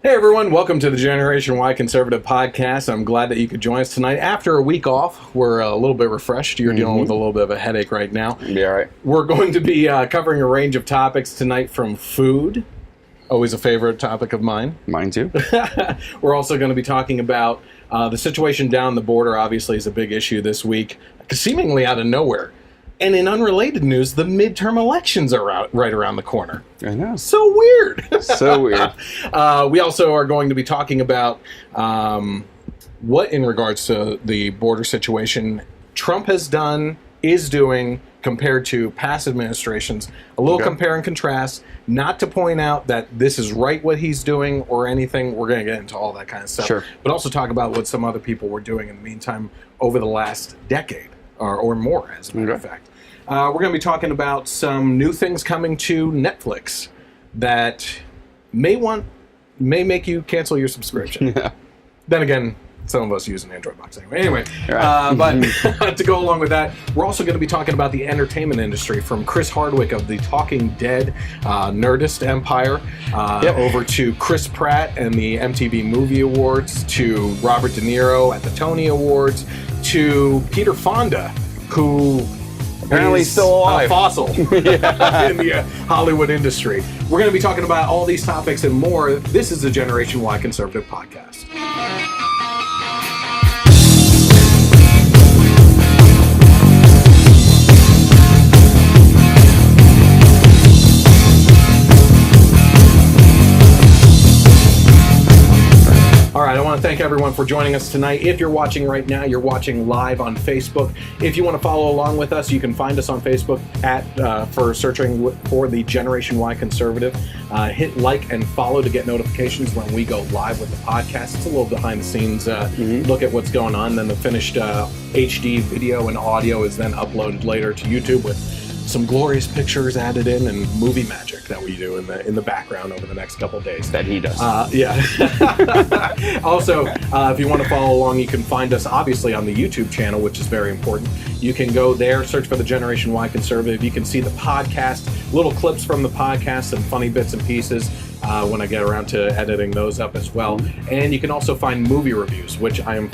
Hey everyone, welcome to the Generation Y Conservative Podcast. I'm glad that you could join us tonight. After a week off, we're a little bit refreshed. You're dealing with a little bit of a headache right now. Yeah, right. We're going to be covering a range of topics tonight, from food, always a favorite topic of mine. Mine too. We're also going to be talking about the situation down the border. Obviously is a big issue this week, seemingly out of nowhere. And in unrelated news, the midterm elections are right around the corner. I know. So weird. So weird. We also are going to be talking about what, in regards to the border situation, Trump has done, is doing, compared to past administrations. A little compare and contrast, not to point out that this is right what he's doing or anything. We're going to get into all that kind of stuff. Sure. But also talk about what some other people were doing in the meantime over the last decade. Or more, as a matter of fact. We're going to be talking about some new things coming to Netflix that may make you cancel your subscription. Yeah. Then again, some of us use an Android box anyway. But to go along with that, we're also going to be talking about the entertainment industry, from Chris Hardwick of the Talking Dead Nerdist empire, over to Chris Pratt and the MTV Movie Awards, to Robert De Niro at the Tony Awards, to Peter Fonda, who apparently is still alive. A fossil in the Hollywood industry. We're going to be talking about all these topics and more. This is the Generation Y Conservative Podcast. All right, I want to thank everyone for joining us tonight. If you're watching right now, you're watching live on Facebook. If you want to follow along with us, you can find us on Facebook for searching for the Generation Y Conservative. Hit like and follow to get notifications when we go live with the podcast. It's a little behind the scenes look at what's going on. Then the finished HD video and audio is then uploaded later to YouTube with some glorious pictures added in and movie magic that we do in the background over the next couple of days. That he does. Also, if you want to follow along, you can find us obviously on the YouTube channel, which is very important. You can go there, search for the Generation Y Conservative. You can see the podcast, little clips from the podcast and funny bits and pieces when I get around to editing those up as well. And you can also find movie reviews, which I am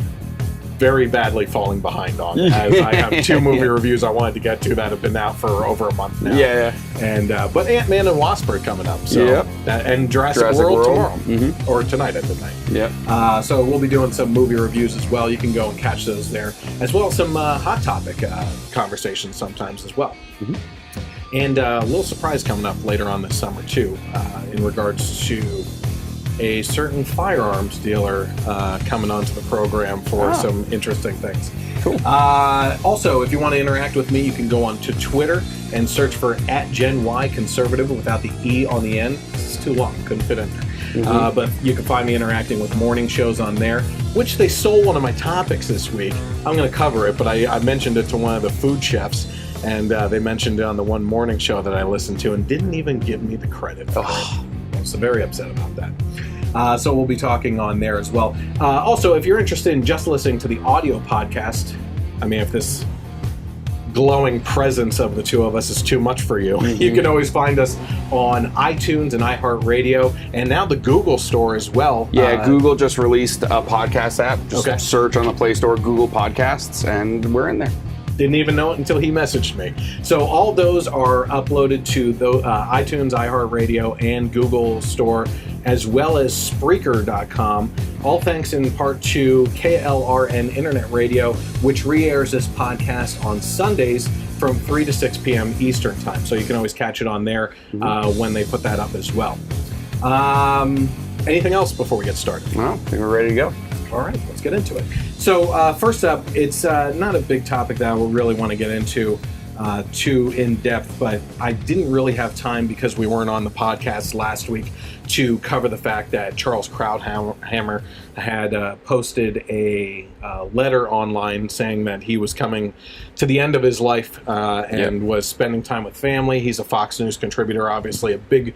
very badly falling behind on, as I have two movie reviews I wanted to get to that have been out for over a month now. Yeah. And but Ant-Man and Wasp are coming up, so and Jurassic World tomorrow or tonight at midnight. Yeah. So we'll be doing some movie reviews as well. You can go and catch those there, as well as some hot topic conversations sometimes as well. And a little surprise coming up later on this summer too, in regards to a certain firearms dealer coming onto the program for some interesting things. Cool. Also, if you want to interact with me, you can go on to Twitter and search for @GenYConservative without the E on the end. It's too long, couldn't fit in there. But you can find me interacting with morning shows on there, which they stole one of my topics this week. I'm going to cover it, but I mentioned it to one of the food chefs, and they mentioned it on the one morning show that I listened to and didn't even give me the credit for it. I was very upset about that. So we'll be talking on there as well. Also, if you're interested in just listening to the audio podcast, I mean, if this glowing presence of the two of us is too much for you, you can always find us on iTunes and iHeartRadio, and now the Google Store as well. Yeah, Google just released a podcast app. Just search on the Play Store, Google Podcasts, and we're in there. Didn't even know it until he messaged me. So all those are uploaded to the iTunes, iHeartRadio, and Google Store, as well as Spreaker.com. All thanks in part to KLRN Internet Radio, which re-airs this podcast on Sundays from 3 to 6 p.m. Eastern Time. So you can always catch it on there when they put that up as well. Anything else before we get started? Well, I think we're ready to go. All right, let's get into it. So first up, it's not a big topic that I would really want to get into too in depth, but I didn't really have time because we weren't on the podcast last week to cover the fact that Charles Krauthammer had posted a letter online saying that he was coming to the end of his life and was spending time with family. He's a Fox News contributor, obviously a big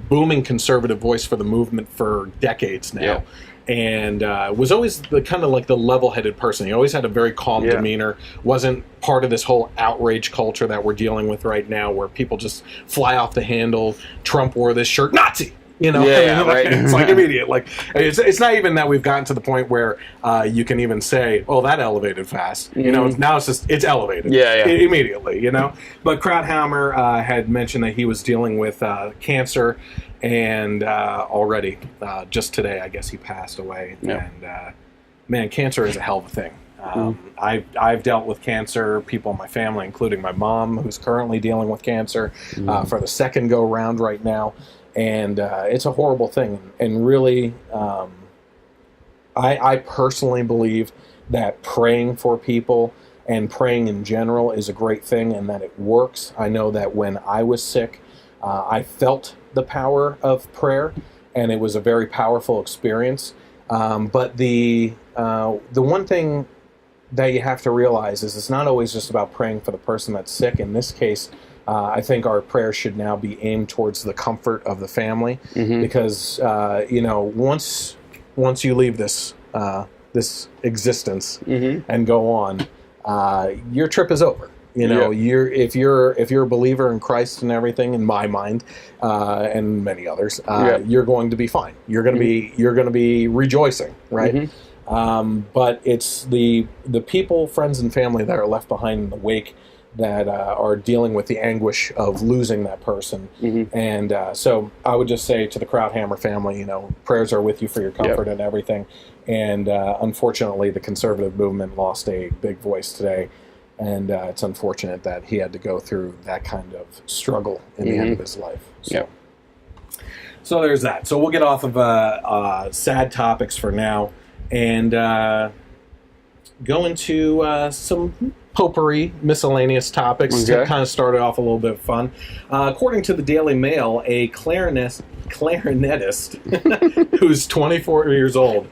booming conservative voice for the movement for decades now. Yeah. And was always the kind of like the level-headed person. He always had a very calm demeanor, wasn't part of this whole outrage culture that we're dealing with right now where people just fly off the handle. Trump wore this shirt, Nazi! You know, Yeah, like, right. it's like immediate. Like it's not even that we've gotten to the point where you can even say, "Oh, that elevated fast." You know, now it's elevated. Yeah. Immediately. You know, but Krauthammer had mentioned that he was dealing with cancer, and already just today, I guess he passed away. Yep. And man, cancer is a hell of a thing. I've dealt with cancer, people in my family, including my mom, who's currently dealing with cancer for the second go round right now. And it's a horrible thing. And really, I personally believe that praying for people and praying in general is a great thing and that it works. I know that when I was sick, I felt the power of prayer, and it was a very powerful experience. But the one thing that you have to realize is it's not always just about praying for the person that's sick. In this case, I think our prayers should now be aimed towards the comfort of the family, because you know, once you leave this existence and go on, your trip is over. You know, if you're a believer in Christ and everything, in my mind, and many others, you're going to be fine. You're going to be rejoicing, right? But it's the people, friends, and family that are left behind in the wake that are dealing with the anguish of losing that person. And so I would just say to the Krauthammer family, you know, prayers are with you for your comfort and everything. And unfortunately, the conservative movement lost a big voice today. And it's unfortunate that he had to go through that kind of struggle in the end of his life. So there's that. So we'll get off of sad topics for now and go into some potpourri, miscellaneous topics to kind of start it off a little bit of fun. According to the Daily Mail, a clarinetist who's 24 years old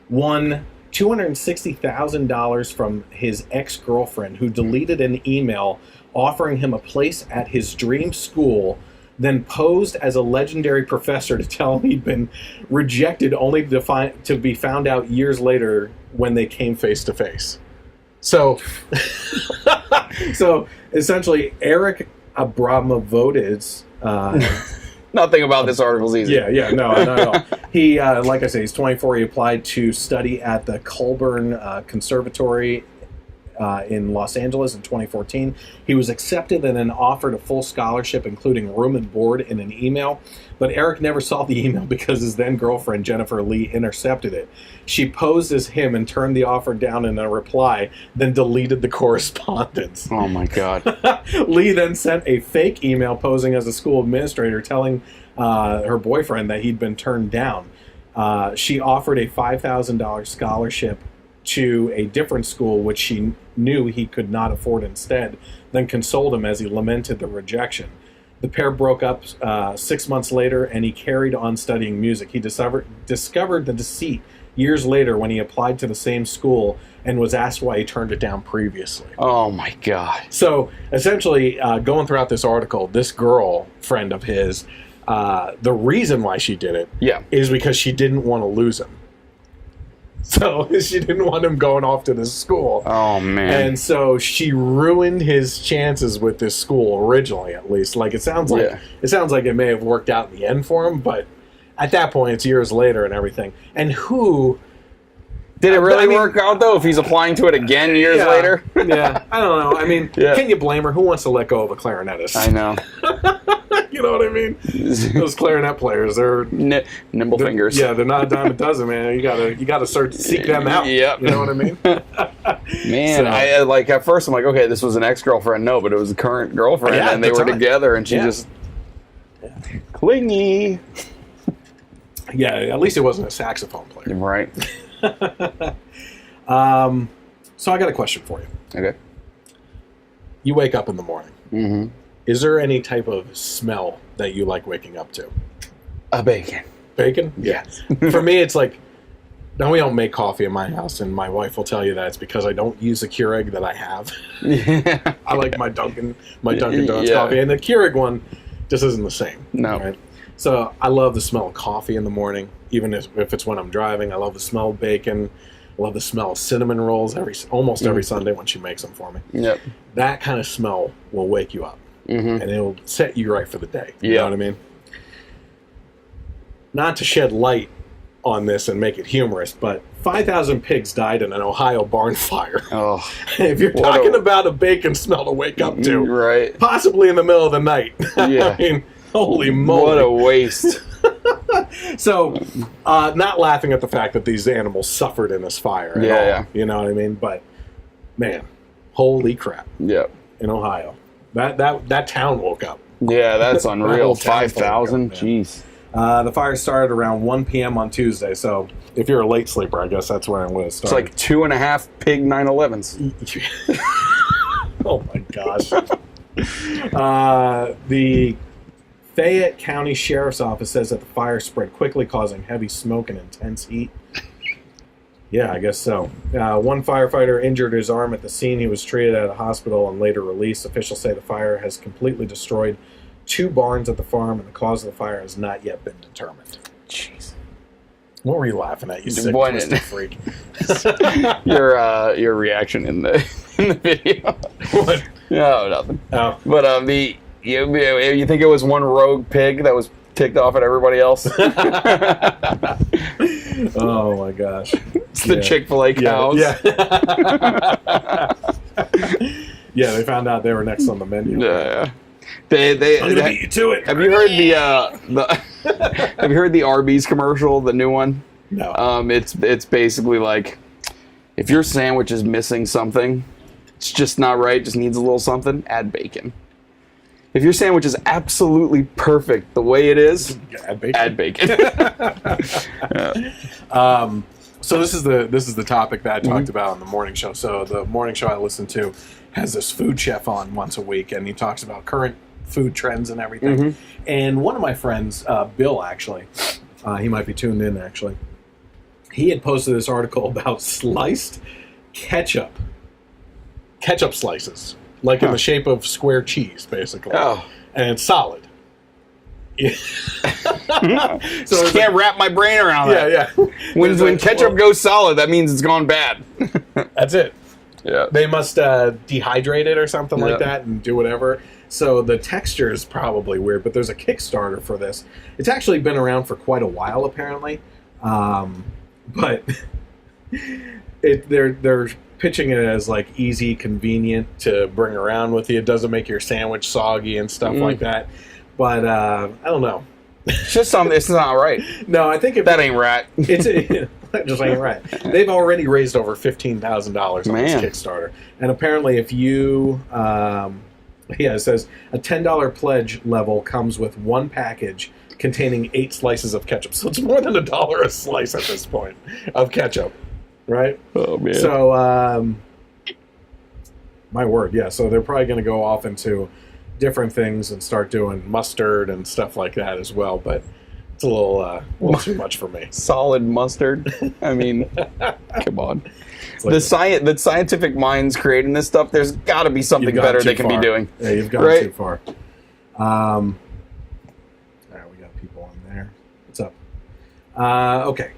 won $260,000 from his ex-girlfriend, who deleted an email offering him a place at his dream school, then posed as a legendary professor to tell him he'd been rejected, only to be found out years later when they came face to face. So, so essentially, Eric Abramovitz's Nothing about this article is easy. No, not at all. He, like I say, he's 24. He applied to study at the Colburn Conservatory in Los Angeles in 2014. He was accepted and then offered a full scholarship, including room and board, in an email. But Eric never saw the email because his then-girlfriend, Jennifer Lee, intercepted it. She posed as him and turned the offer down in a reply, then deleted the correspondence. Oh, my God. Lee then sent a fake email posing as a school administrator, telling her boyfriend that he'd been turned down. She offered a $5,000 scholarship to a different school, which she knew he could not afford instead, then consoled him as he lamented the rejection. The pair broke up 6 months later, and he carried on studying music. He discovered the deceit years later when he applied to the same school and was asked why he turned it down previously. Oh, my God. So, essentially, going throughout this article, this girlfriend of his, the reason why she did it is because she didn't want to lose him. So she didn't want him going off to this school. Oh, man. And so she ruined his chances with this school originally, at least. Like it sounds like it may have worked out in the end for him, but at that point it's years later and everything. And who did it really work out though if he's applying to it again years later? I don't know. I mean, can you blame her? Who wants to let go of a clarinetist? I know. You know what I mean? Those clarinet players, they're nimble fingers. Yeah, they're not a dime a dozen, man. You gotta start to seek them out. Yep. You know what I mean? Man, so, I like at first I'm like, okay, this was an ex-girlfriend. No, but it was a current girlfriend, and they were together, and she just clingy. Yeah, at least it wasn't a saxophone player. Right. So I got a question for you. Okay. You wake up in the morning. Mm-hmm. Is there any type of smell that you like waking up to? Bacon. Bacon? Yeah. For me, it's like, now we don't make coffee in my house, and my wife will tell you that it's because I don't use the Keurig that I have. Yeah. I like my Dunkin' Donuts coffee, and the Keurig one just isn't the same. No. Right? So I love the smell of coffee in the morning, even if it's when I'm driving. I love the smell of bacon. I love the smell of cinnamon rolls almost every Sunday when she makes them for me. Yep. That kind of smell will wake you up, and it'll set you right for the day. You know what I mean? not to shed light on this and make it humorous, but 5,000 pigs died in an Ohio barn fire. Oh, if you're talking about a bacon smell to wake up to, right? Possibly in the middle of the night. Yeah. I mean, holy moly. What a waste. So, not laughing at the fact that these animals suffered in this fire at all. Yeah. You know what I mean? But, man, holy crap. Yeah. In Ohio. That town woke up. Yeah, that's unreal. 5,000? Jeez. The fire started around 1 p.m. on Tuesday, so if you're a late sleeper, I guess that's when it was started. It's like 2.5 pig 911s. Oh, my gosh. The Fayette County Sheriff's Office says that the fire spread quickly, causing heavy smoke and intense heat. Yeah, I guess so. One firefighter injured his arm at the scene. He was treated at a hospital and later released. Officials say the fire has completely destroyed 2 barns at the farm, and the cause of the fire has not yet been determined. Jeez. What were you laughing at, you sick, twisted freak? Your reaction in the video. What? No, nothing. Oh. But you think it was one rogue pig that was ticked off at everybody else? Oh my gosh. It's the Chick-fil-A cows. Yeah. Yeah, they found out they were next on the menu. Yeah. I'm gonna beat you to it. Have you heard have you heard the Arby's commercial, the new one? No. It's basically like, if your sandwich is missing something, it's just not right, just needs a little something, add bacon. If your sandwich is absolutely perfect the way it is, add bacon. Yeah. So this is the topic that I talked about on the morning show. So the morning show I listen to has this food chef on once a week, and he talks about current food trends and everything. And one of my friends, Bill, actually, he might be tuned in, actually. He had posted this article about sliced ketchup slices, like in the shape of square cheese, basically. Oh. And it's solid. Yeah. So can't wrap my brain around that. Yeah. When ketchup goes solid, that means it's gone bad. That's it. Yeah. They must dehydrate it or something like that and do whatever. So the texture is probably weird, but there's a Kickstarter for this. It's actually been around for quite a while, apparently. But they're pitching it as like easy, convenient to bring around with you. It doesn't make your sandwich soggy and stuff like that. But I don't know. It's just something. It's not right. No, I think that ain't right. That just ain't right. They've already raised over $15,000 on this Kickstarter, and apparently, if you, it says a $10 pledge level comes with one package containing 8 slices of ketchup. So it's more than $1 a slice at this point of ketchup, right? Oh man. So, my word, yeah. So they're probably going to go off into different things and start doing mustard and stuff like that as well, but it's a little too much for me. Solid mustard. I mean, come on. Like the scientific minds creating this stuff, there's got to be something better they can be doing. Yeah, you've gone too far. All right, we got people on there. What's up? Okay.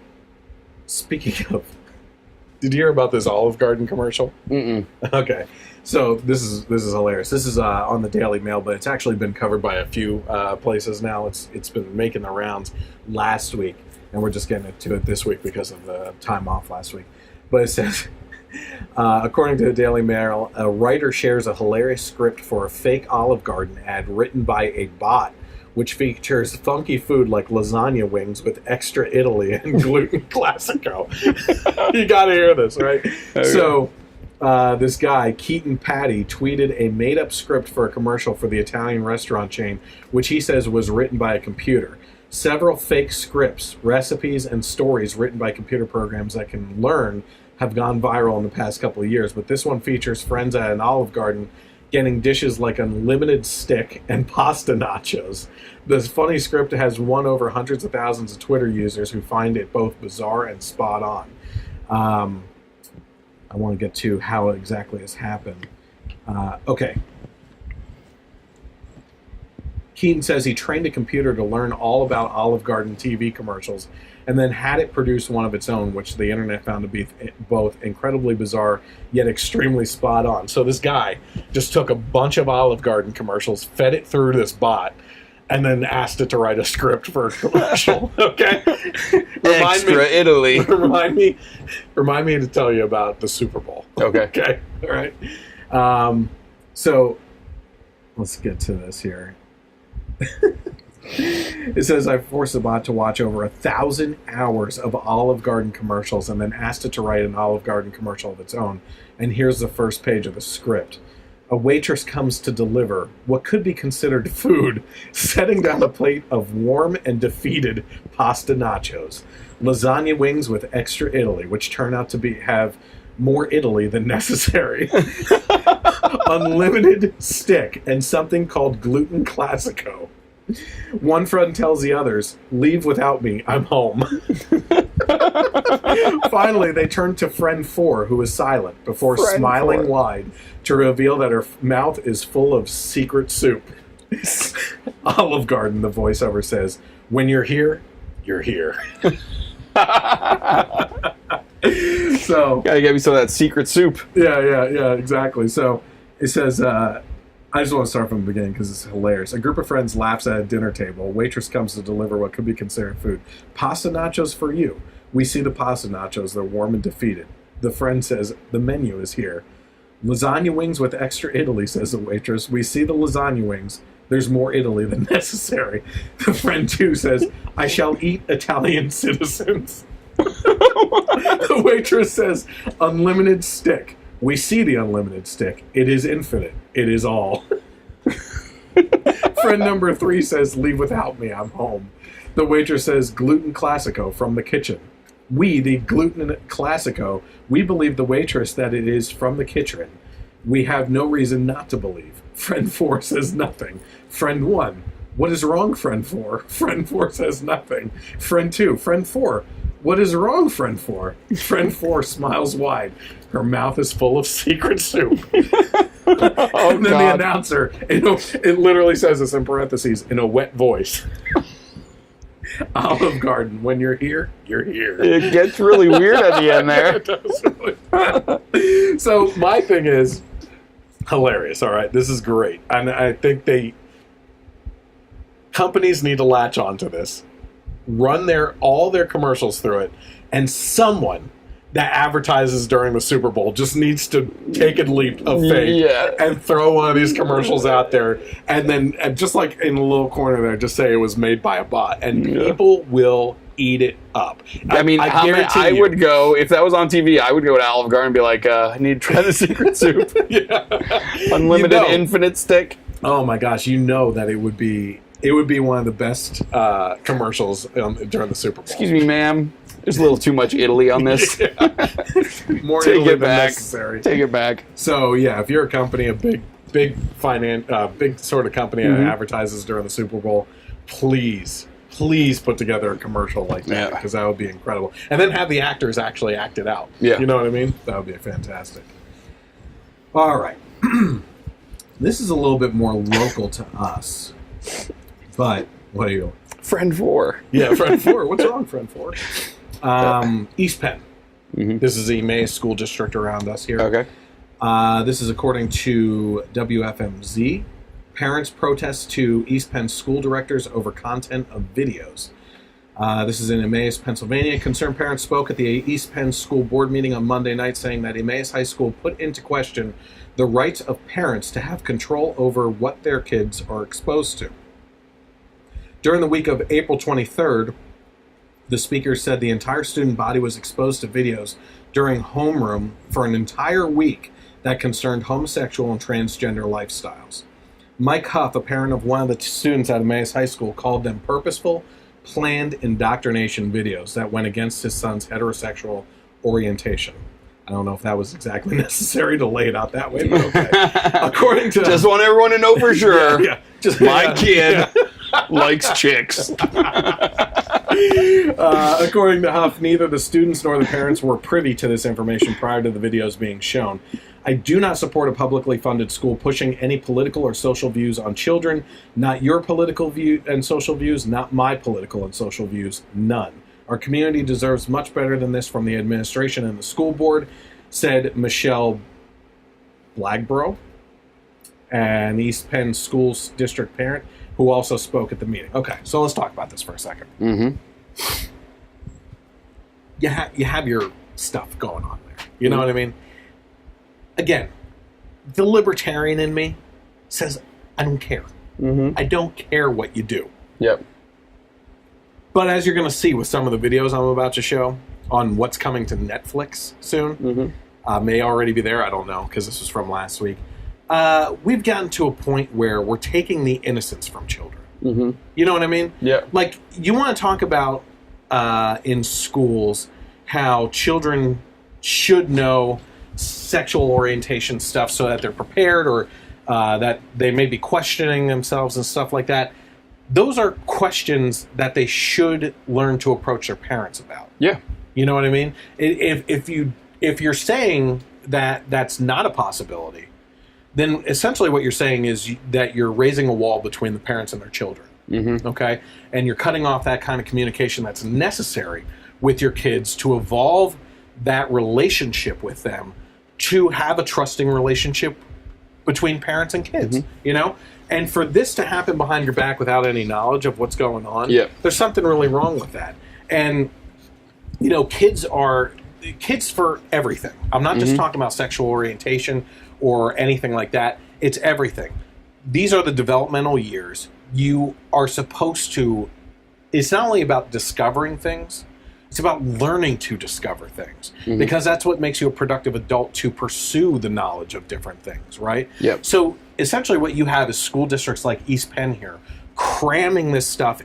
Speaking of, did you hear about this Olive Garden commercial? Mm-mm. Okay. So this is hilarious. This is on the Daily Mail, but it's actually been covered by a few places now. It's been making the rounds last week, and we're just getting to it this week because of the time off last week. But it says, according to the Daily Mail, a writer shares a hilarious script for a fake Olive Garden ad written by a bot, which features funky food like lasagna wings with extra Italy and gluten classico. You got to hear this, right? Okay. So this guy, Keaton Patty, tweeted a made-up script for a commercial for the Italian restaurant chain, which he says was written by a computer. Several fake scripts, recipes, and stories written by computer programs that can learn have gone viral in the past couple of years, but this one features friends at an Olive Garden getting dishes like unlimited stick and pasta nachos. This funny script has won over hundreds of thousands of Twitter users who find it both bizarre and spot on. I want to get to how exactly this happened. Okay. Keaton says he trained a computer to learn all about Olive Garden TV commercials and then had it produce one of its own, which the internet found to be both incredibly bizarre yet extremely spot on. So this guy just took a bunch of Olive Garden commercials, fed it through this bot, and then asked it to write a script for a commercial. Okay, Italy. Remind me to tell you about the Super Bowl. Okay. Okay. All right. So let's get to this here. It says, I forced the bot to watch over 1,000 hours of Olive Garden commercials and then asked it to write an Olive Garden commercial of its own. And here's the first page of the script. A waitress comes to deliver what could be considered food, setting down a plate of warm and defeated pasta nachos, lasagna wings with extra Italy, which turn out to have more Italy than necessary, unlimited stick, and something called gluten classico. One friend tells the others, leave without me, I'm home. Finally, they turn to friend 4, who is silent, before Friend smiling 4. wide to reveal that her mouth is full of secret soup. Olive Garden, the voiceover says, when you're here, you're here. So Gotta get me some of that secret soup. yeah, exactly. So it says, I just want to start from the beginning because it's hilarious. A group of friends laughs at a dinner table. A waitress comes to deliver what could be considered food. Pasta nachos for you. We see the pasta nachos. They're warm and defeated. The friend says, the menu is here. Lasagna wings with extra Italy, says the waitress. We see the lasagna wings. There's more Italy than necessary. The friend 2 says, I shall eat Italian citizens. The waitress says, unlimited stick. We see the unlimited stick. It is infinite. It is all. Friend number 3 says, leave without me. I'm home. The waitress says, gluten classico from the kitchen. We, the gluten classico, we believe the waitress that it is from the kitchen. We have no reason not to believe. Friend 4 says nothing. Friend 1, what is wrong, friend 4? Friend 4 says nothing. Friend 2, friend 4, what is wrong, friend 4? Friend 4 smiles wide. Her mouth is full of secret soup. And then the announcer, it literally says this in parentheses, in a wet voice. Olive Garden, when you're here, you're here. It gets really weird at the end there. It does really. So my thing is hilarious. All right, this is great, and I think companies need to latch onto this, run all their commercials through it, and someone that advertises during the Super Bowl just needs to take a leap of faith and throw one of these commercials out there, and then just like in the little corner there, just say it was made by a bot, and people will eat it up. I mean, I would go, if that was on TV, I would go to Olive Garden and be like, I need to try the secret soup. Unlimited infinite stick. Oh my gosh, that it would be one of the best commercials during the Super Bowl. Excuse me, ma'am. There's a little too much Italy on this. More Take Italy it than back. necessary. Take it back. So yeah, if you're a company, a big sort of company that advertises during the Super Bowl, please put together a commercial like that, because that would be incredible. And then have the actors actually act it out. Yeah. You know what I mean? That would be fantastic. All right. This is a little bit more local to us. But what are you? Friend 4. Yeah, friend 4. What's wrong, friend 4? East Penn. This is the Emmaus School District around us here. Okay. This is according to WFMZ. Parents protest to East Penn school directors over content of videos. This is in Emmaus, Pennsylvania. Concerned parents spoke at the East Penn School Board meeting on Monday night, saying that Emmaus High School put into question the rights of parents to have control over what their kids are exposed to. During the week of April 23rd, the speaker said the entire student body was exposed to videos during homeroom for an entire week that concerned homosexual and transgender lifestyles. Mike Huff, a parent of one of the students at Emmaus High School, called them purposeful, planned indoctrination videos that went against his son's heterosexual orientation. I don't know if that was exactly necessary to lay it out that way, but okay. According to... Just want everyone to know for sure. Just, my kid likes chicks. According to Huff, neither the students nor the parents were privy to this information prior to the videos being shown. I do not support a publicly funded school pushing any political or social views on children. Not your political view and social views, not my political and social views, none. Our community deserves much better than this from the administration and the school board, said Michelle Blagbro, an East Penn School District parent. who also spoke at the meeting. Okay, so let's talk about this for a second. Mm-hmm. You have your stuff going on there. You know what I mean? Again, the libertarian in me says, I don't care. Mm-hmm. I don't care what you do. Yep. But as you're going to see with some of the videos I'm about to show on what's coming to Netflix soon, may already be there, I don't know, because this was from last week. We've gotten to a point where we're taking the innocence from children. Mm-hmm. You know what I mean? Yeah. Like, you want to talk about in schools how children should know sexual orientation stuff so that they're prepared, or that they may be questioning themselves and stuff like that. Those are questions that they should learn to approach their parents about. Yeah. You know what I mean? If you're saying that that's not a possibility, then essentially what you're saying is that you're raising a wall between the parents and their children. Mm-hmm. Okay? And you're cutting off that kind of communication that's necessary with your kids to evolve that relationship with them, to have a trusting relationship between parents and kids, you know? And for this to happen behind your back without any knowledge of what's going on, there's something really wrong with that. And, you know, kids for everything. I'm not just talking about sexual orientation or anything like that. It's everything. These are the developmental years. You are supposed to, it's not only about discovering things, it's about learning to discover things, because that's what makes you a productive adult, to pursue the knowledge of different things, right? Yep. So essentially what you have is school districts like East Penn here cramming this stuff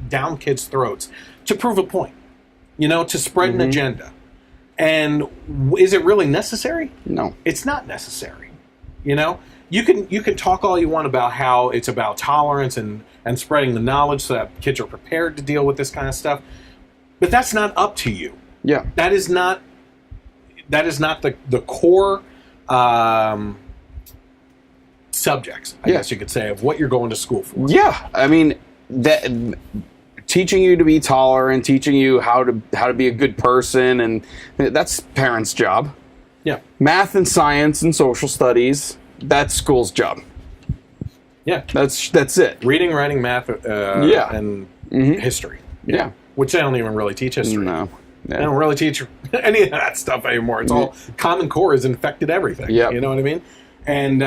down kids' throats to prove a point, you know, to spread an agenda. And is it really necessary? No. It's not necessary. You know? You can talk all you want about how it's about tolerance and spreading the knowledge so that kids are prepared to deal with this kind of stuff. But that's not up to you. Yeah. That is not the core subjects, I guess you could say, of what you're going to school for. Yeah. I mean, that teaching you to be tolerant, teaching you how to be a good person, and that's parents' job. Yeah. Math and science and social studies, that's school's job. Yeah. That's it. Reading, writing, math, and history. Yeah. Which they don't even really teach history. No. Yeah. They don't really teach any of that stuff anymore. It's all Common Core has infected everything. Yeah. You know what I mean? And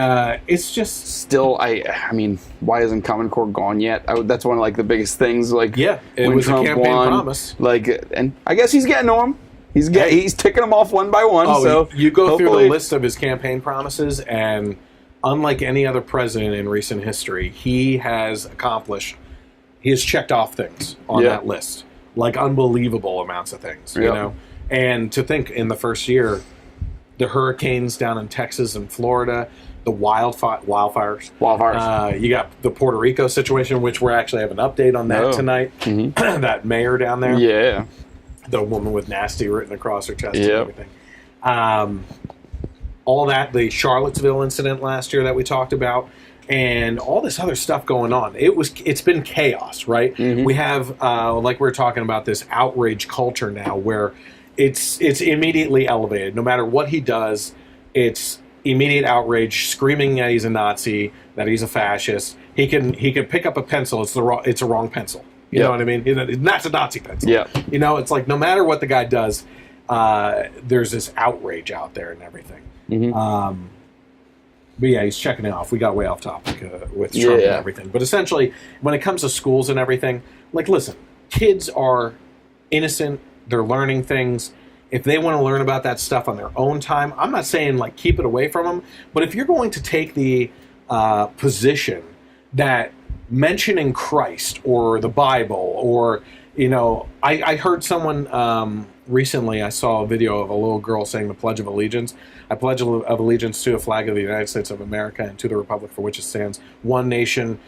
it's just still, I mean, why isn't Common Core gone yet? That's one of like the biggest things. Like, it when was Trump a campaign won, promise. Like, and I guess he's getting to them. He's ticking them off one by one. Oh, so you go through hopefully the list of his campaign promises, and unlike any other president in recent history, he has checked off things on that list, like unbelievable amounts of things. You know, and to think in the first year, the hurricanes down in Texas and Florida, the wildfires. You got the Puerto Rico situation, which we actually have an update on that tonight. That mayor down there. Yeah. The woman with nasty written across her chest and everything. All that, the Charlottesville incident last year that we talked about, and all this other stuff going on. It's been chaos, right? We have, like we were talking about, this outrage culture now where it's immediately elevated. No matter what he does, it's immediate outrage, screaming that he's a Nazi, that he's a fascist. He can pick up a pencil. It's a wrong pencil. You know what I mean? That's a Nazi pencil. Yeah. You know, it's like no matter what the guy does, there's this outrage out there and everything. But yeah, he's checking it off. We got way off topic with Trump and everything. But essentially, when it comes to schools and everything, like, listen, kids are innocent. They're learning things. If they want to learn about that stuff on their own time, I'm not saying, like, keep it away from them. But if you're going to take the position that mentioning Christ or the Bible or, you know, I heard someone recently, I saw a video of a little girl saying the Pledge of Allegiance. I pledge of allegiance to the flag of the United States of America and to the republic for which it stands, one nation,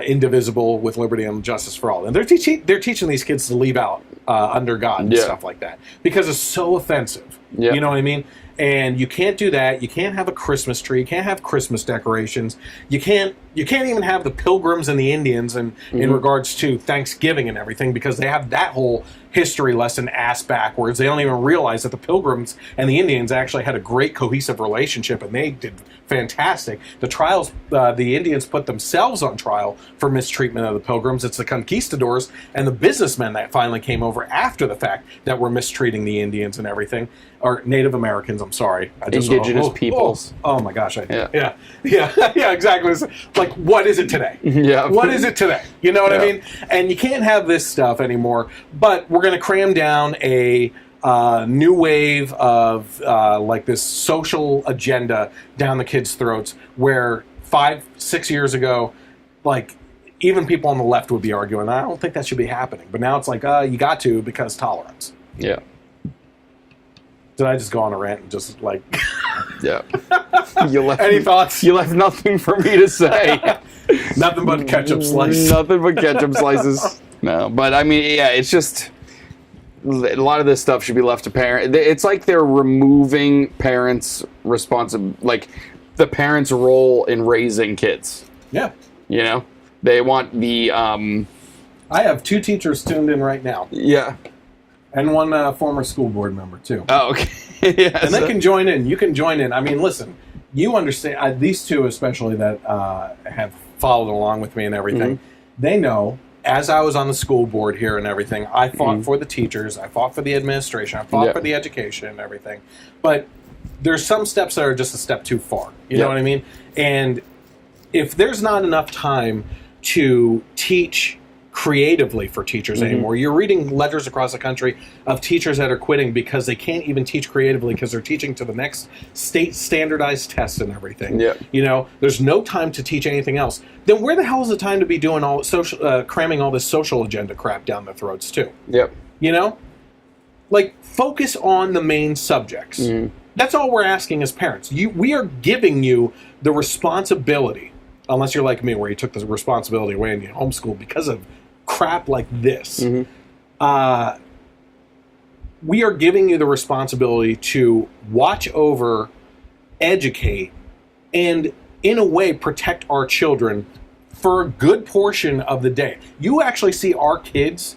indivisible, with liberty and justice for all. And they're teaching these kids to leave out under God and stuff like that because it's so offensive. Yep. You know what I mean? And you can't do that. You can't have a Christmas tree. You can't have Christmas decorations. You can't even have the Pilgrims and the Indians in regards to Thanksgiving and everything, because they have that whole history lesson ass backwards. They don't even realize that the Pilgrims and the Indians actually had a great cohesive relationship, and they did fantastic. The Indians put themselves on trial for mistreatment of the Pilgrims. It's the conquistadors and the businessmen that finally came over after the fact that were mistreating the Indians and everything, or Native Americans. I'm sorry, indigenous peoples. Oh my gosh, yeah, exactly. It's like, what is it today? Yeah, what is it today? You know what I mean? And you can't have this stuff anymore. But we're going to cram down a new wave of like this social agenda down the kids' throats, where 5-6 years ago, like, even people on the left would be arguing, I don't think that should be happening. But now it's like, you got to, because tolerance. Yeah. Did I just go on a rant and just like... Yeah. Any thoughts? You left nothing for me to say. Nothing but ketchup slices. Nothing but ketchup slices. No, but I mean, yeah, it's just... A lot of this stuff should be left to parents. It's like they're removing parents' like the parents' role in raising kids. Yeah. You know? They want the... I have 2 teachers tuned in right now. Yeah. And 1 former school board member, too. Oh, okay. Yeah, and they can join in. You can join in. I mean, listen, you understand, these 2 especially that have followed along with me and everything, they know, as I was on the school board here and everything, I fought for the teachers, I fought for the administration, I fought for the education and everything. But there's some steps that are just a step too far. You know what I mean? And if there's not enough time to teach creatively for teachers anymore. You're reading letters across the country of teachers that are quitting because they can't even teach creatively because they're teaching to the next state standardized tests and everything. Yeah. You know, there's no time to teach anything else. Then where the hell is the time to be doing all social, cramming all this social agenda crap down their throats too? Yep. You know, like, focus on the main subjects. That's all we're asking as parents. We are giving you the responsibility, unless you're like me, where you took the responsibility away and you homeschooled because of crap like this. We are giving you the responsibility to watch over, educate, and in a way protect our children for a good portion of the day. You actually see our kids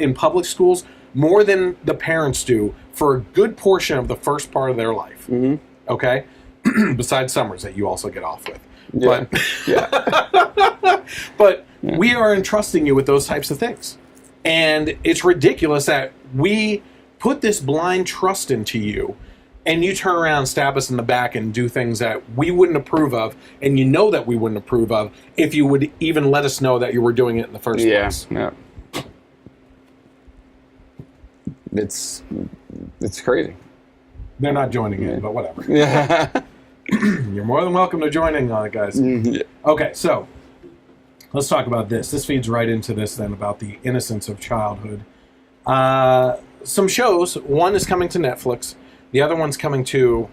in public schools more than the parents do for a good portion of the first part of their life. Okay? Besides summers that you also get off with. Yeah. But we are entrusting you with those types of things. And it's ridiculous that we put this blind trust into you, and you turn around and stab us in the back and do things that we wouldn't approve of, and you know that we wouldn't approve of if you would even let us know that you were doing it in the first place. Yeah. It's crazy. They're not joining in, but whatever. Yeah. You're more than welcome to join in on it, guys. Yeah. Okay, so let's talk about this. This feeds right into this then about the innocence of childhood. Some shows. One is coming to Netflix. The other one's coming to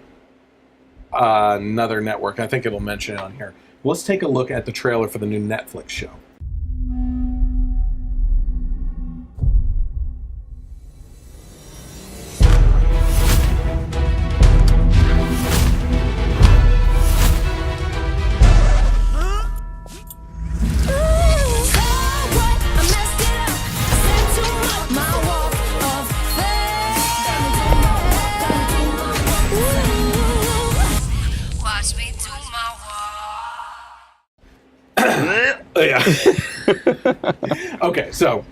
another network. I think it'll mention it on here. Let's take a look at the trailer for the new Netflix show. Okay, so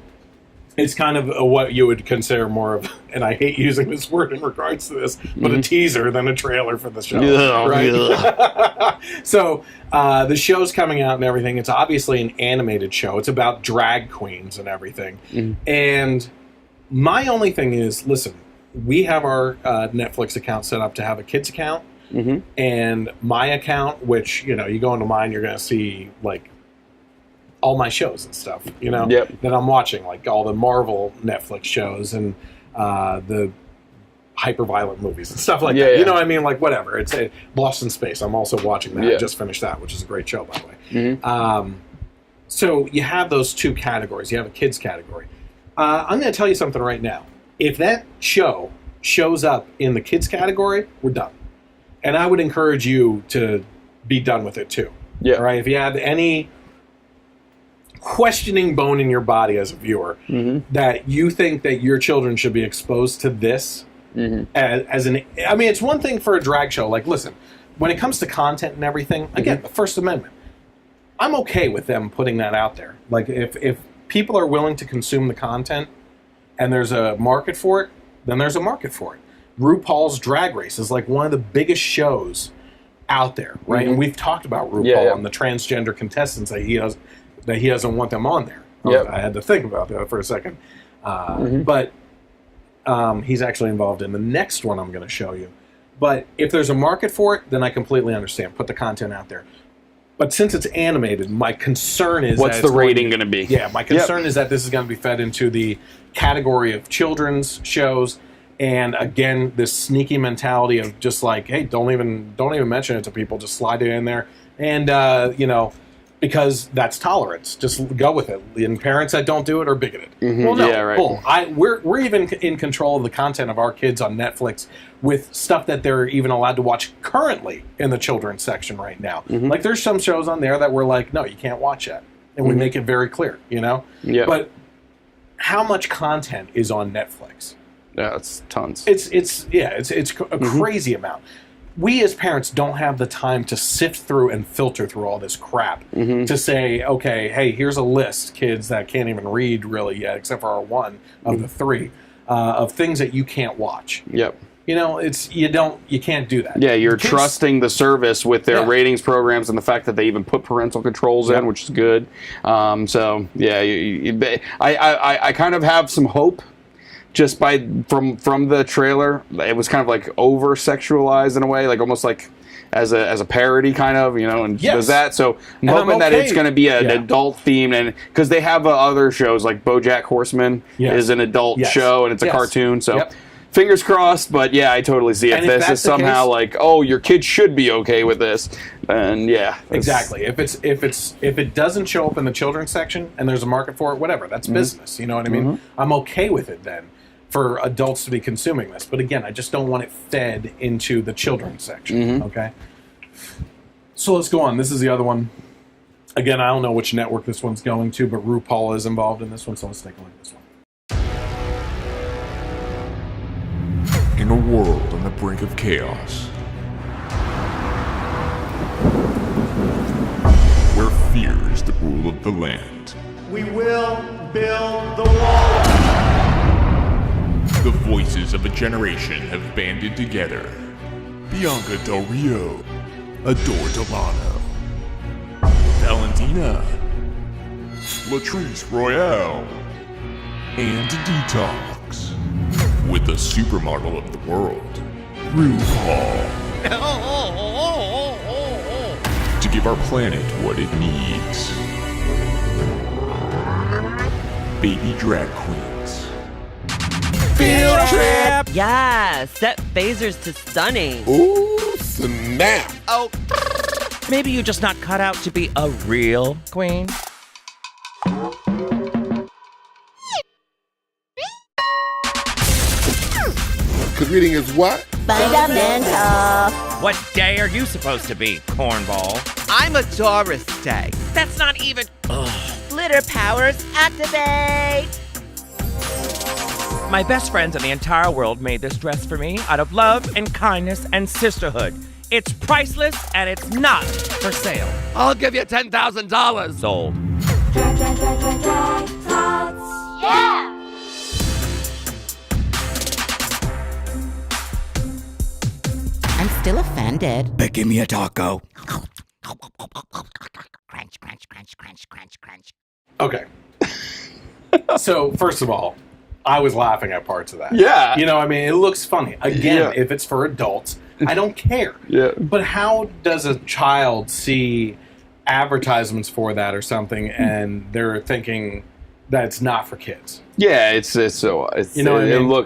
it's kind of what you would consider more of, and I hate using this word in regards to this, but a teaser than a trailer for the show, right? So the show's coming out and everything. It's obviously an animated show. It's about drag queens and everything. And my only thing is, listen, we have our Netflix account set up to have a kids account and my account, which, you know, you go into mine, you're going to see, like, all my shows and stuff, you know, that I'm watching, like all the Marvel Netflix shows and the hyper-violent movies and stuff like that. You know what I mean? Like, whatever. It's a Lost in Space. I'm also watching that. I just finished that, which is a great show, by the way. So you have those two categories. You have a kids category. I'm going to tell you something right now. If that show shows up in the kids category, we're done. And I would encourage you to be done with it too. Yeah. All right. If you have any questioning bone in your body as a viewer that you think that your children should be exposed to this as an, I mean, it's one thing for a drag show. Like, listen, when it comes to content and everything, again, the First Amendment, I'm okay with them putting that out there. Like, if people are willing to consume the content and there's a market for it, then there's a market for it. RuPaul's Drag Race is like one of the biggest shows out there, right? And we've talked about RuPaul and the transgender contestants that he doesn't want them on there. I had to think about that for a second. But he's actually involved in the next one I'm going to show you. But if there's a market for it, then I completely understand. Put the content out there. But since it's animated, my concern is what's the rating going to be? Yeah, my concern is that this is going to be fed into the category of children's shows. And again, this sneaky mentality of just like, hey, don't even mention it to people. Just slide it in there, and because that's tolerance. Just go with it. And parents that don't do it are bigoted. Well, no, yeah, right. bull. We're even in control of the content of our kids on Netflix with stuff that they're even allowed to watch currently in the children's section right now. Like, there's some shows on there that we're like, no, you can't watch that, and we make it very clear. Yeah. But how much content is on Netflix? Yeah, it's tons. It's a crazy amount. We as parents don't have the time to sift through and filter through all this crap to say, okay, hey, here's a list, kids that can't even read really yet, except for our one of the three, of things that you can't watch. Yep. You can't do that. Yeah, you're trusting the service with their ratings programs and the fact that they even put parental controls in, which is good. So yeah, I kind of have some hope. Just from the trailer, it was kind of like over sexualized in a way, like almost like as a parody kind of, and does that. So I'm hoping that it's going to be an adult theme, and because they have other shows like BoJack Horseman is an adult show and it's a cartoon. So fingers crossed. But yeah, I totally see it. If this is somehow like, oh, your kid should be okay with this, and exactly. If it doesn't show up in the children's section and there's a market for it, whatever, that's business. You know what I mean? I'm okay with it then, for adults to be consuming this. But again, I just don't want it fed into the children's section, okay? So let's go on. This is the other one. Again, I don't know which network this one's going to, but RuPaul is involved in this one, so let's take a look at this one. In a world on the brink of chaos, where fear is the rule of the land, we will build the wall. The voices of a generation have banded together. Bianca Del Rio, Adore Delano, Valentina, Latrice Royale, and Detox, with the supermodel of the world, RuPaul, to give our planet what it needs. Baby drag queens. Field trip! Yeah, set phasers to stunning. Ooh, snap! Oh, maybe you're just not cut out to be a real queen. Because reading is what? Fundamental. What day are you supposed to be, cornball? I'm a Doris Day. That's not even... Glitter powers activate. My best friends in the entire world made this dress for me out of love and kindness and sisterhood. It's priceless and it's not for sale. I'll give you $10,000. Sold. Yeah! I'm still offended. But give me a taco. Crunch, crunch, crunch, crunch, crunch, crunch. Okay. So, first of all, I was laughing at parts of that. Yeah. It looks funny. Again, if it's for adults, I don't care. But how does a child see advertisements for that or something and they're thinking that it's not for kids? Yeah, it looks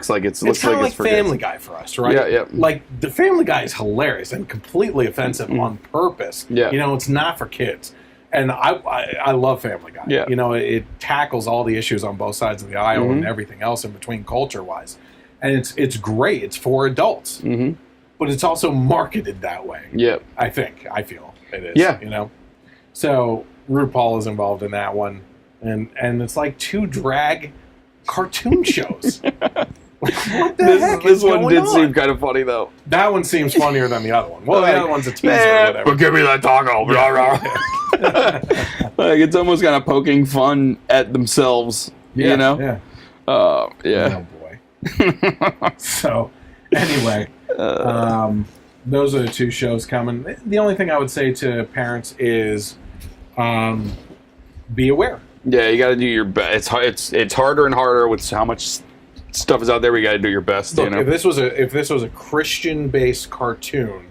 like it's kind of like for Family kids. Guy for us, right? Yeah. Like, the Family Guy is hilarious and completely offensive on purpose. Yeah. It's not for kids. And I love Family Guy. Yeah. It tackles all the issues on both sides of the aisle and everything else in between culture-wise. and it's great. It's for adults, but it's also marketed that way. Yep. I feel it is. Yeah. You know, so RuPaul is involved in that one, and it's like 2 drag cartoon shows. What the heck this is one going did on? seem kind of funny though. That one seems funnier than the other one. Well, the other one's a teaser or whatever. But give me that taco. Blah, blah. Like it's almost kind of poking fun at themselves. Yeah, you know? Yeah. Yeah. Oh boy. So, anyway, those are the 2 shows coming. The only thing I would say to parents is, be aware. Yeah, you got to do your best. It's harder and harder with how much stuff is out there. We got to do your best. Look, you know? if this was a Christian-based cartoon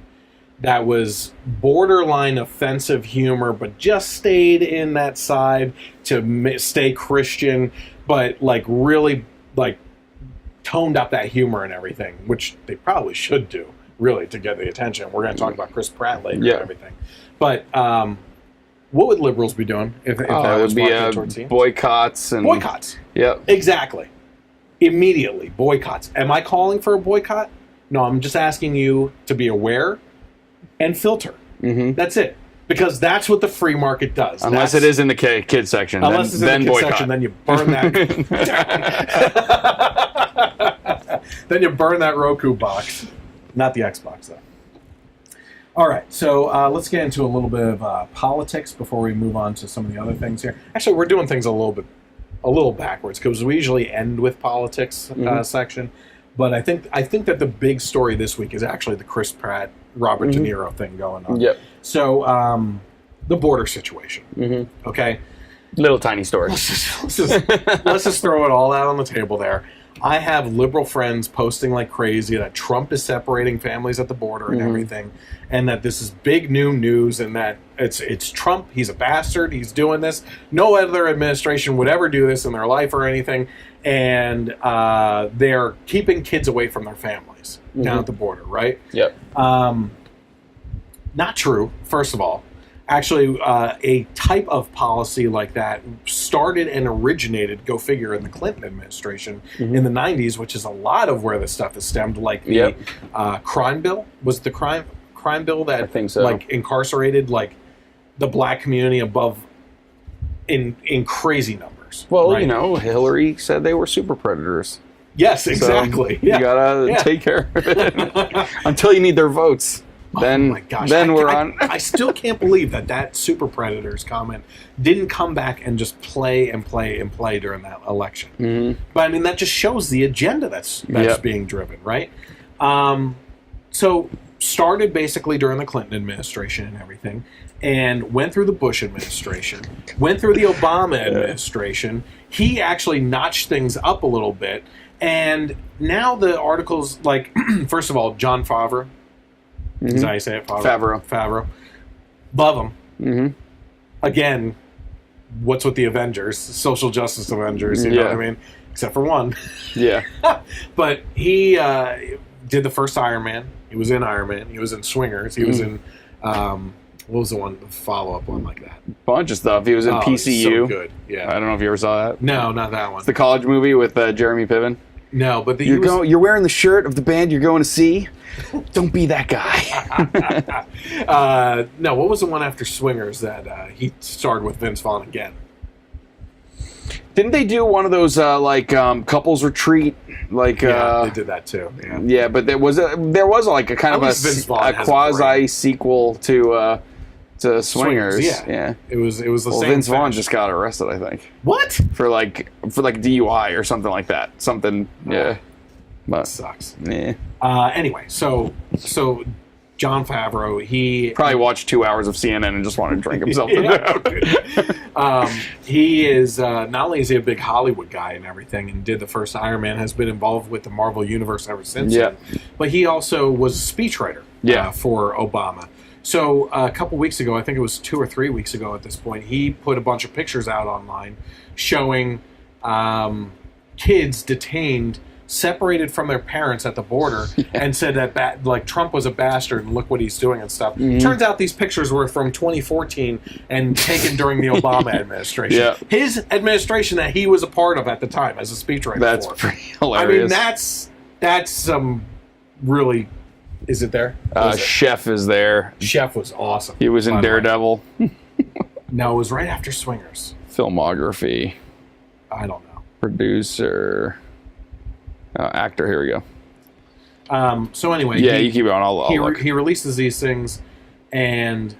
that was borderline offensive humor, but just stayed in that side to stay Christian, but like really like toned up that humor and everything, which they probably should do, really, to get the attention. We're going to talk about Chris Pratt later and everything. But what would liberals be doing if that was marketed towards teens? Boycotts and Boycotts. Yep. Exactly. Immediately, boycotts. Am I calling for a boycott? No, I'm just asking you to be aware and filter. That's it. Because that's what the free market does. Unless it is in the kids section. Unless it's in the kids section, then you burn that. Then you burn that Roku box. Not the Xbox, though. All right, so let's get into a little bit of politics before we move on to some of the other things here. Actually, we're doing things a little backwards because we usually end with politics section. But I think that the big story this week is actually the Chris Pratt, Robert De Niro thing going on. Yep. So the border situation. Okay. Little tiny story. let's just throw it all out on the table there. I have liberal friends posting like crazy that Trump is separating families at the border and everything, and that this is big new news, and that it's Trump. He's a bastard. He's doing this. No other administration would ever do this in their life or anything, and they're keeping kids away from their families down at the border, right? Yep. Not true, first of all. Actually, a type of policy like that started and originated, go figure, in the Clinton administration in the 90s, which is a lot of where this stuff is stemmed, like the crime bill. Was it the crime bill that I think so. like incarcerated like the black community above in crazy numbers? Well, right? you know, Hillary said they were super predators. Yes, exactly. So you gotta take care of it until you need their votes. Then, oh my gosh. then we're on. I still can't believe that super predators comment didn't come back and just play during that election. But I mean, that just shows the agenda that's being driven, right? So started basically during the Clinton administration and everything, and went through the Bush administration, went through the Obama administration. He actually notched things up a little bit, and now the articles, like, first of all, John Favreau. Is that how you say it? Favreau. Love him. Again, what's with the Avengers? Social justice Avengers, you know what I mean? Except for one. Yeah. But he did the first Iron Man. He was in Iron Man. He was in Swingers. He was in, what was the follow-up one like that? Bunch of stuff. He was in PCU. So good. Yeah. I don't know if you ever saw that. No, not that one. It's the college movie with Jeremy Piven. No, but you're wearing the shirt of the band you're going to see. Don't be that guy. No, what was the one after Swingers that he starred with Vince Vaughn again? Didn't they do one of those couples retreat? Like they did that too. Yeah, but there was like a kind of a quasi sequel to Swingers. Yeah. It was the same. Vince Vaughn just got arrested, I think. What? For DUI or something like that. Something. Yeah. That sucks. Yeah. Anyway, so John Favreau, he probably watched 2 hours of CNN and just wanted to drink himself to death. He is not only is he a big Hollywood guy and everything, and did the first Iron Man, has been involved with the Marvel Universe ever since. Then, but he also was a speechwriter. For Obama. So a couple weeks ago, I think it was 2 or 3 weeks ago at this point, he put a bunch of pictures out online showing kids detained, separated from their parents at the border, and said that Trump was a bastard and look what he's doing and stuff. Turns out these pictures were from 2014 and taken during the Obama administration. His administration that he was a part of at the time as a speechwriter. That's pretty hilarious. I mean, That's some really... Is it there? Chef is there. Chef was awesome. He was in Daredevil. No, it was right after Swingers. Filmography. I don't know. Producer. Actor, here we go. So anyway. Yeah, you keep it on. I'll look. He releases these things, and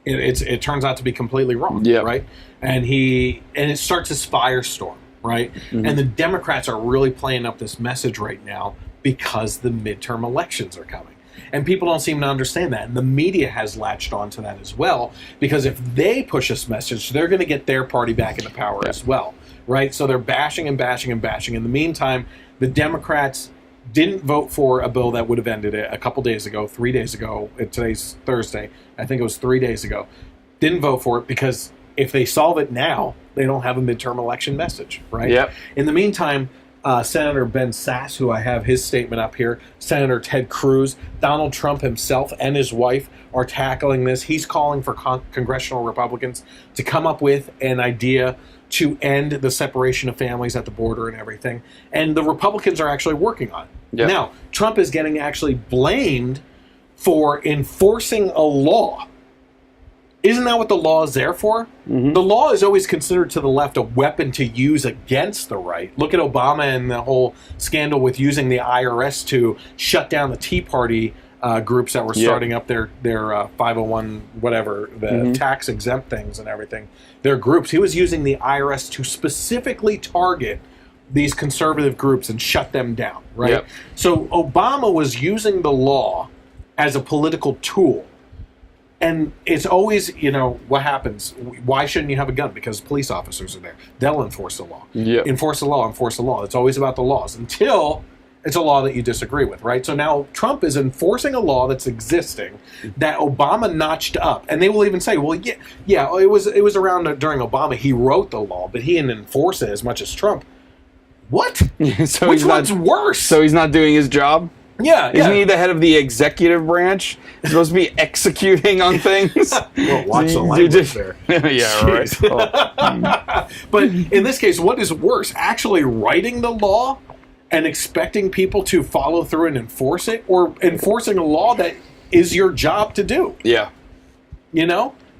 it turns out to be completely wrong, right? And it starts this firestorm, right? Mm-hmm. And the Democrats are really playing up this message right now because the midterm elections are coming. And people don't seem to understand that. And the media has latched onto that as well, because if they push this message, they're going to get their party back into power as well, right? So they're bashing and bashing and bashing. In the meantime, the Democrats didn't vote for a bill that would have ended it a couple days ago, 3 days ago. Today's Thursday. I think it was 3 days ago. Didn't vote for it because if they solve it now, they don't have a midterm election message, right? Yep. In the meantime, Senator Ben Sasse, who I have his statement up here, Senator Ted Cruz, Donald Trump himself and his wife are tackling this. He's calling for congressional Republicans to come up with an idea to end the separation of families at the border and everything. And the Republicans are actually working on it. Yep. Now, Trump is getting actually blamed for enforcing a law. Isn't that what the law is there for? Mm-hmm. The law is always considered to the left a weapon to use against the right. Look at Obama and the whole scandal with using the IRS to shut down the Tea Party groups that were starting up their 501 whatever, the tax exempt things and everything. Their groups. He was using the IRS to specifically target these conservative groups and shut them down, right? Yep. So Obama was using the law as a political tool. And it's always, what happens? Why shouldn't you have a gun? Because police officers are there. They'll enforce the law. Yep. Enforce the law. It's always about the laws until it's a law that you disagree with, right? So now Trump is enforcing a law that's existing that Obama notched up. And they will even say, well, it was around during Obama. He wrote the law, but he didn't enforce it as much as Trump. What? So Which one's worse? So he's not doing his job? Yeah. Isn't he the head of the executive branch? He's supposed to be executing on things? Well, watch the language there. Yeah, right. Well, but in this case, what is worse? Actually writing the law and expecting people to follow through and enforce it, or enforcing a law that is your job to do? Yeah.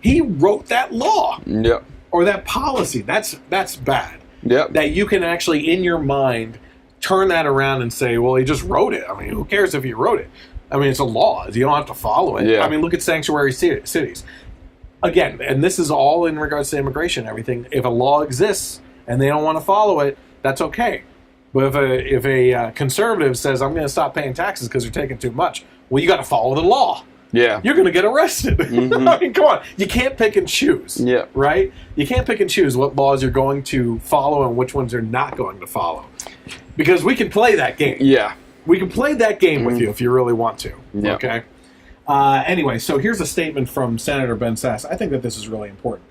He wrote that law. Yep. Or that policy. That's bad. Yep. That you can actually, in your mind, turn that around and say, well, he just wrote it. I mean, who cares if he wrote it? I mean, it's a law. You don't have to follow it. Yeah. I mean, look at sanctuary cities. Again, and this is all in regards to immigration and everything. If a law exists and they don't want to follow it, that's okay. But if a conservative says, I'm going to stop paying taxes because you're taking too much, well, you got to follow the law. Yeah. You're going to get arrested. I mean, come on. You can't pick and choose. Yeah. Right? You can't pick and choose what laws you're going to follow and which ones you're not going to follow. Because we can play that game. Yeah. We can play that game with you if you really want to. Yeah. Okay? Anyway, so here's a statement from Senator Ben Sasse. I think that this is really important.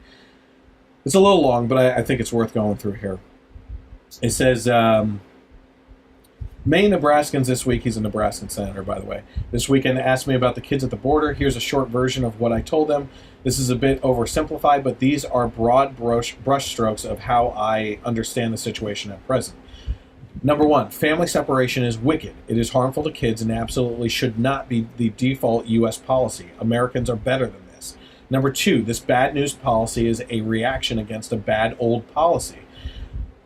It's a little long, but I think it's worth going through here. It says, Many Nebraskans this week, he's a Nebraskan senator, by the way, this weekend asked me about the kids at the border. Here's a short version of what I told them. This is a bit oversimplified, but these are broad brushstrokes of how I understand the situation at present. Number one, family separation is wicked. It is harmful to kids and absolutely should not be the default U.S. policy. Americans are better than this. Number two, this bad news policy is a reaction against a bad old policy.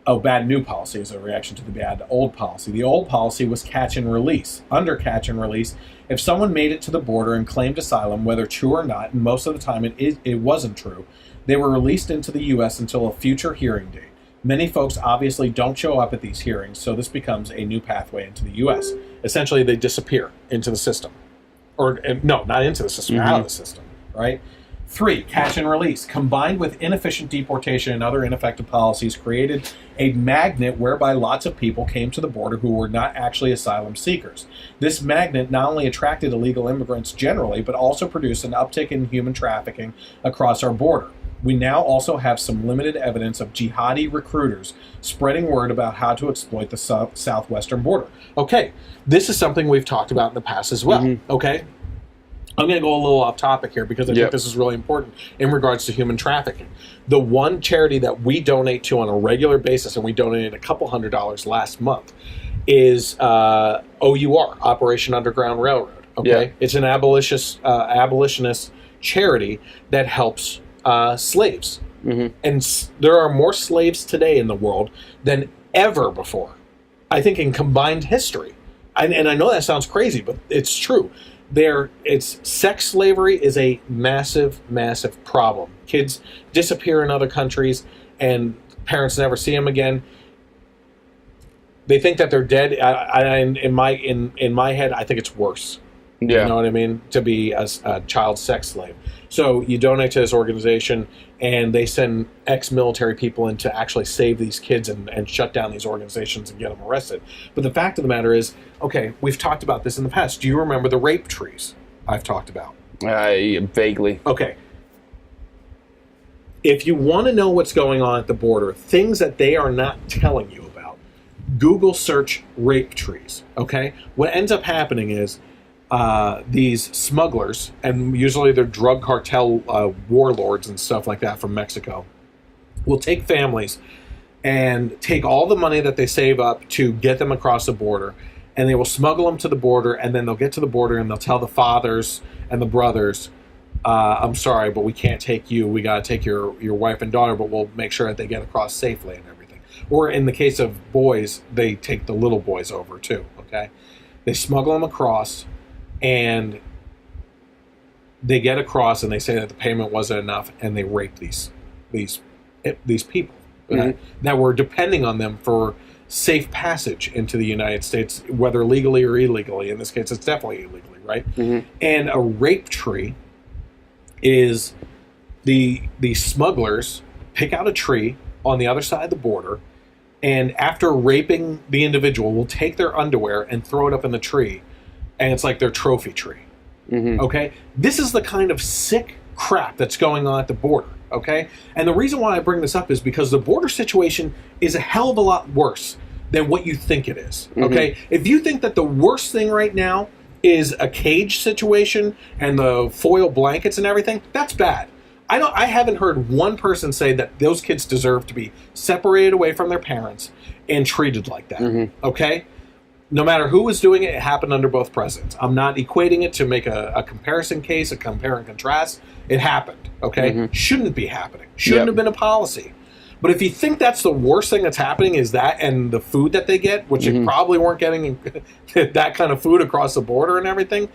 Bad new policy is a reaction to the bad old policy. The old policy was catch and release. Under catch and release, if someone made it to the border and claimed asylum, whether true or not, and most of the time it wasn't true, they were released into the U.S. until a future hearing date. Many folks obviously don't show up at these hearings, so this becomes a new pathway into the U.S. Essentially, they disappear into the system. Or, no, not into the system, out of the system, right? 3, catch and release. Combined with inefficient deportation and other ineffective policies, created a magnet whereby lots of people came to the border who were not actually asylum seekers. This magnet not only attracted illegal immigrants generally, but also produced an uptick in human trafficking across our border. We now also have some limited evidence of jihadi recruiters spreading word about how to exploit the southwestern border. Okay, this is something we've talked about in the past as well, okay? I'm going to go a little off topic here because I think this is really important in regards to human trafficking. The one charity that we donate to on a regular basis, and we donated a couple $100 last month, is OUR, Operation Underground Railroad. Okay, Yeah. it's an abolitionist charity that helps slaves, and there are more slaves today in the world than ever before. I think in combined history, and I know that sounds crazy, but it's true. Sex slavery is a massive, massive problem. Kids disappear in other countries, and parents never see them again. They think that they're dead. In my head, I think it's worse. Yeah. You know what I mean? To be a child sex slave. So you donate to this organization, and they send ex-military people in to actually save these kids and shut down these organizations and get them arrested. But the fact of the matter is, okay, we've talked about this in the past. Do you remember the rape trees I've talked about? Vaguely. Okay. If you want to know what's going on at the border, things that they are not telling you about, Google search rape trees, okay? What ends up happening is these smugglers, and usually they're drug cartel warlords and stuff like that from Mexico, will take families and take all the money that they save up to get them across the border, and they will smuggle them to the border, and then they'll get to the border and they'll tell the fathers and the brothers, I'm sorry, but we can't take you. We got to take your wife and daughter, but we'll make sure that they get across safely and everything. Or in the case of boys, they take the little boys over too, okay? They smuggle them across, and they get across, and they say that the payment wasn't enough, and they rape these people that were depending on them for safe passage into the United States, whether legally or illegally. In this case, it's definitely illegally, right? And a rape tree is the smugglers pick out a tree on the other side of the border, and after raping the individual, will take their underwear and throw it up in the tree, and it's like their trophy tree. Okay? This is the kind of sick crap that's going on at the border. Okay? And the reason why I bring this up is because the border situation is a hell of a lot worse than what you think it is. Okay? If you think that the worst thing right now is a cage situation and the foil blankets and everything, that's bad. I haven't heard one person say that those kids deserve to be separated away from their parents and treated like that. Okay? No matter who was doing it, it happened under both presidents. I'm not equating it to make a comparison case, a compare and contrast. It happened, okay? Shouldn't be happening. Shouldn't have been a policy. But if you think that's the worst thing that's happening is that and the food that they get, which you probably weren't getting that kind of food across the border and everything,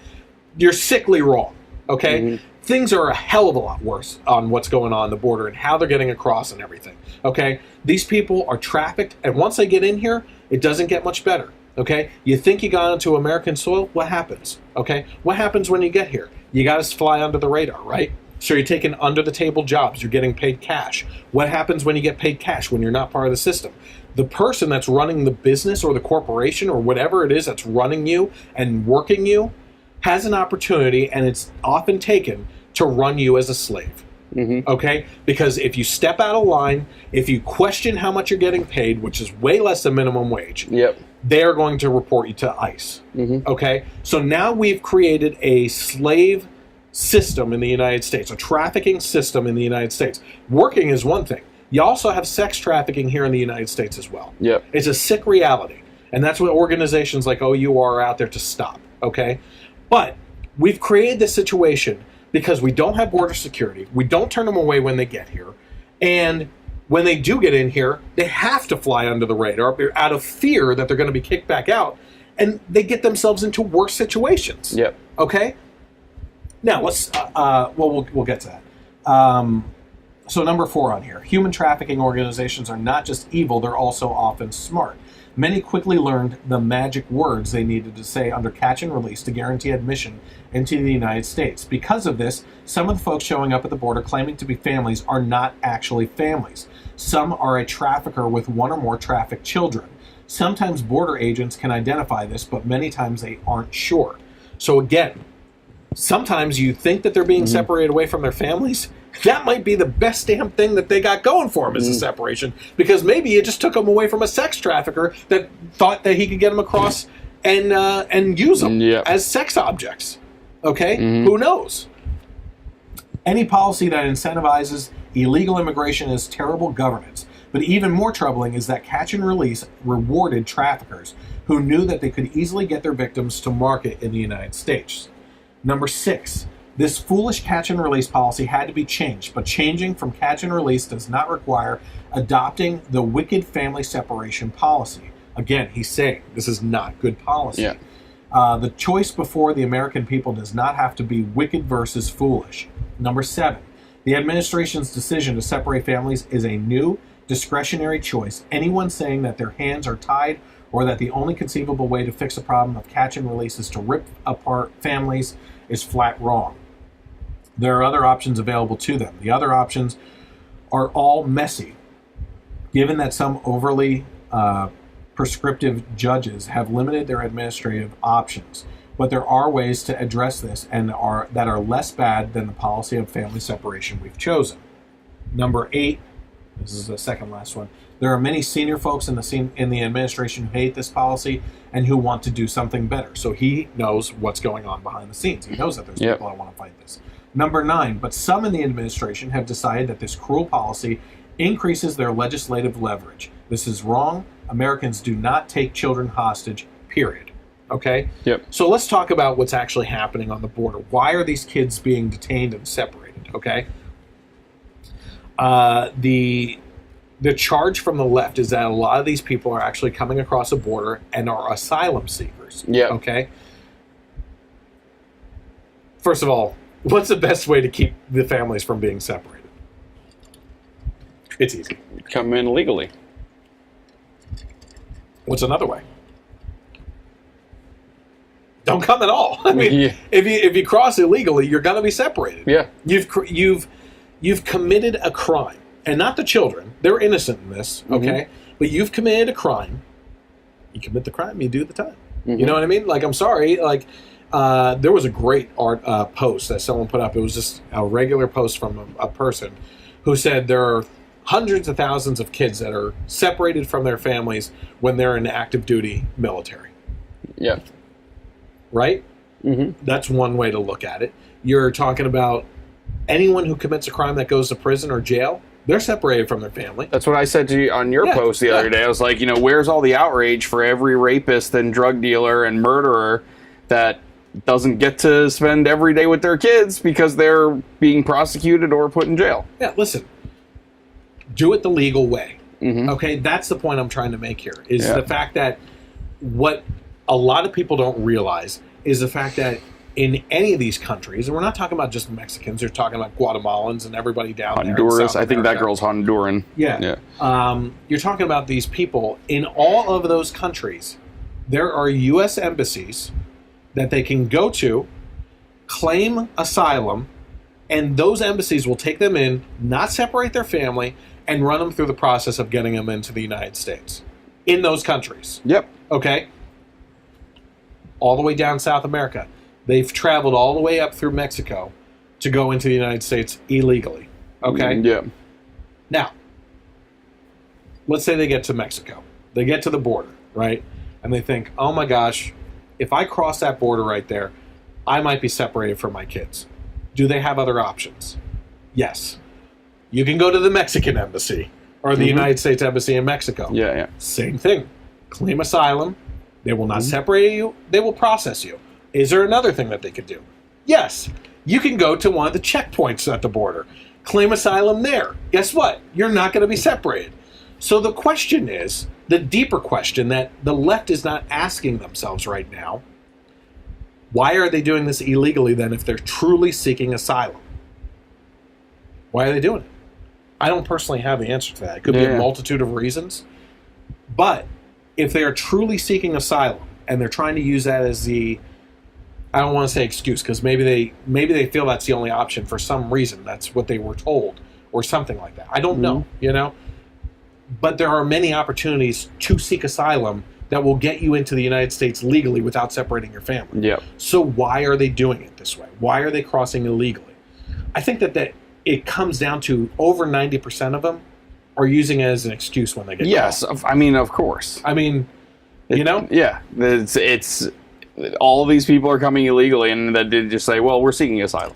you're sickly wrong, okay? Things are a hell of a lot worse on what's going on the border and how they're getting across and everything, okay? These people are trafficked, and once they get in here, it doesn't get much better. Okay, you think you got onto American soil? What happens? Okay, what happens when you get here? You got to fly under the radar, right? So you're taking under-the-table jobs. You're getting paid cash. What happens when you get paid cash when you're not part of the system? The person that's running the business or the corporation or whatever it is that's running you and working you has an opportunity, and it's often taken to run you as a slave. Okay? Because if you step out of line, if you question how much you're getting paid, which is way less than minimum wage, they're going to report you to ICE. Okay? So now we've created a slave system in the United States, a trafficking system in the United States. Working is one thing. You also have sex trafficking here in the United States as well. It's a sick reality. And that's what organizations like OUR are out there to stop. Okay? But we've created this situation because we don't have border security. We don't turn them away when they get here. And when they do get in here, they have to fly under the radar out of fear that they're going to be kicked back out. And they get themselves into worse situations. Okay? Now, let's, we'll get to that. So number 4 on here. Human trafficking organizations are not just evil, they're also often smart. Many quickly learned the magic words they needed to say under catch and release to guarantee admission into the United States. Because of this, some of the folks showing up at the border claiming to be families are not actually families. Some are a trafficker with one or more trafficked children. Sometimes border agents can identify this, but many times they aren't sure. So again, sometimes you think that they're being separated away from their families. That might be the best damn thing that they got going for them is a separation, because maybe you just took them away from a sex trafficker that thought that he could get them across and use them as sex objects. Okay? Who knows? Any policy that incentivizes illegal immigration is terrible governance. But even more troubling is that catch and release rewarded traffickers who knew that they could easily get their victims to market in the United States. Number 6, this foolish catch and release policy had to be changed, but changing from catch and release does not require adopting the wicked family separation policy. Again, he's saying this is not good policy. Yeah. The choice before the American people does not have to be wicked versus foolish. Number 7, the administration's decision to separate families is a new discretionary choice. Anyone saying that their hands are tied or that the only conceivable way to fix the problem of catch and release is to rip apart families is flat wrong. There are other options available to them. The other options are all messy, given that some overly prescriptive judges have limited their administrative options. But there are ways to address this and that are less bad than the policy of family separation we've chosen. Number 8, this is the second last one. There are many senior folks in the administration who hate this policy and who want to do something better. So he knows what's going on behind the scenes. He knows that there's people that want to fight this. Number 9, but some in the administration have decided that this cruel policy increases their legislative leverage. This is wrong. Americans do not take children hostage, period. Okay? Yep. So let's talk about what's actually happening on the border. Why are these kids being detained and separated? Okay? The charge from the left is that a lot of these people are actually coming across a border and are asylum seekers. Yeah. Okay? First of all, what's the best way to keep the families from being separated? It's easy. Come in legally. What's another way? Don't come at all. I mean, if you cross illegally, you're going to be separated. Yeah. You've committed a crime, and not the children. They're innocent in this, okay? But you've committed a crime. You commit the crime, you do the time. You know what I mean? Like, I'm sorry. Like, there was a great post that someone put up. It was just a regular post from a person who said there are hundreds of thousands of kids that are separated from their families when they're in active duty military. Yeah. Right? That's one way to look at it. You're talking about anyone who commits a crime that goes to prison or jail, they're separated from their family. That's what I said to you on your post the other day. I was like, where's all the outrage for every rapist and drug dealer and murderer that doesn't get to spend every day with their kids because they're being prosecuted or put in jail? Yeah, listen. Do it the legal way. Okay? That's the point I'm trying to make here, is the fact that what a lot of people don't realize is the fact that in any of these countries, and we're not talking about just Mexicans, you're talking about Guatemalans and everybody down there. Honduras, I think that girl's Honduran. Yeah. You're talking about these people. In all of those countries, there are U.S. embassies that they can go to, claim asylum, and those embassies will take them in, not separate their family, and run them through the process of getting them into the United States. In those countries. Yep. Okay? All the way down South America. They've traveled all the way up through Mexico to go into the United States illegally. Okay? Yeah. Now, let's say they get to Mexico. They get to the border, right? And they think, oh my gosh, if I cross that border right there, I might be separated from my kids. Do they have other options? Yes. You can go to the Mexican embassy or the United States embassy in Mexico. Yeah. Same thing. Claim asylum. They will not separate you. They will process you. Is there another thing that they could do? Yes. You can go to one of the checkpoints at the border. Claim asylum there. Guess what? You're not going to be separated. So the question is, the deeper question that the left is not asking themselves right now, why are they doing this illegally then if they're truly seeking asylum? Why are they doing it? I don't personally have the answer to that. It could be a multitude of reasons. But if they are truly seeking asylum and they're trying to use that as the, I don't want to say excuse, because maybe they feel that's the only option for some reason. That's what they were told or something like that. I don't know, But there are many opportunities to seek asylum that will get you into the United States legally without separating your family. Yeah. So why are they doing it this way? Why are they crossing illegally? I think that it comes down to over 90% of them are using it as an excuse when they get caught. I mean, of course. I mean, Yeah. It's all of these people are coming illegally, and that did just say, well, we're seeking asylum.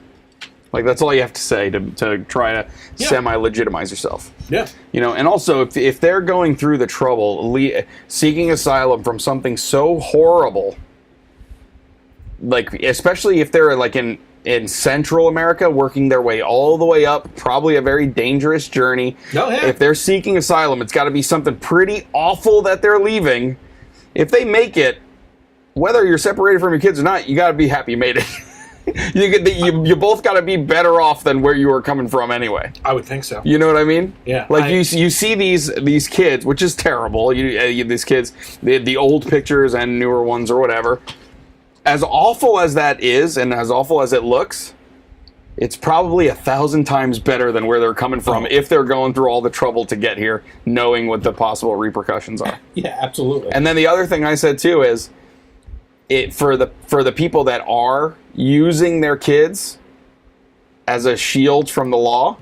Like, that's all you have to say to try to semi-legitimize yourself. Yeah. You know, and also, if they're going through the trouble, seeking asylum from something so horrible, like, especially if they're, like, in Central America, working their way all the way up, probably a very dangerous journey. Oh, yeah. If they're seeking asylum, it's got to be something pretty awful that they're leaving. If they make it, whether you're separated from your kids or not, you got to be happy you made it. You both got to be better off than where you were coming from anyway. I would think so. You know what I mean? Yeah. Like you see these kids, which is terrible. These kids, the old pictures and newer ones or whatever. As awful as that is, and as awful as it looks, it's probably 1,000 times better than where they're coming from if they're going through all the trouble to get here, knowing what the possible repercussions are. Yeah, absolutely. And then the other thing I said too is, for the people that are using their kids as a shield from the law,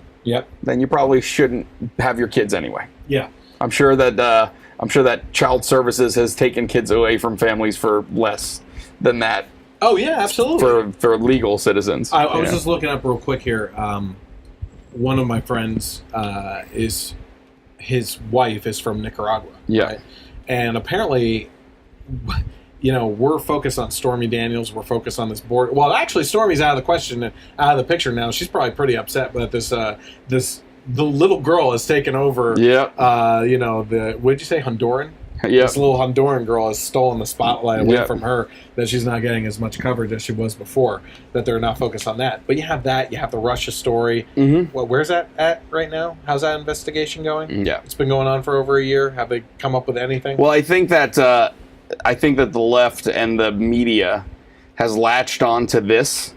then you probably shouldn't have your kids anyway. Yeah, I'm sure that Child Services has taken kids away from families for less than that. Oh yeah, absolutely. For legal citizens. I was just looking up real quick here. One of my friends is his wife is from Nicaragua. Yeah, right? And apparently, you know, we're focused on Stormy Daniels. We're focused on this board. Well, actually, Stormy's out of the question, out of the picture now. She's probably pretty upset, but the little girl has taken over. Yeah. You know, what'd you say, Honduran? Yeah. This little Honduran girl has stolen the spotlight away from her, that she's not getting as much coverage as she was before, that they're not focused on that. But you have that. You have the Russia story. Mm-hmm. Well, where's that at right now? How's that investigation going? Yeah. It's been going on for over a year. Have they come up with anything? Well, I think that the left and the media has latched on to this.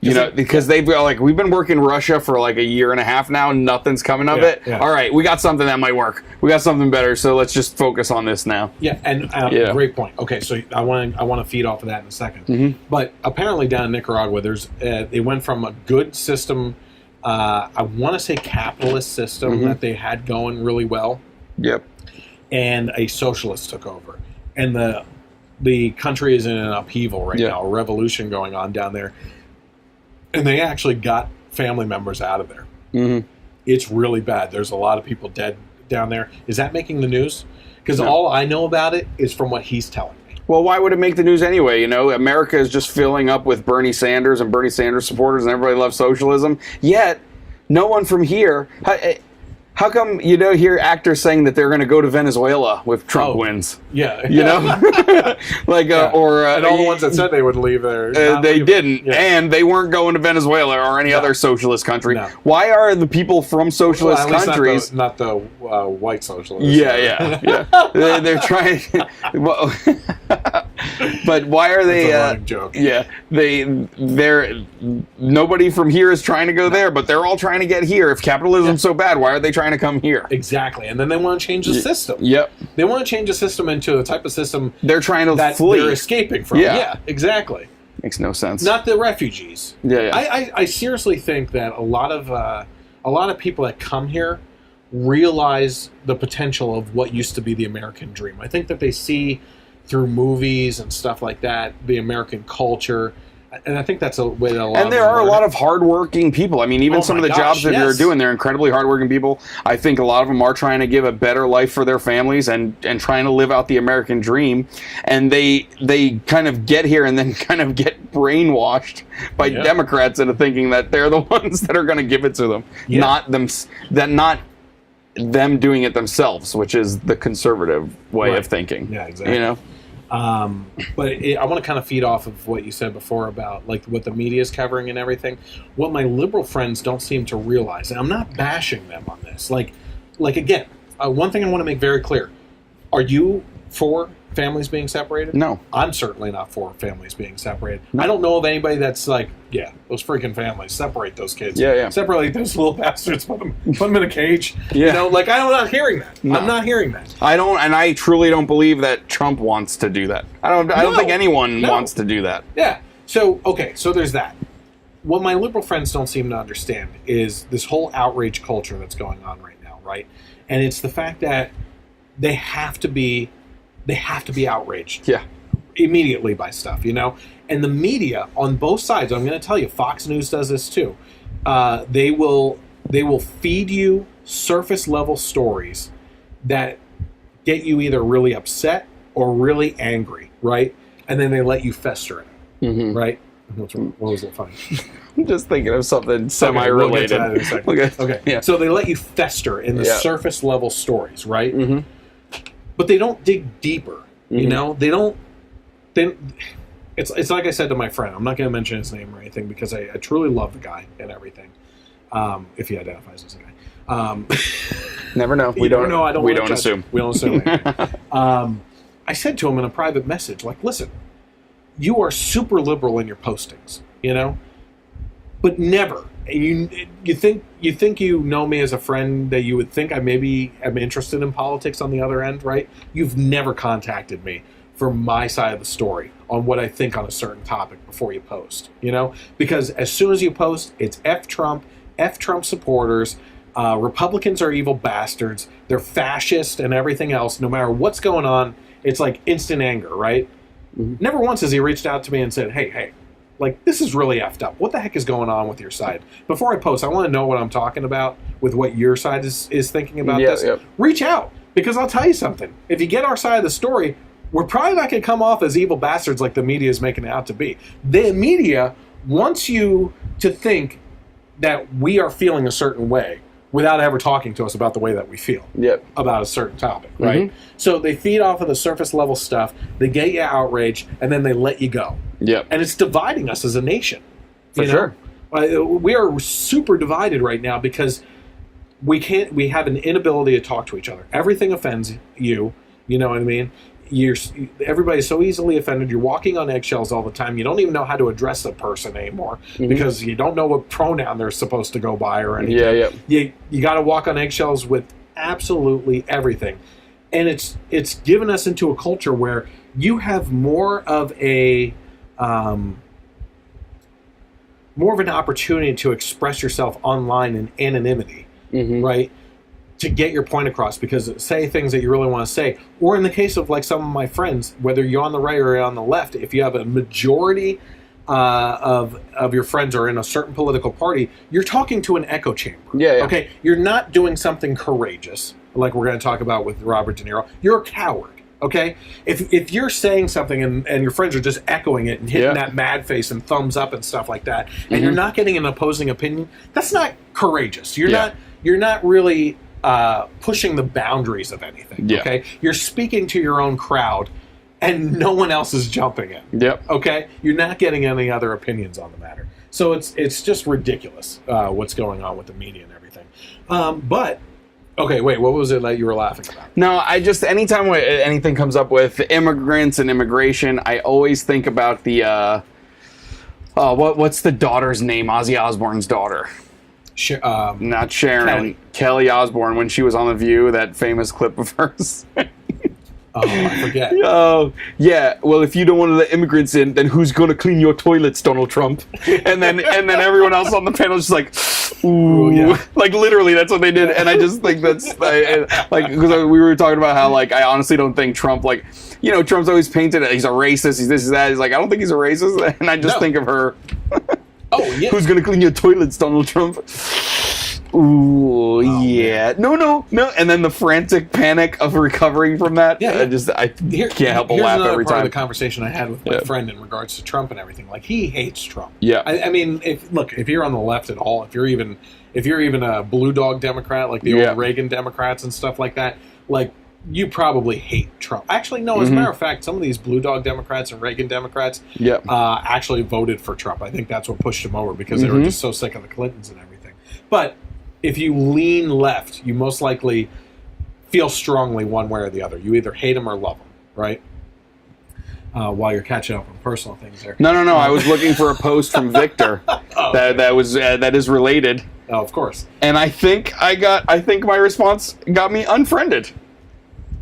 You know, because they've got, like, we've been working Russia for like a year and a half now, nothing's coming of it. Yeah. All right, we got something that might work. We got something better, so let's just focus on this now. Yeah, and great point. Okay, so I want to feed off of that in a second. Mm-hmm. But apparently down in Nicaragua, there's they went from a good system, I want to say capitalist system that they had going really well. Yep. And a socialist took over, and the country is in an upheaval right now, a revolution going on down there. And they actually got family members out of there. Mm-hmm. It's really bad. There's a lot of people dead down there. Is that making the news? Because all I know about it is from what he's telling me. Well, why would it make the news anyway? You know, America is just filling up with Bernie Sanders and Bernie Sanders supporters, and everybody loves socialism. Yet, no one from here... How come you don't hear actors saying that they're going to go to Venezuela if Trump wins? Yeah. You know? Like, or... and all the ones that said they would leave there. They didn't. Yeah. And they weren't going to Venezuela or any other socialist country. No. Why are the people from socialist countries... Not the white socialists. Yeah. They're trying... But why are they... It's a running joke. Yeah. They're... Nobody from here is trying to go there, but they're all trying to get here. If capitalism's so bad, why are they trying to come here? Exactly. And then they want to change the system. Yep. They want to change the system into a type of system they're trying to that flee. They're escaping from. Yeah, exactly. Makes no sense. Not the refugees. Yeah. I seriously think that a lot of people that come here realize the potential of what used to be the American dream. I think that they see through movies and stuff like that the American culture. And I think that's a way that a lot and there are a lot of hardworking people. I mean, even some of the jobs that they're doing, they're incredibly hardworking people. I think a lot of them are trying to give a better life for their families and trying to live out the American dream. And they kind of get here and then kind of get brainwashed by Democrats into thinking that they're the ones that are going to give it to them, not them doing it themselves, which is the conservative way of thinking. Yeah, exactly. You know. But I want to kind of feed off of what you said before about like what the media is covering and everything. What my liberal friends don't seem to realize, and I'm not bashing them on this. Like again, one thing I want to make very clear: are you for families being separated? No, I'm certainly not for families being separated. No. I don't know of anybody that's like, yeah, those freaking families, separate those kids. Yeah. Separate those little bastards, put them in a cage. Yeah. You know, like I'm not hearing that. No. I'm not hearing that. I truly don't believe that Trump wants to do that. I don't think anyone wants to do that. Yeah. So there's that. What my liberal friends don't seem to understand is this whole outrage culture that's going on right now, right? And it's the fact that they have to be outraged. Yeah. immediately by stuff, you know? And the media on both sides, I'm going to tell you, Fox News does this too. They will feed you surface level stories that get you either really upset or really angry, right? And then they let you fester in it, right? What was it funny? I'm just thinking of something semi-related. We'll get to that in a second. Okay. Yeah. So they let you fester in the surface level stories, right? But they don't dig deeper. You know, they don't. It's like I said to my friend. I'm not going to mention his name or anything because I truly love the guy and everything. If he identifies as a guy. Never know. We don't know. We don't assume. We don't assume. I said to him in a private message, like, listen, you are super liberal in your postings, you know, but never. You think you know me as a friend that you would think I maybe am interested in politics on the other end, right? You've never contacted me for my side of the story on what I think on a certain topic before you post, you know, because as soon as you post, it's F Trump supporters. Republicans are evil bastards. They're fascist and everything else. No matter what's going on, it's like instant anger, right? Never once has he reached out to me and said, hey, like, this is really effed up. What the heck is going on with your side? Before I post, I want to know what I'm talking about with what your side is thinking about this. Reach out, because I'll tell you something. If you get our side of the story, we're probably not going to come off as evil bastards like the media is making it out to be. The media wants you to think that we are feeling a certain way without ever talking to us about the way that we feel about a certain topic, right? So they feed off of the surface level stuff, they get you outraged, and then they let you go. And it's dividing us as a nation. For sure. We are super divided right now because we have an inability to talk to each other. Everything offends you, you know what I mean? Everybody's so easily offended. You're walking on eggshells all the time. You don't even know how to address a person anymore because you don't know what pronoun they're supposed to go by or anything. You got to walk on eggshells with absolutely everything, and it's given us into a culture where you have more of an opportunity to express yourself online in anonymity, right? To get your point across, because say things that you really want to say, or in the case of like some of my friends, whether you're on the right or on the left, if you have a majority of your friends are in a certain political party, you're talking to an echo chamber. Okay, you're not doing something courageous like we're going to talk about with Robert De Niro. You're a coward. Okay, if you're saying something and your friends are just echoing it and hitting that mad face and thumbs up and stuff like that, and you're not getting an opposing opinion, that's not courageous. You're not really pushing the boundaries of anything. Okay, you're speaking to your own crowd, and no one else is jumping in. Okay, you're not getting any other opinions on the matter. So it's just ridiculous what's going on with the media and everything. But okay, wait, what was it that you were laughing about? No, I just anytime anything comes up with immigrants and immigration, I always think about the what's the daughter's name? Ozzy Osbourne's daughter. Not Sharon. Kelly Osbourne, when she was on The View, that famous clip of hers. I forget. Oh, yeah. Well, if you don't want to let immigrants in, then who's going to clean your toilets, Donald Trump? And then everyone else on the panel is just like, ooh. Like, literally, that's what they did. And I just think that's, like, because we were talking about how, like, I honestly don't think Trump, like, you know, Trump's always painted, he's a racist, he's this, he's that. He's like, I don't think he's a racist. And I just think of her. Who's going to clean your toilets, Donald Trump? Ooh, No. And then the frantic panic of recovering from that. I can't help but laugh every time. Part of the conversation I had with my friend in regards to Trump and everything. Like, he hates Trump. I mean, if you're on the left at all, if you're even a blue dog Democrat, like the old Reagan Democrats and stuff like that, like, you probably hate Trump. Actually, no, as a matter of fact, some of these blue dog Democrats and Reagan Democrats actually voted for Trump. I think that's what pushed him over because they were just so sick of the Clintons and everything. But if you lean left, you most likely feel strongly one way or the other. You either hate him or love him, right? While you're catching up on personal things there. No. I was looking for a post from Victor that is related. Oh, of course. And I think my response got me unfriended.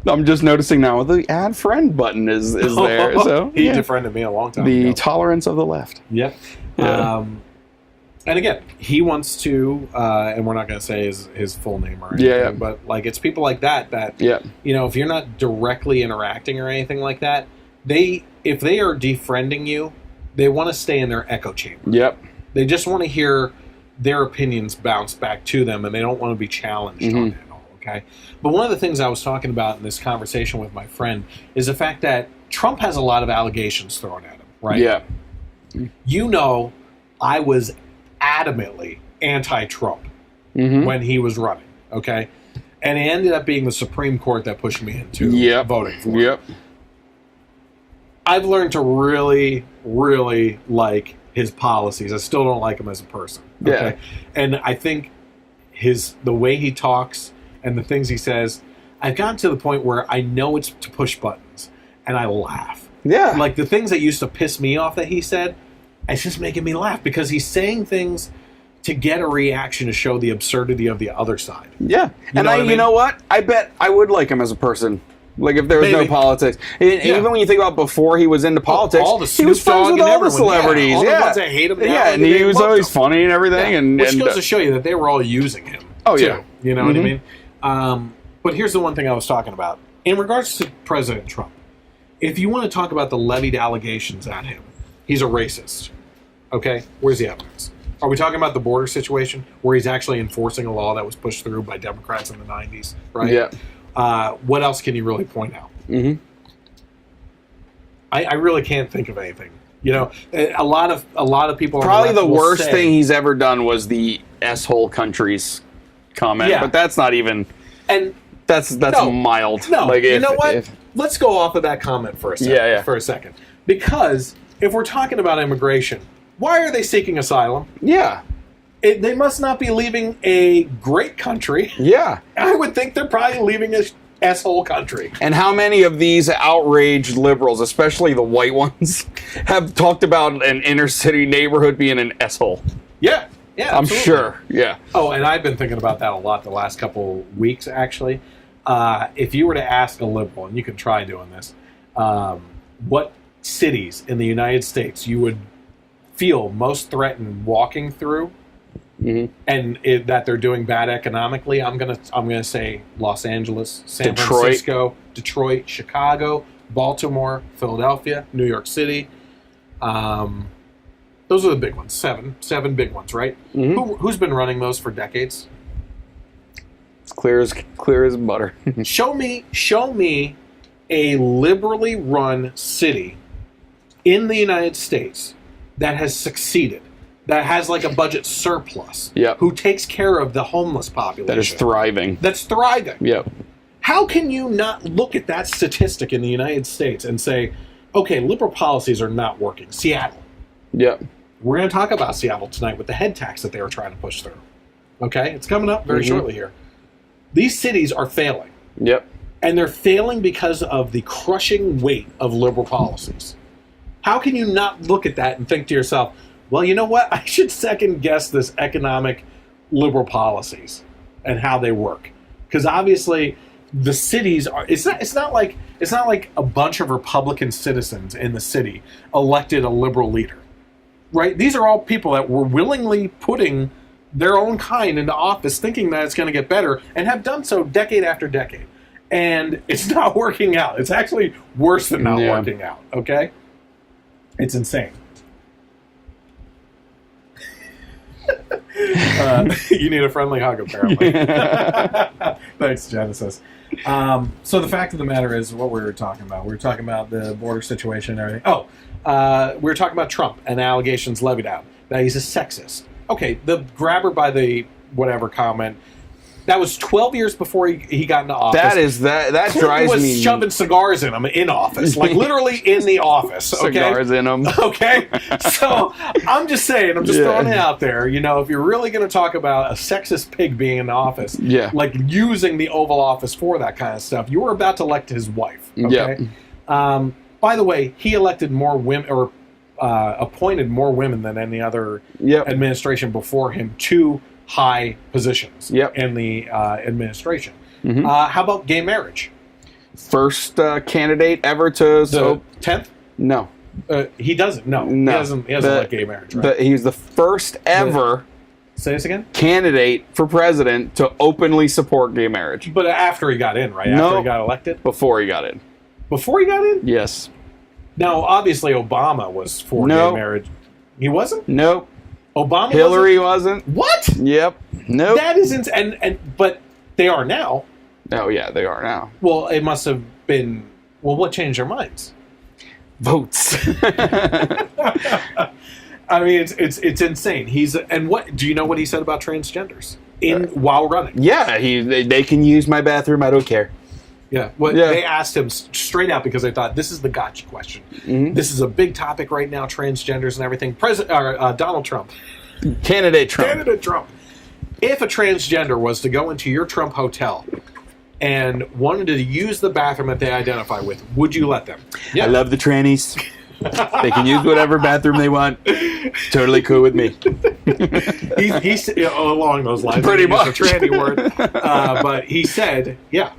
I'm just noticing now the add friend button is there. So he defriended me a long time ago. The tolerance of the left. Yep. And again, he wants to, and we're not going to say his full name or anything, but like it's people like that, you know, if you're not directly interacting or anything like that, if they are defriending you, they want to stay in their echo chamber. Yep. They just want to hear their opinions bounce back to them, and they don't want to be challenged on it all, okay? But one of the things I was talking about in this conversation with my friend is the fact that Trump has a lot of allegations thrown at him, right? Yeah. You know, I was adamantly anti-Trump when he was running, okay? And it ended up being the Supreme Court that pushed me into voting for him. Yep. I've learned to really, really like his policies. I still don't like him as a person. Okay? Yeah. And I think the way he talks and the things he says, I've gotten to the point where I know it's to push buttons, and I laugh. Yeah. Like the things that used to piss me off that he said, it's just making me laugh because he's saying things to get a reaction to show the absurdity of the other side. Yeah. You know what? I bet I would like him as a person. Like if there was no politics. Even when you think about before he was into politics, all the he was Snoop friends Dogg with and all the everyone. celebrities. Yeah, all the ones that hate him now, Yeah, and they he was loved always him. funny and everything. Yeah. And Which goes to show you that they were all using him. Oh, too. yeah. You know what I mean? But here's the one thing I was talking about. In regards to President Trump, if you want to talk about the levied allegations at him, he's a racist. Okay? Where's the evidence? Are we talking about the border situation where he's actually enforcing a law that was pushed through by Democrats in the 90s? Right? Yeah. What else can you really point out? I really can't think of anything. You know, a lot of people. Probably the worst thing he's ever done was the S-hole countries comment. Yeah. But that's not even. And that's mild. No, like you know what? Let's go off of that comment for a second. Yeah. For a second, because if we're talking about immigration, why are they seeking asylum? Yeah. They must not be leaving a great country. Yeah. I would think they're probably leaving a S-hole country. And how many of these outraged liberals, especially the white ones, have talked about an inner city neighborhood being an S-hole? Yeah. Yeah, I'm absolutely. sure. Yeah. Oh, and I've been thinking about that a lot the last couple weeks, actually. If you were to ask a liberal, and you can try doing this, what cities in the United States you would feel most threatened walking through, and that they're doing bad economically, I'm gonna say Los Angeles, San Francisco, Detroit, Chicago, Baltimore, Philadelphia, New York City. Those are the big ones. Seven big ones, right? Who's been running those for decades? It's clear as butter. Show me a liberally run city in the United States that has succeeded, that has like a budget surplus, who takes care of the homeless population. That is thriving. That's thriving. Yep. How can you not look at that statistic in the United States and say, okay, liberal policies are not working? Seattle. Yep. We're going to talk about Seattle tonight with the head tax that they were trying to push through. Okay? It's coming up very shortly here. These cities are failing. Yep. And they're failing because of the crushing weight of liberal policies. How can you not look at that and think to yourself, well, you know what? I should second guess this economic liberal policies and how they work. Because obviously the cities are it's not like a bunch of Republican citizens in the city elected a liberal leader. Right? These are all people that were willingly putting their own kind into office thinking that it's going to get better and have done so decade after decade. And it's not working out. It's actually worse than not working out. Okay? It's insane. You need a friendly hug, apparently. Thanks, Genesis. So the fact of the matter is what we were talking about. We were talking about the border situation and everything. We were talking about Trump and allegations levied out that he's a sexist. Okay, the grabber by the whatever comment, that was 12 years before he got into office. That Clinton drives was me. shoving cigars in him in office, like literally in the office. Okay? Cigars in them. Okay, so I'm just saying, I'm just throwing it out there. You know, if you're really going to talk about a sexist pig being in office, like using the Oval Office for that kind of stuff, you were about to elect his wife. Okay. By the way, he elected more women or appointed more women than any other administration before him to high positions in the administration. How about gay marriage? First candidate ever to 10th? No. He doesn't. No. He hasn't like gay marriage, right? He was the first ever say this again? Candidate for president to openly support gay marriage. But after he got in, right? After he got elected? Before he got in. Before he got in? Yes. Now, obviously, Obama was for gay marriage. He wasn't? Nope. Obama Hillary wasn't. What? Yep. Nope. That isn't... But they are now. Oh, yeah, they are now. Well, it must have been... Well, what changed their minds? Votes. I mean, it's insane. And what do you know what he said about transgenders while running? Yeah, they can use my bathroom. I don't care. Yeah. They asked him straight out because they thought this is the gotcha question. Mm-hmm. This is a big topic right now, transgenders and everything. Donald Trump, Candidate Trump. If a transgender was to go into your Trump hotel and wanted to use the bathroom that they identify with, would you let them? Yeah. I love the trannies. They can use whatever bathroom they want. Totally cool with me. he's along those lines. Pretty much. A tranny word. But he said, yeah,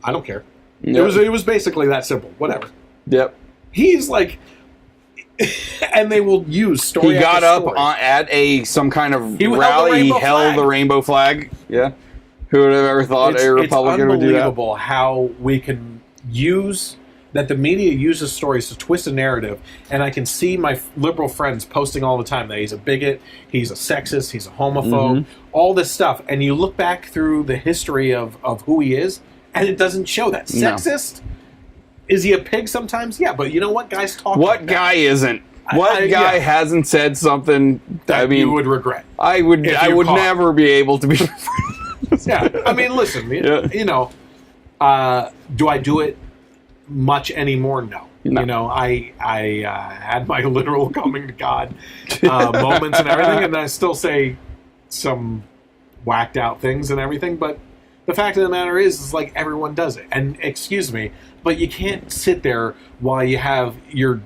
I don't care. Yep. It was basically that simple. Whatever. Yep. He's like... and they will use story. He got up at some kind of rally. He held the rainbow flag. Yeah. Who would have ever thought a Republican would do that? It's unbelievable how we can use... that the media uses stories to twist a narrative, and I can see my liberal friends posting all the time that he's a bigot, he's a sexist, he's a homophobe, all this stuff, and you look back through the history of who he is, and it doesn't show that. Sexist? Is he a pig sometimes? Yeah, but you know what? Guys talk What guy isn't? What guy hasn't said something that you would regret? I would never be able to be... Yeah, I mean, listen, you know, do I do it much anymore? No. You know, I had my literal coming to God moments and everything, and I still say some whacked out things and everything, but the fact of the matter is like everyone does it. And excuse me, but you can't sit there while you have your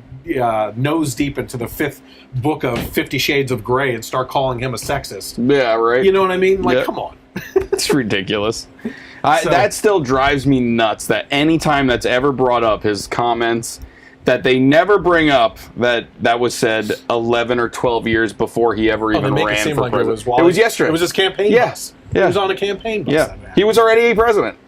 nose deep into the 5th book of 50 Shades of Grey and start calling him a sexist. Yeah, right. You know what I mean? Like, come on. It's ridiculous. That still drives me nuts that anytime that's ever brought up, his comments that they never bring up that was said 11 or 12 years before he ever even ran for president. It was yesterday. It was his campaign bus. Yeah. He was on a campaign bus. Yeah. He was already president.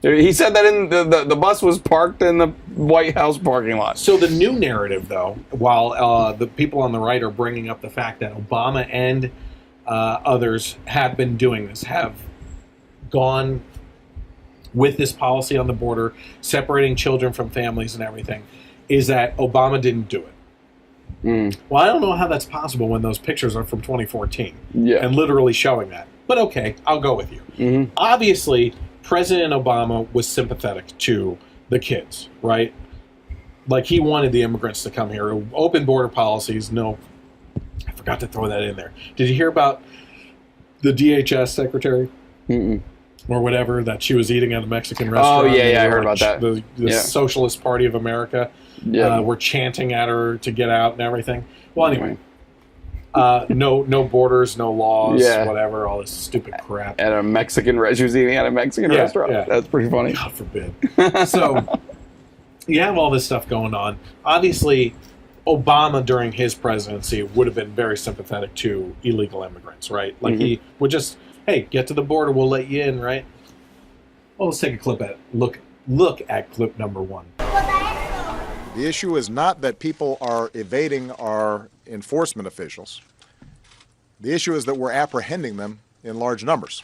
He said that in the bus was parked in the White House parking lot. So the new narrative, though, while the people on the right are bringing up the fact that Obama and others have been doing this, have gone with this policy on the border, separating children from families and everything, is that Obama didn't do it. Well, I don't know how that's possible when those pictures are from 2014 and literally showing that. But okay, I'll go with you. Obviously, President Obama was sympathetic to the kids, right? Like, he wanted the immigrants to come here. Open border policies, no. I forgot to throw that in there. Did you hear about the DHS secretary? Or whatever, that she was eating at a Mexican restaurant. Oh, yeah, I heard about that. The Socialist Party of America were chanting at her to get out and everything. Well, anyway, no borders, no laws, whatever, all this stupid crap. At a Mexican restaurant. She was eating at a Mexican restaurant. Yeah. That's pretty funny. God forbid. So, you have all this stuff going on. Obviously, Obama, during his presidency, would have been very sympathetic to illegal immigrants, right? Like, he would just... Hey, get to the border, we'll let you in, right? Well, let's take a clip look at clip number 1. The issue is not that people are evading our enforcement officials. The issue is that we're apprehending them in large numbers.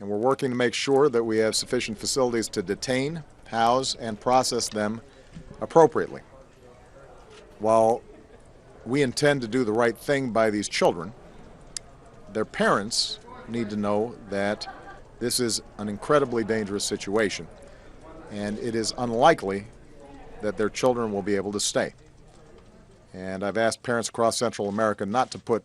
And we're working to make sure that we have sufficient facilities to detain, house, and process them appropriately. While we intend to do the right thing by these children, their parents need to know that this is an incredibly dangerous situation, and it is unlikely that their children will be able to stay. And I've asked parents across Central America not to put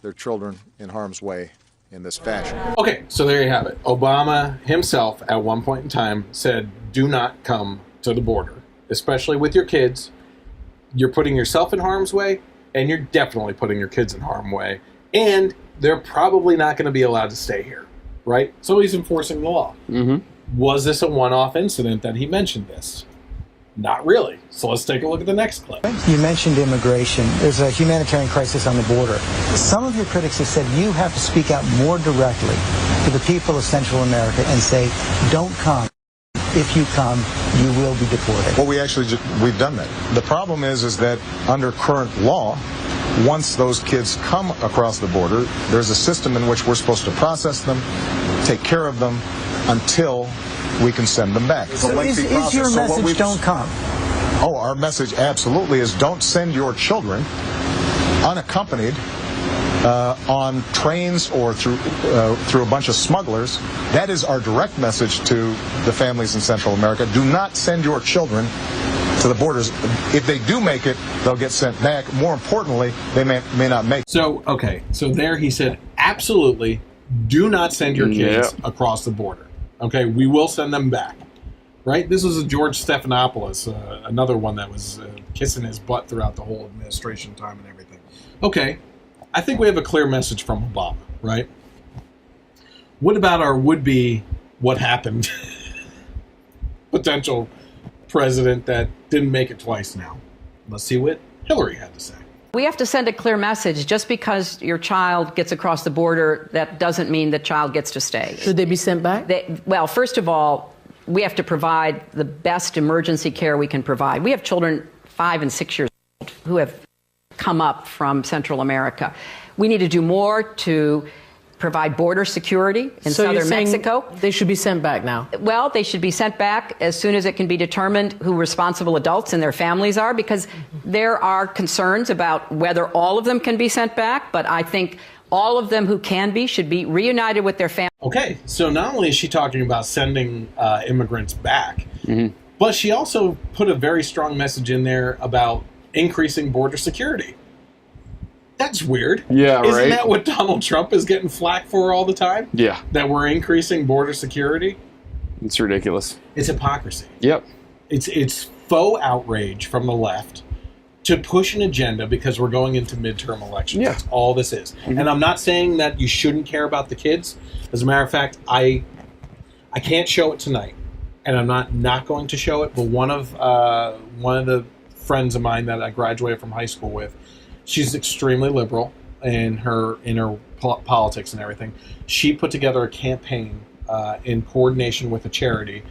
their children in harm's way in this fashion. Okay, so there you have it. Obama himself, at one point in time, said, do not come to the border, especially with your kids. You're putting yourself in harm's way, and you're definitely putting your kids in harm's way, and they're probably not going to be allowed to stay here, right? So he's enforcing the law. Was this a one-off incident that he mentioned this? Not really. So let's take a look at the next clip. You mentioned immigration. There's a humanitarian crisis on the border. Some of your critics have said you have to speak out more directly to the people of Central America and say, don't come. If you come, you will be deported. Well, we've done that. The problem is that under current law, once those kids come across the border, there's a system in which we're supposed to process them, take care of them, until we can send them back. So is your message don't come? Oh, our message absolutely is don't send your children unaccompanied on trains or through a bunch of smugglers. That is our direct message to the families in Central America. Do not send your children to the borders. If they do make it, they'll get sent back. More importantly, they may not make it. So there he said, absolutely, do not send your kids across the border. Okay, we will send them back. Right? This was a George Stephanopoulos, another one that was kissing his butt throughout the whole administration time and everything. Okay, I think we have a clear message from Obama, right? What about our would-be what happened potential president that didn't make it twice now? Let's see what Hillary had to say. We have to send a clear message. Just because your child gets across the border, that doesn't mean the child gets to stay. Should they be sent back? Well, first of all, we have to provide the best emergency care we can provide. We have children 5 and 6 years old who have come up from Central America. We need to do more to provide border security in southern Mexico. They should be sent back now. Well, they should be sent back as soon as it can be determined who responsible adults and their families are, because there are concerns about whether all of them can be sent back, but I think all of them who can be should be reunited with their families. Okay, so not only is she talking about sending immigrants back, but she also put a very strong message in there about increasing border security. That's weird. Yeah, Isn't that what Donald Trump is getting flack for all the time? Yeah. That we're increasing border security? It's ridiculous. It's hypocrisy. Yep. It's faux outrage from the left to push an agenda because we're going into midterm elections. Yeah. That's all this is. And I'm not saying that you shouldn't care about the kids. As a matter of fact, I can't show it tonight, and I'm not going to show it. But one of the friends of mine that I graduated from high school with, she's extremely liberal in her politics and everything. She put together a campaign in coordination with a charity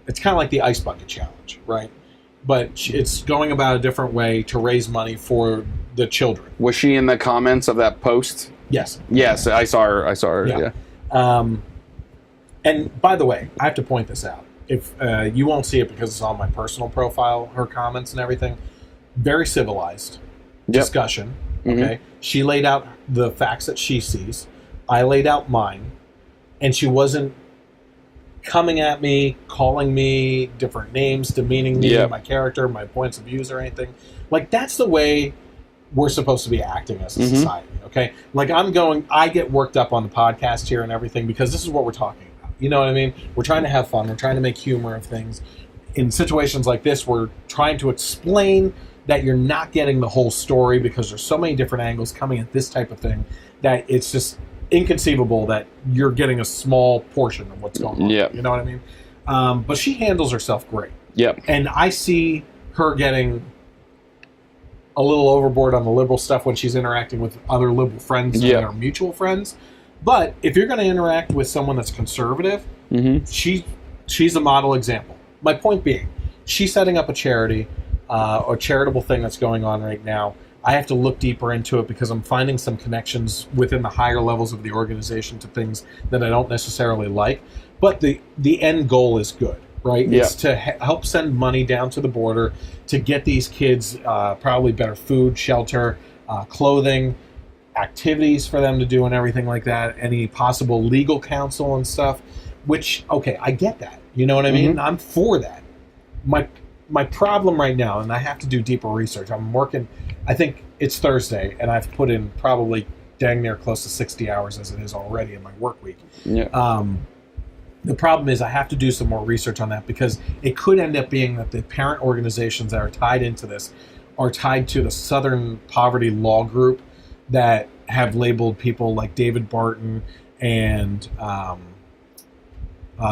it's kind of like the Ice Bucket Challenge, right? But it's going about a different way to raise money for the children. Was she in the comments of that post? Yes. Yes, I saw her. Yeah. And by the way, I have to point this out. If you won't see it because it's on my personal profile, her comments and everything. Very civilized discussion. Okay, she laid out the facts that she sees. I laid out mine, and she wasn't coming at me, calling me different names, demeaning me, my character, my points of views, or anything. Like, that's the way we're supposed to be acting as a society. Okay, like I get worked up on the podcast here and everything because this is what we're talking about. You know what I mean? We're trying to have fun. We're trying to make humor of things. In situations like this, we're trying to explain that you're not getting the whole story because there's so many different angles coming at this type of thing that it's just inconceivable that you're getting a small portion of what's going on. Yeah. You know what I mean? But she handles herself great. Yep. And I see her getting a little overboard on the liberal stuff when she's interacting with other liberal friends that are mutual friends. But if you're going to interact with someone that's conservative, she's a model example. My point being, she's setting up a charity, a charitable thing that's going on right now. I have to look deeper into it because I'm finding some connections within the higher levels of the organization to things that I don't necessarily like. But the end goal is good, right? Yeah. It's to help send money down to the border to get these kids probably better food, shelter, clothing, activities for them to do and everything like that, any possible legal counsel and stuff, which, okay, I get that. You know what I mean? I'm for that. My problem right now, and I have to do deeper research, I'm working, I think it's Thursday, and I've put in probably dang near close to 60 hours as it is already in my work week. Yeah. The problem is I have to do some more research on that because it could end up being that the parent organizations that are tied into this are tied to the Southern Poverty Law Group that have labeled people like David Barton and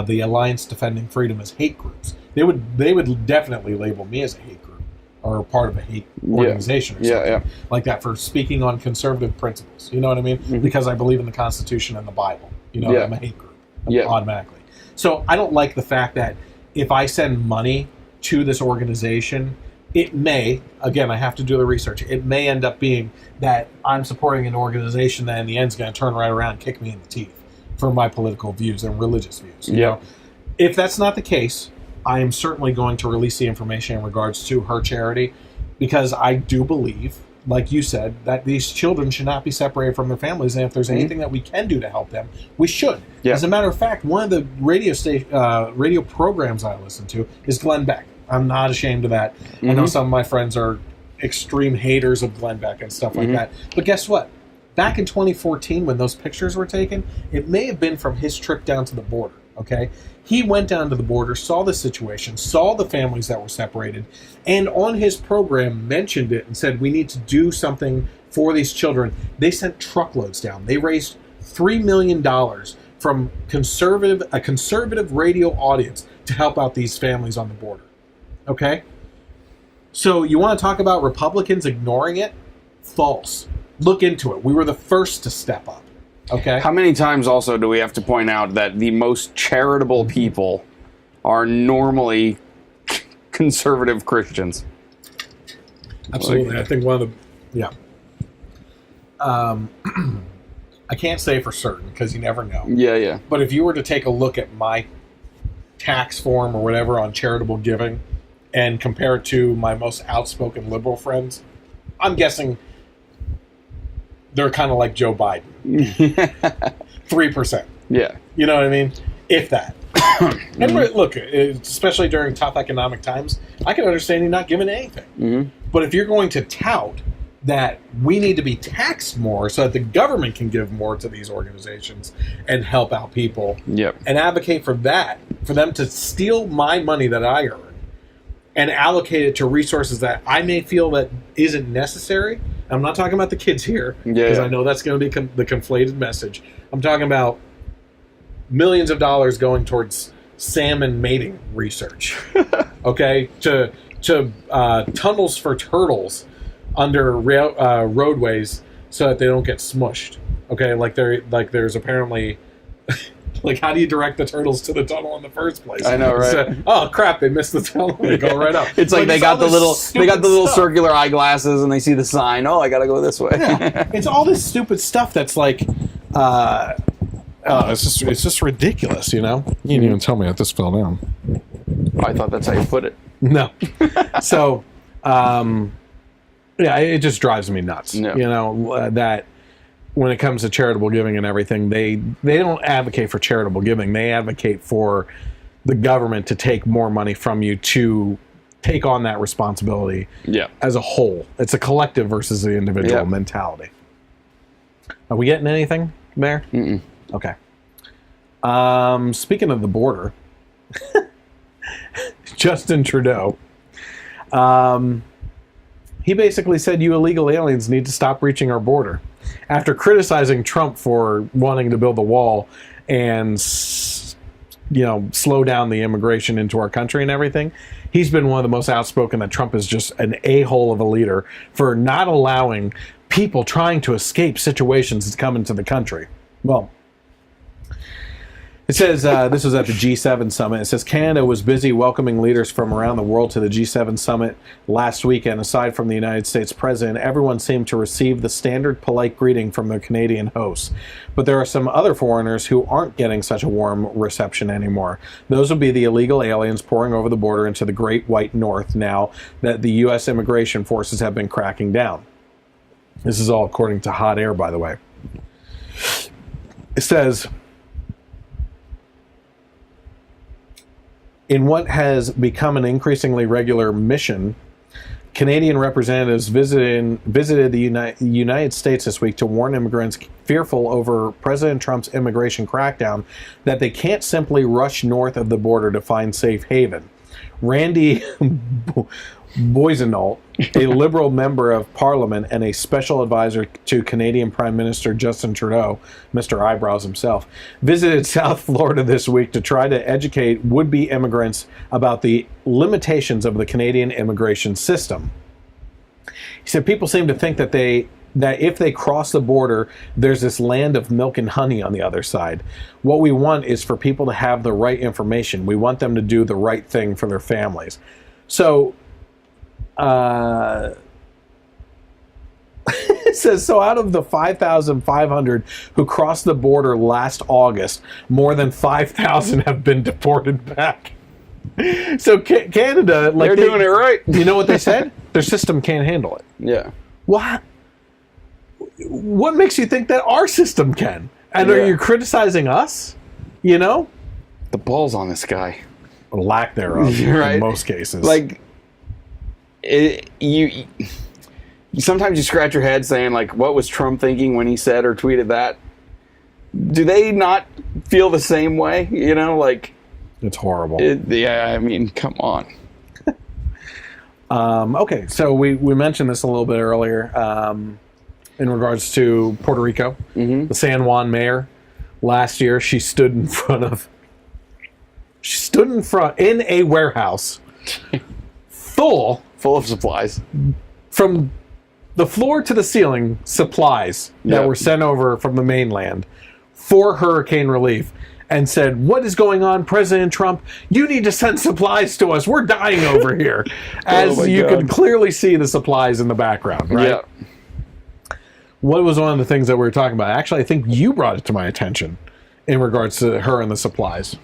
the Alliance Defending Freedom as hate groups. They would definitely label me as a hate group or part of a hate organization or something like that for speaking on conservative principles. You know what I mean? Because I believe in the Constitution and the Bible. You know, I'm a hate group automatically. So I don't like the fact that if I send money to this organization, it may, again, I have to do the research, it may end up being that I'm supporting an organization that in the end is going to turn right around and kick me in the teeth for my political views and religious views. You know? If that's not the case, I am certainly going to release the information in regards to her charity, because I do believe, like you said, that these children should not be separated from their families, and if there's anything that we can do to help them, we should. As a matter of fact, one of the radio programs I listen to is Glenn Beck. I'm not ashamed of that. I know some of my friends are extreme haters of Glenn Beck and stuff like that. But guess what? Back in 2014, when those pictures were taken, it may have been from his trip down to the border, okay? He went down to the border, saw the situation, saw the families that were separated, and on his program mentioned it and said, we need to do something for these children. They sent truckloads down. They raised $3 million from a conservative radio audience to help out these families on the border. Okay? So you want to talk about Republicans ignoring it? False. Look into it. We were the first to step up. Okay? How many times also do we have to point out that the most charitable people are normally conservative Christians? Absolutely. I think one of the... I can't say for certain because you never know. Yeah. But if you were to take a look at my tax form or whatever on charitable giving and compare it to my most outspoken liberal friends, I'm guessing they're kind of like Joe Biden. 3%. Yeah. You know what I mean? If that. And look, especially during tough economic times, I can understand you not giving anything. But if you're going to tout that we need to be taxed more so that the government can give more to these organizations and help out people, and advocate for that, for them to steal my money that I earn and allocate it to resources that I may feel that isn't necessary. I'm not talking about the kids here, because I know that's going to be the conflated message. I'm talking about millions of dollars going towards salmon mating research, okay, to tunnels for turtles under roadways so that they don't get smushed. Okay, there's apparently like, how do you direct the turtles to the tunnel in the first place? I know, right? So, oh crap, they missed the tunnel. They go right up. It's like they got the little circular eyeglasses and they see the sign. Oh, I gotta go this way. It's all this stupid stuff that's like, it's just ridiculous, you know. You didn't even tell me that this fell down. I thought that's how you put it. No. So, it just drives me nuts. You know, that when it comes to charitable giving and everything, they don't advocate for charitable giving. They advocate for the government to take more money from you to take on that responsibility as a whole. It's a collective versus the individual mentality. Are we getting anything there? Okay. Speaking of the border, Justin Trudeau, he basically said you illegal aliens need to stop reaching our border. After criticizing Trump for wanting to build a wall and, slow down the immigration into our country and everything, he's been one of the most outspoken that Trump is just an a-hole of a leader for not allowing people trying to escape situations to come into the country. Well, it says, this was at the G7 summit. It says Canada was busy welcoming leaders from around the world to the G7 summit last weekend. Aside from the United States president, everyone seemed to receive the standard polite greeting from their Canadian hosts. But there are some other foreigners who aren't getting such a warm reception anymore. Those would be the illegal aliens pouring over the border into the Great White North now that the U.S. immigration forces have been cracking down. This is all according to Hot Air, by the way. It says, in what has become an increasingly regular mission, Canadian representatives visited the United States this week to warn immigrants fearful over President Trump's immigration crackdown that they can't simply rush north of the border to find safe haven. Randy Boissenault, a Liberal member of Parliament and a special advisor to Canadian Prime Minister Justin Trudeau, Mr. Eyebrows himself, visited South Florida this week to try to educate would-be immigrants about the limitations of the Canadian immigration system. He said people seem to think that that if they cross the border, there's this land of milk and honey on the other side. What we want is for people to have the right information. We want them to do the right thing for their families. So, it says, so out of the 5,500 who crossed the border last August, more than 5,000 have been deported back. So Canada, like, they're doing it right. You know what they said? Their system can't handle it. Yeah. What makes you think that our system can? And are you criticizing us? You know? The ball's on this guy. Lack thereof, right? In most cases. Like, sometimes you scratch your head saying, like, what was Trump thinking when he said or tweeted that? Do they not feel the same way? You know, like... It's horrible. Yeah, I mean, come on. Okay, so we mentioned this a little bit earlier in regards to Puerto Rico. Mm-hmm. The San Juan mayor, last year, she stood in a warehouse full of supplies. From the floor to the ceiling, supplies that were sent over from the mainland for hurricane relief, and said, "What is going on, President Trump? You need to send supplies to us. We're dying over here." As you can clearly see the supplies in the background, right? Yeah. What was one of the things that we were talking about? Actually, I think you brought it to my attention in regards to her and the supplies.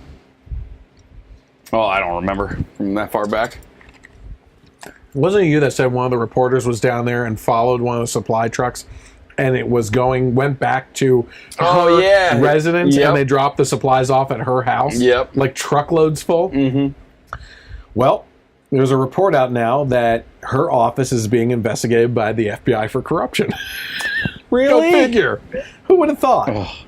Oh, I don't remember from that far back. Wasn't it you that said one of the reporters was down there and followed one of the supply trucks, and it was went back to her residence, and they dropped the supplies off at her house? Yep. Like truckloads full? Mm-hmm. Well, there's a report out now that her office is being investigated by the FBI for corruption. Really? Go figure. Who would have thought?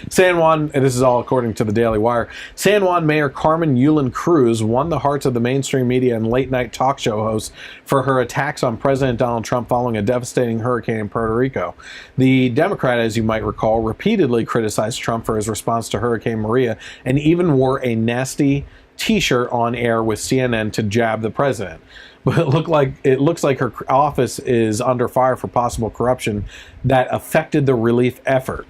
San Juan, and this is all according to the Daily Wire, San Juan Mayor Carmen Yulín Cruz won the hearts of the mainstream media and late-night talk show hosts for her attacks on President Donald Trump following a devastating hurricane in Puerto Rico. The Democrat, as you might recall, repeatedly criticized Trump for his response to Hurricane Maria and even wore a nasty T-shirt on air with CNN to jab the president. But it looks like her office is under fire for possible corruption that affected the relief effort.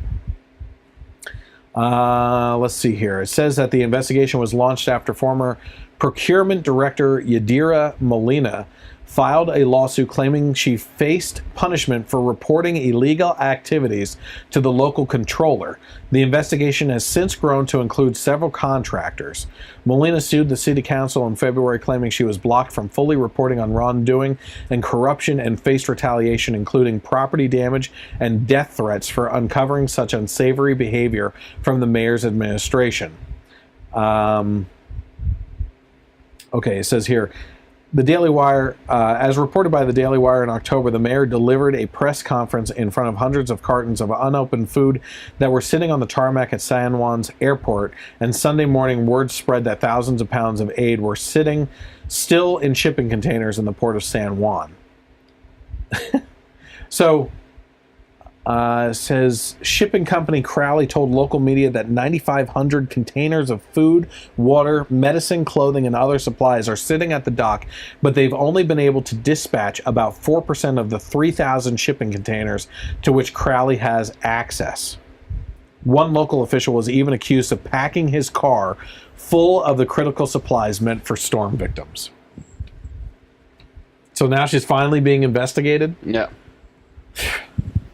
Let's see here. It says that the investigation was launched after former procurement director Yadira Molina filed a lawsuit claiming she faced punishment for reporting illegal activities to the local controller. The investigation has since grown to include several contractors. Molina sued the city council in February, claiming she was blocked from fully reporting on wrongdoing and corruption and faced retaliation, including property damage and death threats for uncovering such unsavory behavior from the mayor's administration. Okay, it says here, the Daily Wire, as reported by the Daily Wire in October, the mayor delivered a press conference in front of hundreds of cartons of unopened food that were sitting on the tarmac at San Juan's airport, and Sunday morning word spread that thousands of pounds of aid were sitting still in shipping containers in the port of San Juan. So, says shipping company Crowley told local media that 9,500 containers of food, water, medicine, clothing, and other supplies are sitting at the dock, but they've only been able to dispatch about 4% of the 3,000 shipping containers to which Crowley has access. One local official was even accused of packing his car full of the critical supplies meant for storm victims. So now she's finally being investigated? Yeah.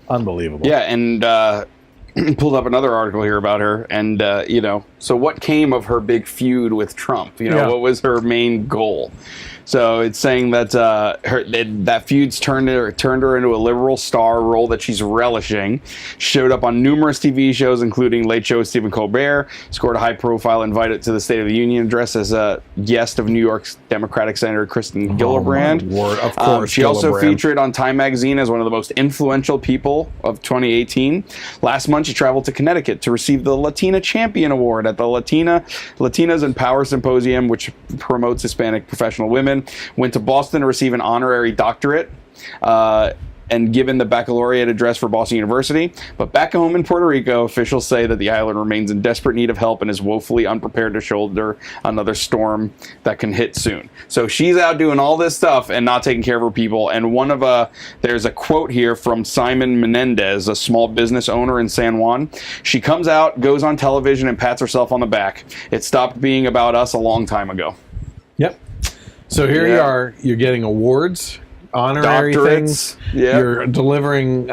Unbelievable. Yeah, and pulled up another article here about her, and so what came of her big feud with Trump? What was her main goal? So it's saying that that feud's turned her into a liberal star role that she's relishing. Showed up on numerous TV shows, including Late Show with Stephen Colbert. Scored a high-profile invite to the State of the Union address as a guest of New York's Democratic Senator Kristen Gillibrand. Of course, she also featured on Time Magazine as one of the most influential people of 2018. Last month, she traveled to Connecticut to receive the Latina Champion Award at the Latinas in Power Symposium, which promotes Hispanic professional women. Went to Boston to receive an honorary doctorate and given the baccalaureate address for Boston University. But back home in Puerto Rico, officials say that the island remains in desperate need of help and is woefully unprepared to shoulder another storm that can hit soon. So she's out doing all this stuff and not taking care of her people. And there's a quote here from Simon Menendez, a small business owner in San Juan. She comes out, goes on television, and pats herself on the back. It stopped being about us a long time ago. Yep. So here you are. You're getting awards, honorary things. Yep. You're delivering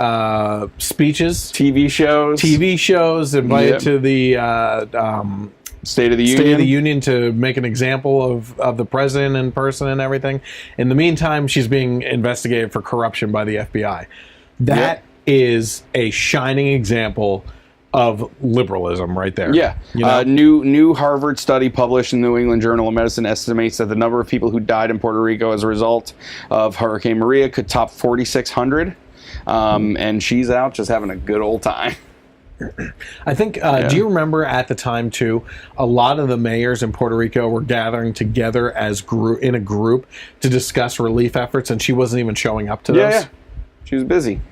speeches, TV shows, invited to the State of the Union to make an example of the president in person and everything. In the meantime, she's being investigated for corruption by the FBI. That is a shining example of liberalism right there. Yeah. You know? New Harvard study published in the New England Journal of Medicine estimates that the number of people who died in Puerto Rico as a result of Hurricane Maria could top 4,600. And she's out just having a good old time. I think, do you remember at the time, too, a lot of the mayors in Puerto Rico were gathering together in a group to discuss relief efforts, and she wasn't even showing up to those? Yeah. She was busy.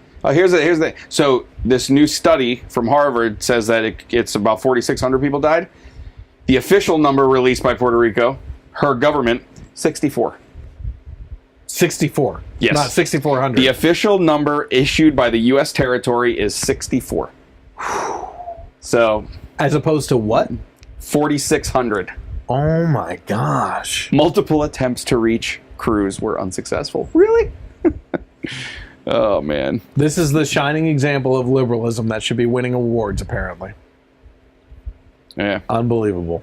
So this new study from Harvard says that it's about 4,600 people died. The official number released by Puerto Rico, her government, 64. 64? Yes. Not 6,400. The official number issued by the U.S. territory is 64. So, as opposed to what? 4,600. Oh my gosh. Multiple attempts to reach Cruz were unsuccessful. Really? Oh, man. This is the shining example of liberalism that should be winning awards, apparently. Yeah. Unbelievable.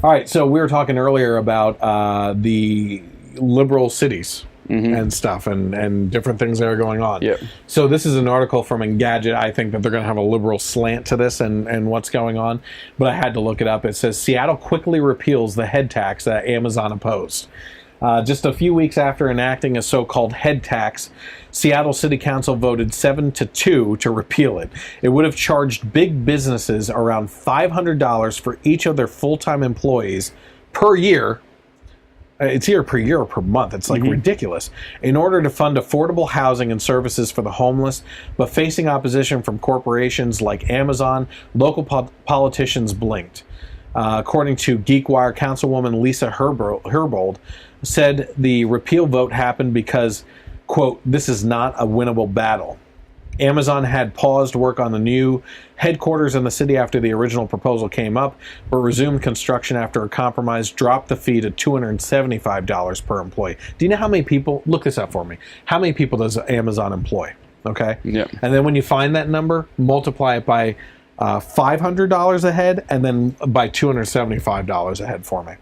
All right, so we were talking earlier about the liberal cities and stuff and different things that are going on. Yep. So this is an article from Engadget. I think that they're going to have a liberal slant to this and what's going on, but I had to look it up. It says Seattle quickly repeals the head tax that Amazon opposed. Just a few weeks after enacting a so-called head tax, Seattle City Council voted 7-2 to repeal it. It would have charged big businesses around $500 for each of their full-time employees per year. It's either per year or per month. It's like ridiculous. In order to fund affordable housing and services for the homeless, but facing opposition from corporations like Amazon, local politicians blinked. According to GeekWire, Councilwoman Lisa Herbold said the repeal vote happened because, quote, this is not a winnable battle. Amazon had paused work on the new headquarters in the city after the original proposal came up, but resumed construction after a compromise dropped the fee to $275 per employee. Do you know how many people, look this up for me, how many people does Amazon employ? Okay? Yeah. And then when you find that number, multiply it by $500 a head, and then by $275 a head for me.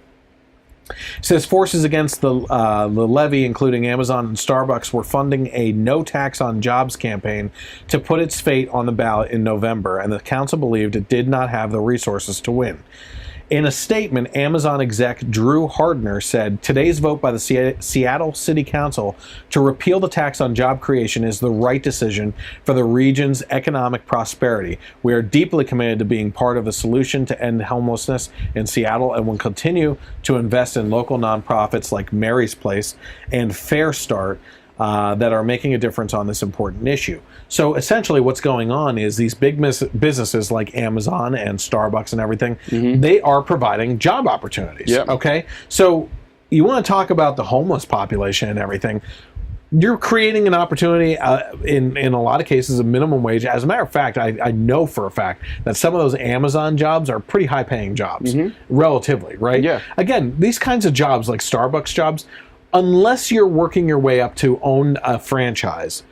It says forces against the levy, including Amazon and Starbucks, were funding a no tax on jobs campaign to put its fate on the ballot in November, and the council believed it did not have the resources to win. In a statement, Amazon exec Drew Hardner said, today's vote by the Seattle City Council to repeal the tax on job creation is the right decision for the region's economic prosperity. We are deeply committed to being part of the solution to end homelessness in Seattle and will continue to invest in local nonprofits like Mary's Place and Fair Start that are making a difference on this important issue. So essentially what's going on is these big businesses like Amazon and Starbucks and everything, they are providing job opportunities. Yep. Okay? So you want to talk about the homeless population and everything. You're creating an opportunity in a lot of cases, a minimum wage. As a matter of fact, I know for a fact that some of those Amazon jobs are pretty high-paying jobs, relatively, right? Yeah. Again, these kinds of jobs, like Starbucks jobs, unless you're working your way up to own a franchise,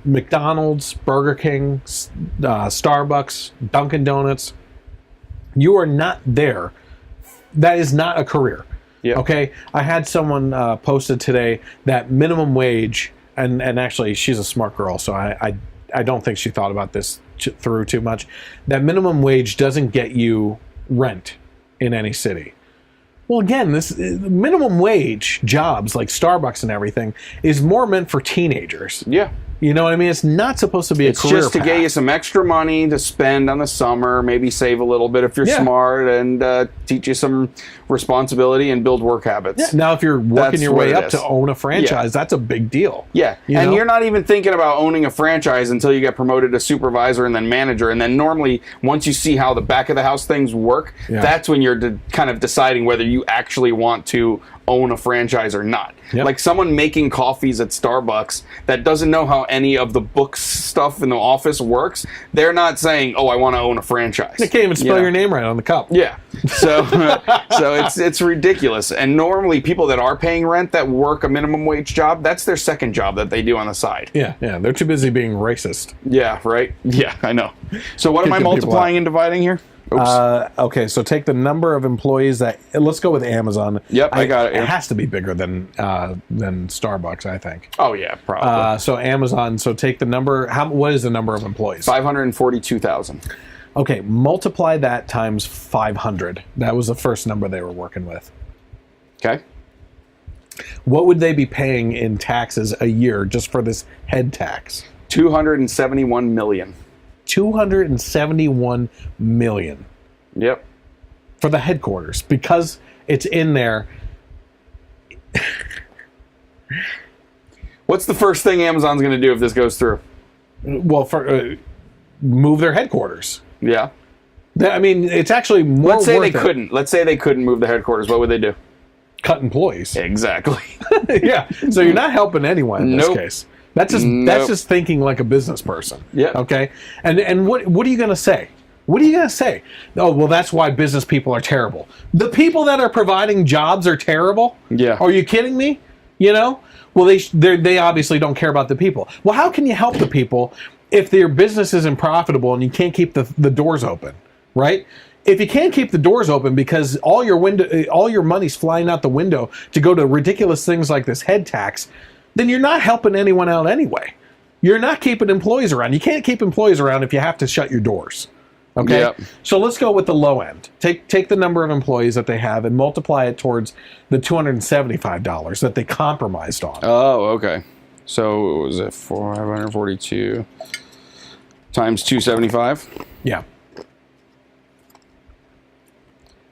McDonald's, Burger King, Starbucks, Dunkin' Donuts, you are not there. That is not a career. Okay? I had someone posted today that minimum wage, and actually she's a smart girl, so I don't think she thought about this through too much. That minimum wage doesn't get you rent in any city. Well, again, this minimum wage jobs like Starbucks and everything is more meant for teenagers. Yeah. You know what I mean? It's not supposed to be a career It's just to get you some extra money to spend on the summer, maybe save a little bit if you're smart, and teach you some responsibility and build work habits. Yeah. Now, if you're working That's your way what it up is. to own a franchise, that's a big deal. Yeah, and you're not even thinking about owning a franchise until you get promoted to supervisor and then manager. And then normally, once you see how the back of the house things work, that's when you're kind of deciding whether you actually want to own a franchise or not. Yep. Like someone making coffees at Starbucks that doesn't know how any of the books stuff in the office works, they're not saying, oh, I want to own a franchise. They can't even spell your name right on the cup. Yeah. So it's ridiculous. And normally people that are paying rent that work a minimum wage job, that's their second job that they do on the side. Yeah, they're too busy being racist. Yeah, right? Yeah, I know. So what am I Kicking people multiplying and dividing here? Okay, so take the number of employees that. Let's go with Amazon. Yep, I got it. It has to be bigger than Starbucks, I think. Oh yeah, probably. So Amazon. So take the number. What is the number of employees? 542,000. Okay, multiply that times 500. That was the first number they were working with. Okay. What would they be paying in taxes a year just for this head tax? $271 million. 271 million. Yep. For the headquarters, because it's in there. What's the first thing Amazon's going to do if this goes through? Well, for move their headquarters. Yeah. I mean, it's actually more. Let's say they worth it. couldn't. Let's say they couldn't move the headquarters. What would they do? Cut employees. Exactly. Yeah. So you're not helping anyone in this Nope. case. That's just thinking like a business person. Yeah. Okay. And what are you going to say? What are you going to say? Oh, well, that's why business people are terrible. The people that are providing jobs are terrible? Yeah. Are you kidding me? You know? Well, they obviously don't care about the people. Well, how can you help the people if their business isn't profitable and you can't keep the doors open, right? If you can't keep the doors open because all your money's flying out the window to go to ridiculous things like this head tax, then you're not helping anyone out anyway. You're not keeping employees around. You can't keep employees around if you have to shut your doors. Okay? Yep. So let's go with the low end. Take the number of employees that they have and multiply it towards the $275 that they compromised on. Oh, okay. So what was it? 542 times 275? Yeah.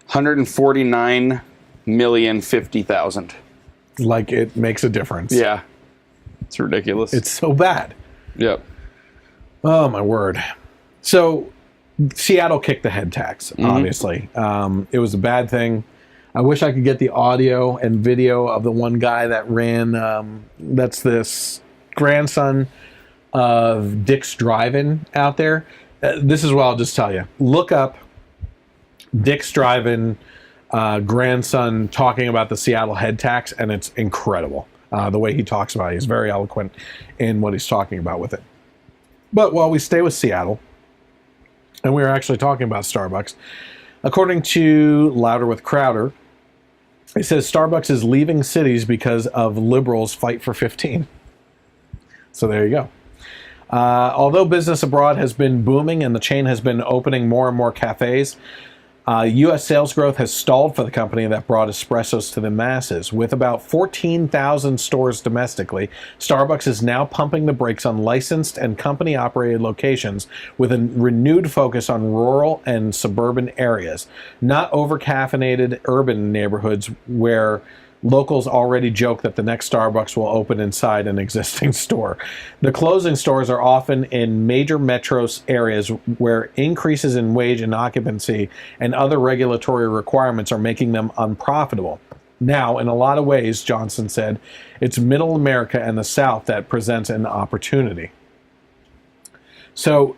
149,050,000. Like it makes a difference. Yeah. It's ridiculous. It's so bad. Yep. Oh, my word. So Seattle kicked the head tax, obviously. It was a bad thing. I wish I could get the audio and video of the one guy that ran, that's this grandson of Dick's Drive-In out there. This is what I'll just tell you. Look up Dick's Drive-In grandson talking about the Seattle head tax, and it's incredible. The way he talks about it. He's very eloquent in what he's talking about with it. But while we stay with Seattle, and we were actually talking about Starbucks, according to Louder with Crowder, it says Starbucks is leaving cities because of liberals' fight for 15. So there you go. Although business abroad has been booming and the chain has been opening more and more cafes, U.S. sales growth has stalled for the company that brought espressos to the masses. With about 14,000 stores domestically, Starbucks is now pumping the brakes on licensed and company-operated locations with a renewed focus on rural and suburban areas, not over-caffeinated urban neighborhoods where locals already joke that the next Starbucks will open inside an existing store. The closing stores are often in major metro areas where increases in wage and occupancy and other regulatory requirements are making them unprofitable. Now, in a lot of ways, Johnson said, it's Middle America and the South that presents an opportunity. So,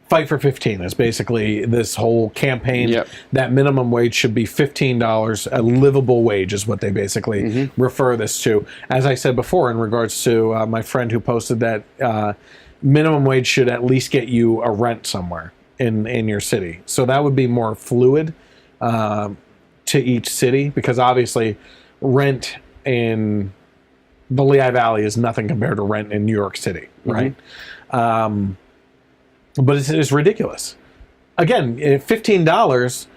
Fight for 15 is basically this whole campaign that minimum wage should be $15. A livable wage is what they basically refer this to. As I said before, in regards to my friend who posted that minimum wage should at least get you a rent somewhere in your city. So that would be more fluid to each city, because obviously rent in the Lehigh Valley is nothing compared to rent in New York City, right? But it's ridiculous. Again, $15,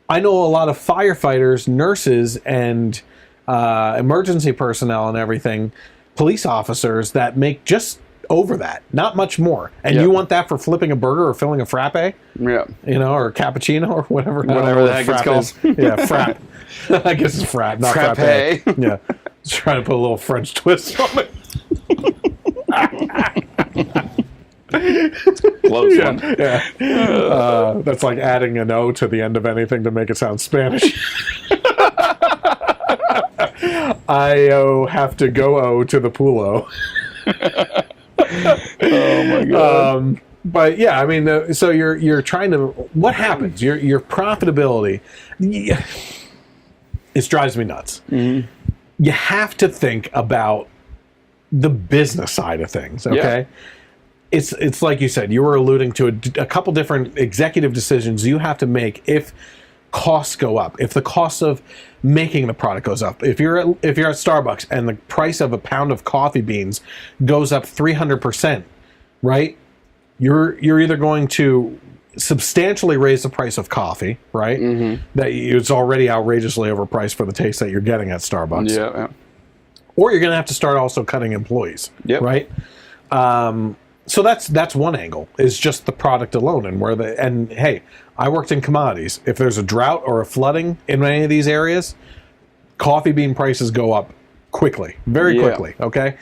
I know a lot of firefighters, nurses, and emergency personnel and everything, police officers that make just over that, not much more. And Yep. you want that for flipping a burger or filling a frappe? Yeah. You know, or cappuccino or whatever. Whatever the heck it's called. Yeah, frappe. I guess it's frappe, not frappe. Yeah. Just trying to put a little French twist on it. Close one. Yeah. That's like adding an O to the end of anything to make it sound Spanish. I have to go to the poolo. Oh my god. But yeah, I mean, so you're trying to. What happens? Your profitability. It drives me nuts. Mm-hmm. You have to think about the business side of things. Okay. Yeah. It's like you said. You were alluding to a couple different executive decisions you have to make if costs go up. If the cost of making the product goes up. If you're at Starbucks and the price of a pound of coffee beans goes up 300%, right? You're either going to substantially raise the price of coffee, right? Mm-hmm. That it's already outrageously overpriced for the taste that you're getting at Starbucks. Yeah. Or you're going to have to start also cutting employees, right? So that's one angle, is just the product alone, and hey, I worked in commodities. If there's a drought or a flooding in any of these areas, coffee bean prices go up quickly, very quickly. Okay,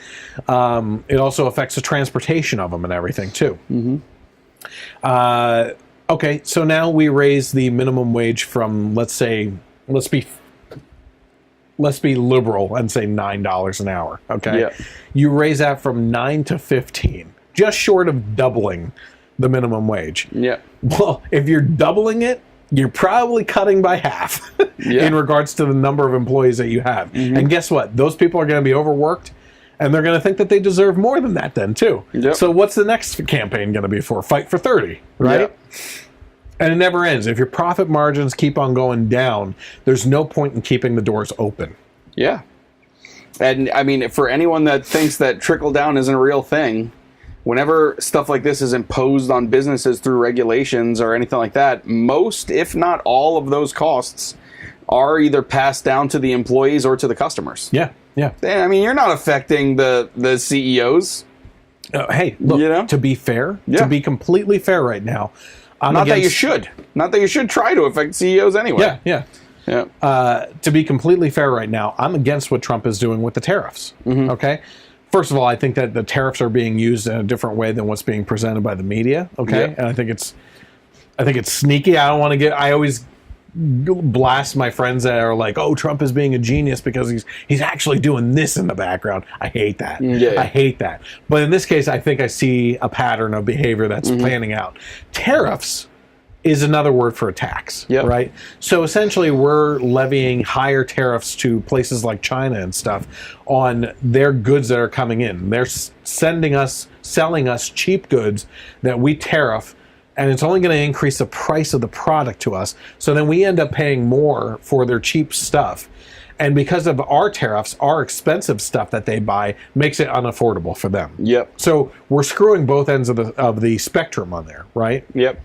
it also affects the transportation of them and everything too. Mm-hmm. Okay, so now we raise the minimum wage from, let's be liberal and say $9 an hour. Okay, you raise that from 9 to 15. Just short of doubling the minimum wage. Yeah. Well, if you're doubling it, you're probably cutting by half in regards to the number of employees that you have. Mm-hmm. And guess what? Those people are going to be overworked, and they're going to think that they deserve more than that then, too. Yep. So what's the next campaign going to be for? Fight for 30, right? Yep. And it never ends. If your profit margins keep on going down, there's no point in keeping the doors open. Yeah. And, I mean, for anyone that thinks that trickle down isn't a real thing, whenever stuff like this is imposed on businesses through regulations or anything like that, most, if not all, of those costs are either passed down to the employees or to the customers. Yeah, yeah. And, I mean, you're not affecting the CEOs. Hey, look, to be fair, to be completely fair right now, not that you should try to affect CEOs anyway. Yeah. To be completely fair right now, I'm against what Trump is doing with the tariffs. Mm-hmm. Okay. First of all, I think that the tariffs are being used in a different way than what's being presented by the media. Okay, and I think it's sneaky. I always blast my friends that are like, "Oh, Trump is being a genius because he's actually doing this in the background." I hate that. I hate that. But in this case, I think I see a pattern of behavior that's planning out. Tariffs is another word for a tax, right? So essentially, we're levying higher tariffs to places like China and stuff on their goods that are coming in. They're selling us cheap goods that we tariff, and it's only going to increase the price of the product to us. So then we end up paying more for their cheap stuff. And because of our tariffs, our expensive stuff that they buy makes it unaffordable for them. Yep. So we're screwing both ends of the spectrum on there, right? Yep.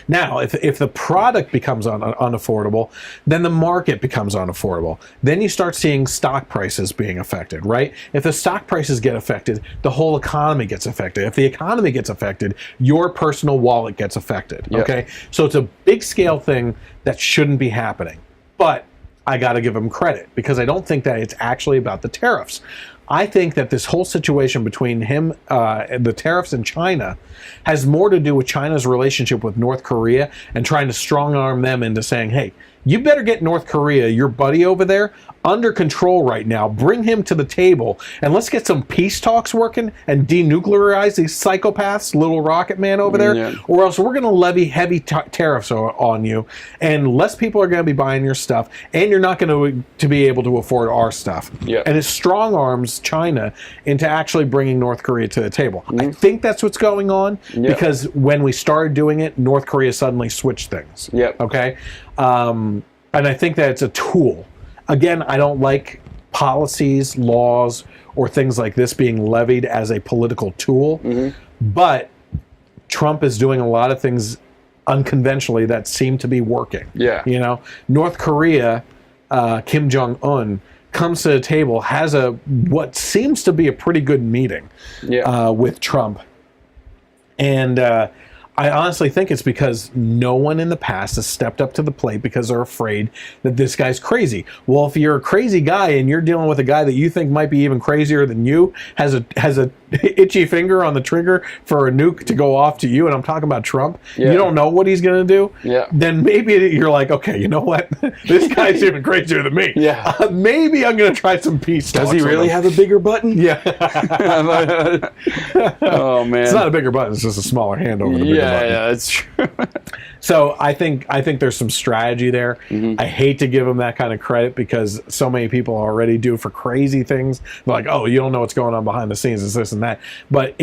Now, if the product becomes unaffordable, then the market becomes unaffordable. Then you start seeing stock prices being affected, right? If the stock prices get affected, the whole economy gets affected. If the economy gets affected, your personal wallet gets affected, okay? So it's a big scale thing that shouldn't be happening. But I got to give him credit because I don't think that it's actually about the tariffs. I think that this whole situation between him and the tariffs in China has more to do with China's relationship with North Korea and trying to strong arm them into saying, hey, you better get North Korea, your buddy over there, under control right now. Bring him to the table and let's get some peace talks working and denuclearize these psychopaths, little rocket man over there, or else we're going to levy heavy tariffs on you, and less people are going to be buying your stuff, and you're not going to be able to afford our stuff. And it strong arms China into actually bringing North Korea to the table. I think that's what's going on because when we started doing it, North Korea suddenly switched things. Okay? And I think that it's a tool. Again, I don't like policies, laws, or things like this being levied as a political tool. But Trump is doing a lot of things unconventionally that seem to be working. You know, North Korea, Kim Jong-un, comes to the table, has what seems to be a pretty good meeting with Trump. And I honestly think it's because no one in the past has stepped up to the plate because they're afraid that this guy's crazy. Well, if you're a crazy guy and you're dealing with a guy that you think might be even crazier than you, has a itchy finger on the trigger for a nuke to go off to you, and I'm talking about Trump, you don't know what he's going to do, then maybe you're like, okay, you know what? This guy's even crazier than me. Maybe I'm going to try some peace talks. Does he really have a bigger button? Yeah. Oh, man. It's not a bigger button, it's just a smaller hand over the bigger button. Yeah, that's true. So I think there's some strategy there. I hate to give him that kind of credit because so many people already do for crazy things. They're like, oh, you don't know what's going on behind the scenes. It's this and that. But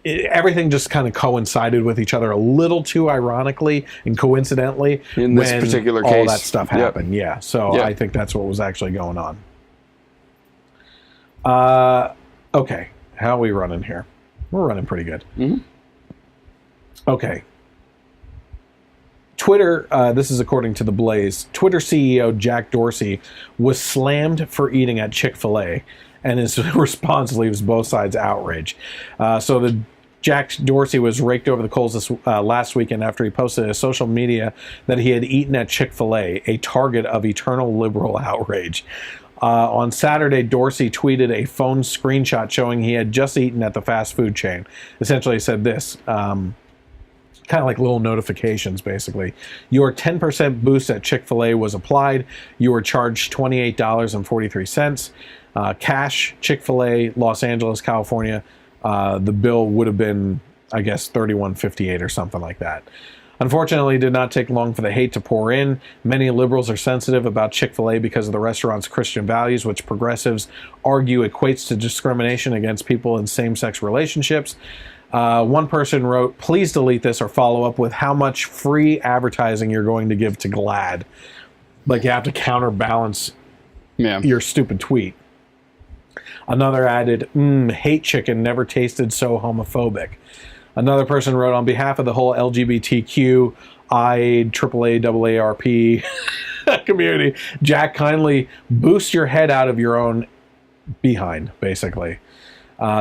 everything just kind of coincided with each other a little too ironically and coincidentally in this particular case. All that stuff happened. Yeah. So I think that's what was actually going on. Okay. How are we running here? We're running pretty good. Okay. Twitter, this is according to The Blaze, Twitter CEO Jack Dorsey was slammed for eating at Chick-fil-A, and his response leaves both sides outraged. So Jack Dorsey was raked over the coals this last weekend after he posted to social media that he had eaten at Chick-fil-A, a target of eternal liberal outrage. On Saturday, Dorsey tweeted a phone screenshot showing he had just eaten at the fast food chain. Essentially, he said this, kind of like little notifications, basically. Your 10% boost at Chick-fil-A was applied. You were charged $28.43. Cash, Chick-fil-A, Los Angeles, California. The bill would have been, I guess, $31.58 or something like that. Unfortunately, it did not take long for the hate to pour in. Many liberals are sensitive about Chick-fil-A because of the restaurant's Christian values, which progressives argue equates to discrimination against people in same-sex relationships. One person wrote, please delete this or follow up with how much free advertising you're going to give to GLAAD. Like you have to counterbalance your stupid tweet. Another added, hate chicken never tasted so homophobic. Another person wrote, on behalf of the whole LGBTQ, AAA, AARP community, Jack, kindly boost your head out of your own behind, basically.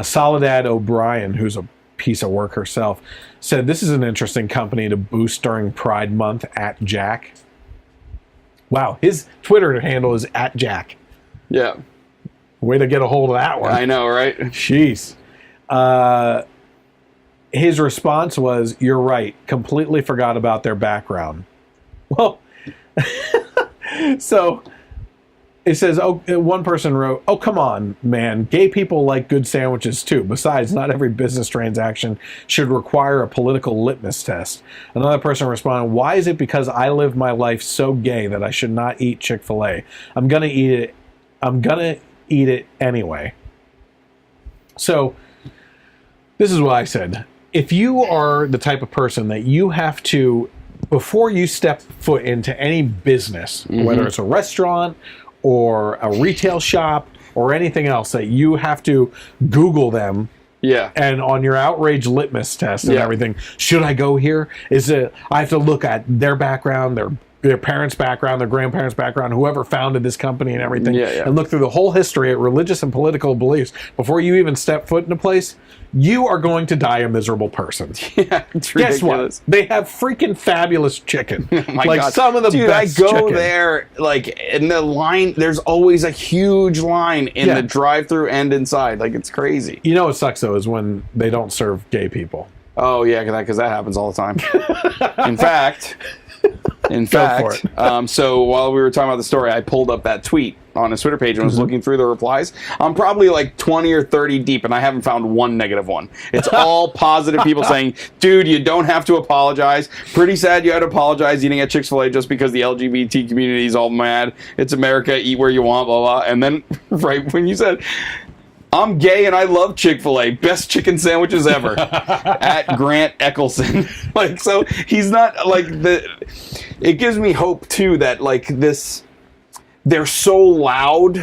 Soledad O'Brien, who's a piece of work herself, said this is an interesting company to boost during Pride Month at Jack. Wow, his Twitter handle is at Jack. Yeah. Way to get a hold of that one. I know, right? Jeez. His response was, you're right, completely forgot about their background. Well, so it says, one person wrote, oh, come on, man. Gay people like good sandwiches, too. Besides, not every business transaction should require a political litmus test. Another person responded, why is it because I live my life so gay that I should not eat Chick-fil-A? I'm going to eat it. I'm going to eat it anyway. So this is what I said. If you are the type of person that you have to, before you step foot into any business, whether it's a restaurant or a retail shop or anything else, that you have to Google them. Yeah. And on your outrage litmus test and everything, should I go here? I have to look at their background, their parents' background, their grandparents' background, whoever founded this company and everything, and look through the whole history at religious and political beliefs before you even step foot in a place. You are going to die a miserable person. Yeah, it's ridiculous. Guess what? They have freaking fabulous chicken. Oh my like God. some of the best I go chicken. there, like, in the line, there's always a huge line in the drive-through and inside. Like, it's crazy. You know what sucks, though, is when they don't serve gay people. Oh, yeah, because that happens all the time. In fact, so while we were talking about the story, I pulled up that tweet on his Twitter page and was looking through the replies. I'm probably like 20 or 30 deep, and I haven't found one negative one. It's all positive people saying, dude, you don't have to apologize. Pretty sad you had to apologize eating at Chick-fil-A just because the LGBT community is all mad. It's America, eat where you want, blah, blah. And then right when you said, I'm gay and I love Chick-fil-A. Best chicken sandwiches ever. At Grant Eckelson. Like, so he's not like it gives me hope too that like this, they're so loud,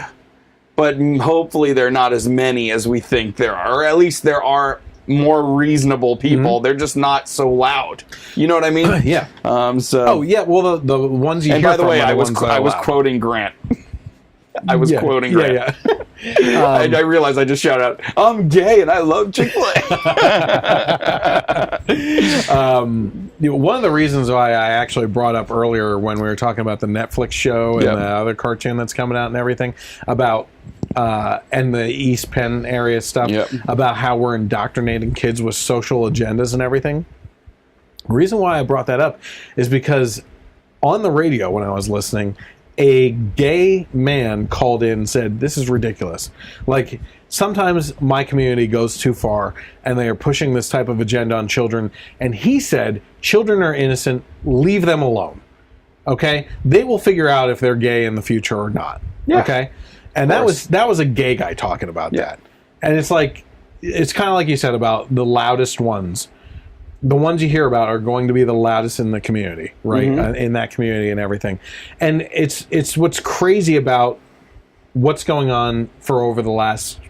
but hopefully they're not as many as we think there are. Or at least there are more reasonable people. They're just not so loud. You know what I mean? Yeah. So. Oh yeah. Well, the ones you. And hear by the from way, are I was ones that are loud. quoting Grant. I was quoting Grant. Yeah. I realized I just shouted out, I'm gay and I love Chick-fil-A. One of the reasons why I actually brought up earlier when we were talking about the Netflix show and the other cartoon that's coming out and everything about and the East Penn area stuff about how we're indoctrinating kids with social agendas and everything. The reason why I brought that up is because on the radio when I was listening, a gay man called in and said, this is ridiculous. Like, sometimes my community goes too far and they are pushing this type of agenda on children. And he said, children are innocent, leave them alone. Okay? They will figure out if they're gay in the future or not. Yeah. Okay? And that was a gay guy talking about that. And it's like, it's kind of like you said about the loudest ones. The ones you hear about are going to be the loudest in the community, right? In that community and everything. And it's what's crazy about what's going on for over the last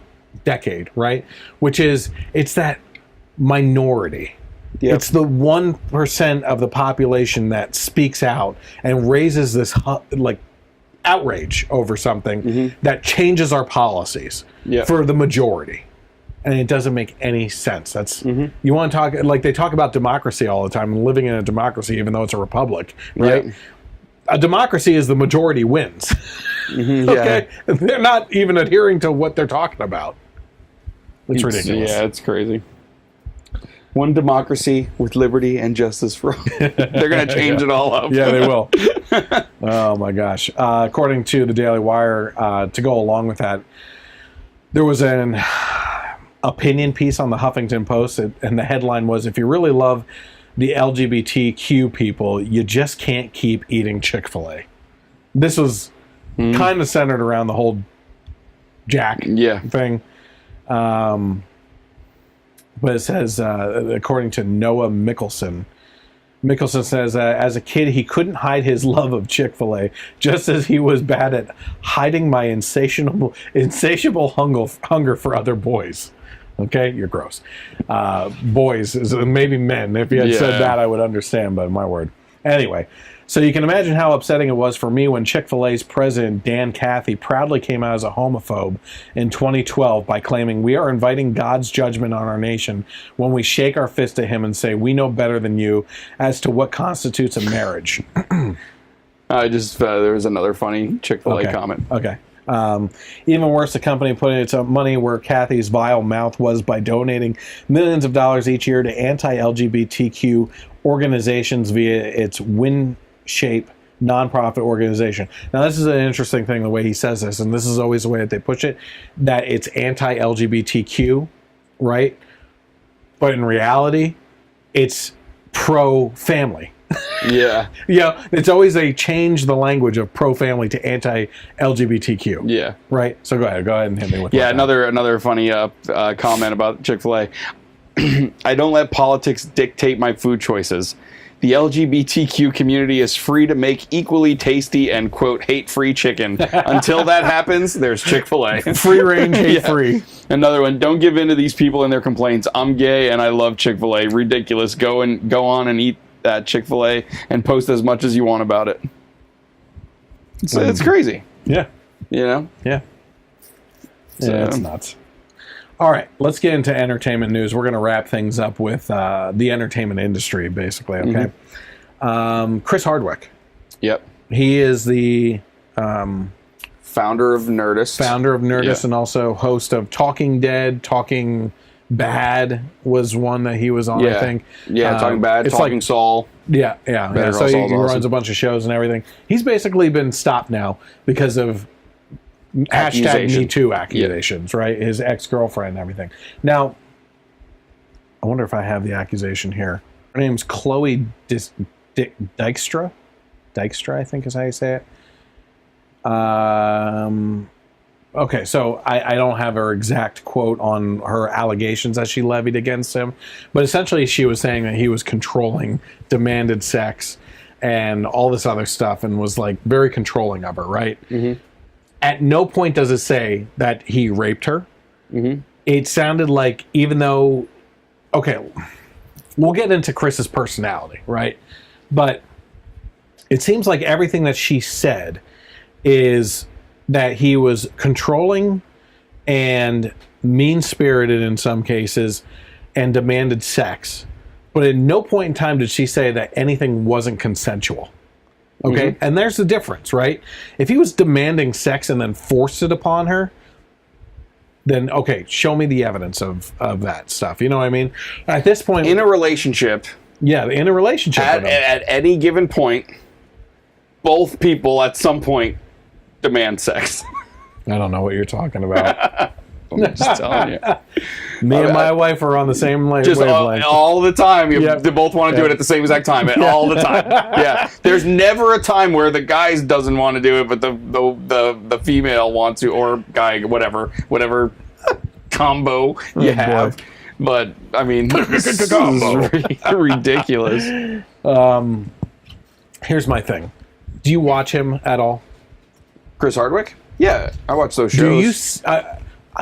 decade, right? Which is, it's that minority. It's the 1% of the population that speaks out and raises this like outrage over something that changes our policies for the majority. And it doesn't make any sense. That's you want to talk like they talk about democracy all the time and living in a democracy, even though it's a republic, right? A democracy is the majority wins. Okay, they're not even adhering to what they're talking about. It's ridiculous. Yeah, it's crazy. One democracy with liberty and justice for all. They're going to change it all up. Yeah, they will. Oh my gosh! According to the Daily Wire, to go along with that, there was an opinion piece on the Huffington Post, and the headline was, if you really love the LGBTQ people, you just can't keep eating Chick-fil-A. This was kind of centered around the whole Jack thing. But it says, according to Noah Mickelson says, as a kid, he couldn't hide his love of Chick-fil-A, just as he was bad at hiding my insatiable hunger for other boys. Okay, you're gross. Boys, maybe men. If you had said that, I would understand, but my word. Anyway, so you can imagine how upsetting it was for me when Chick-fil-A's president, Dan Cathy, proudly came out as a homophobe in 2012 by claiming we are inviting God's judgment on our nation when we shake our fist at him and say we know better than you as to what constitutes a marriage. There was another funny Chick-fil-A comment. Okay. Even worse, the company put its money where Kathy's vile mouth was by donating millions of dollars each year to anti-LGBTQ organizations via its WinShape nonprofit organization. Now, this is an interesting thing, the way he says this, and this is always the way that they push it, that it's anti-LGBTQ, right? But in reality, it's pro-family. It's always they change the language of pro-family to anti-LGBTQ. Right? So go ahead and hit me with that. Another funny comment about Chick-fil-A. I don't let politics dictate my food choices. The LGBTQ community is free to make equally tasty and, quote, hate-free chicken. Until that happens, there's Chick-fil-A. Free range, hate-free. Another one, don't give in to these people and their complaints. I'm gay and I love Chick-fil-A. Ridiculous. Go on and eat that Chick-fil-A and post as much as you want about it. It's crazy. Yeah. You know? Yeah. Yeah, it's nuts. All right, let's get into entertainment news. We're going to wrap things up with the entertainment industry, basically, okay? Chris Hardwick. Yep. He is the founder of Nerdist. And also host of Talking Dead, Talking Bad was one that he was on, I think. Yeah, Talking Bad, Talking Saul. Yeah. So he runs awesome. a bunch of shows and everything. He's basically been stopped now because of #MeToo accusations, right? His ex-girlfriend and everything. Now, I wonder if I have the accusation here. Her name's Chloe Dykstra. Dykstra, I think is how you say it. Okay, so I don't have her exact quote on her allegations that she levied against him, but essentially she was saying that he was controlling, demanded sex, and all this other stuff, and was like very controlling of her, right? At no point does it say that he raped her. It sounded like, even though, okay, we'll get into Chris's personality, right? But it seems like everything that she said is that he was controlling and mean-spirited in some cases and demanded sex. But at no point in time did she say that anything wasn't consensual. Okay? Mm-hmm. And there's the difference, right? If he was demanding sex and then forced it upon her, then, okay, show me the evidence of that stuff. You know what I mean? At this point... In a relationship... Yeah, in a relationship at any given point, both people at some point demand sex. I don't know what you're talking about. I'm just telling you. Me and my wife are on the same wavelength. All the time. They both want to do it at the same exact time. All the time. Yeah. There's never a time where the guy doesn't want to do it, but the female wants to, or guy, whatever combo you have. Boy. But, I mean, this is ridiculous. Here's my thing. Do you watch him at all? Chris Hardwick? Yeah, I watch those shows.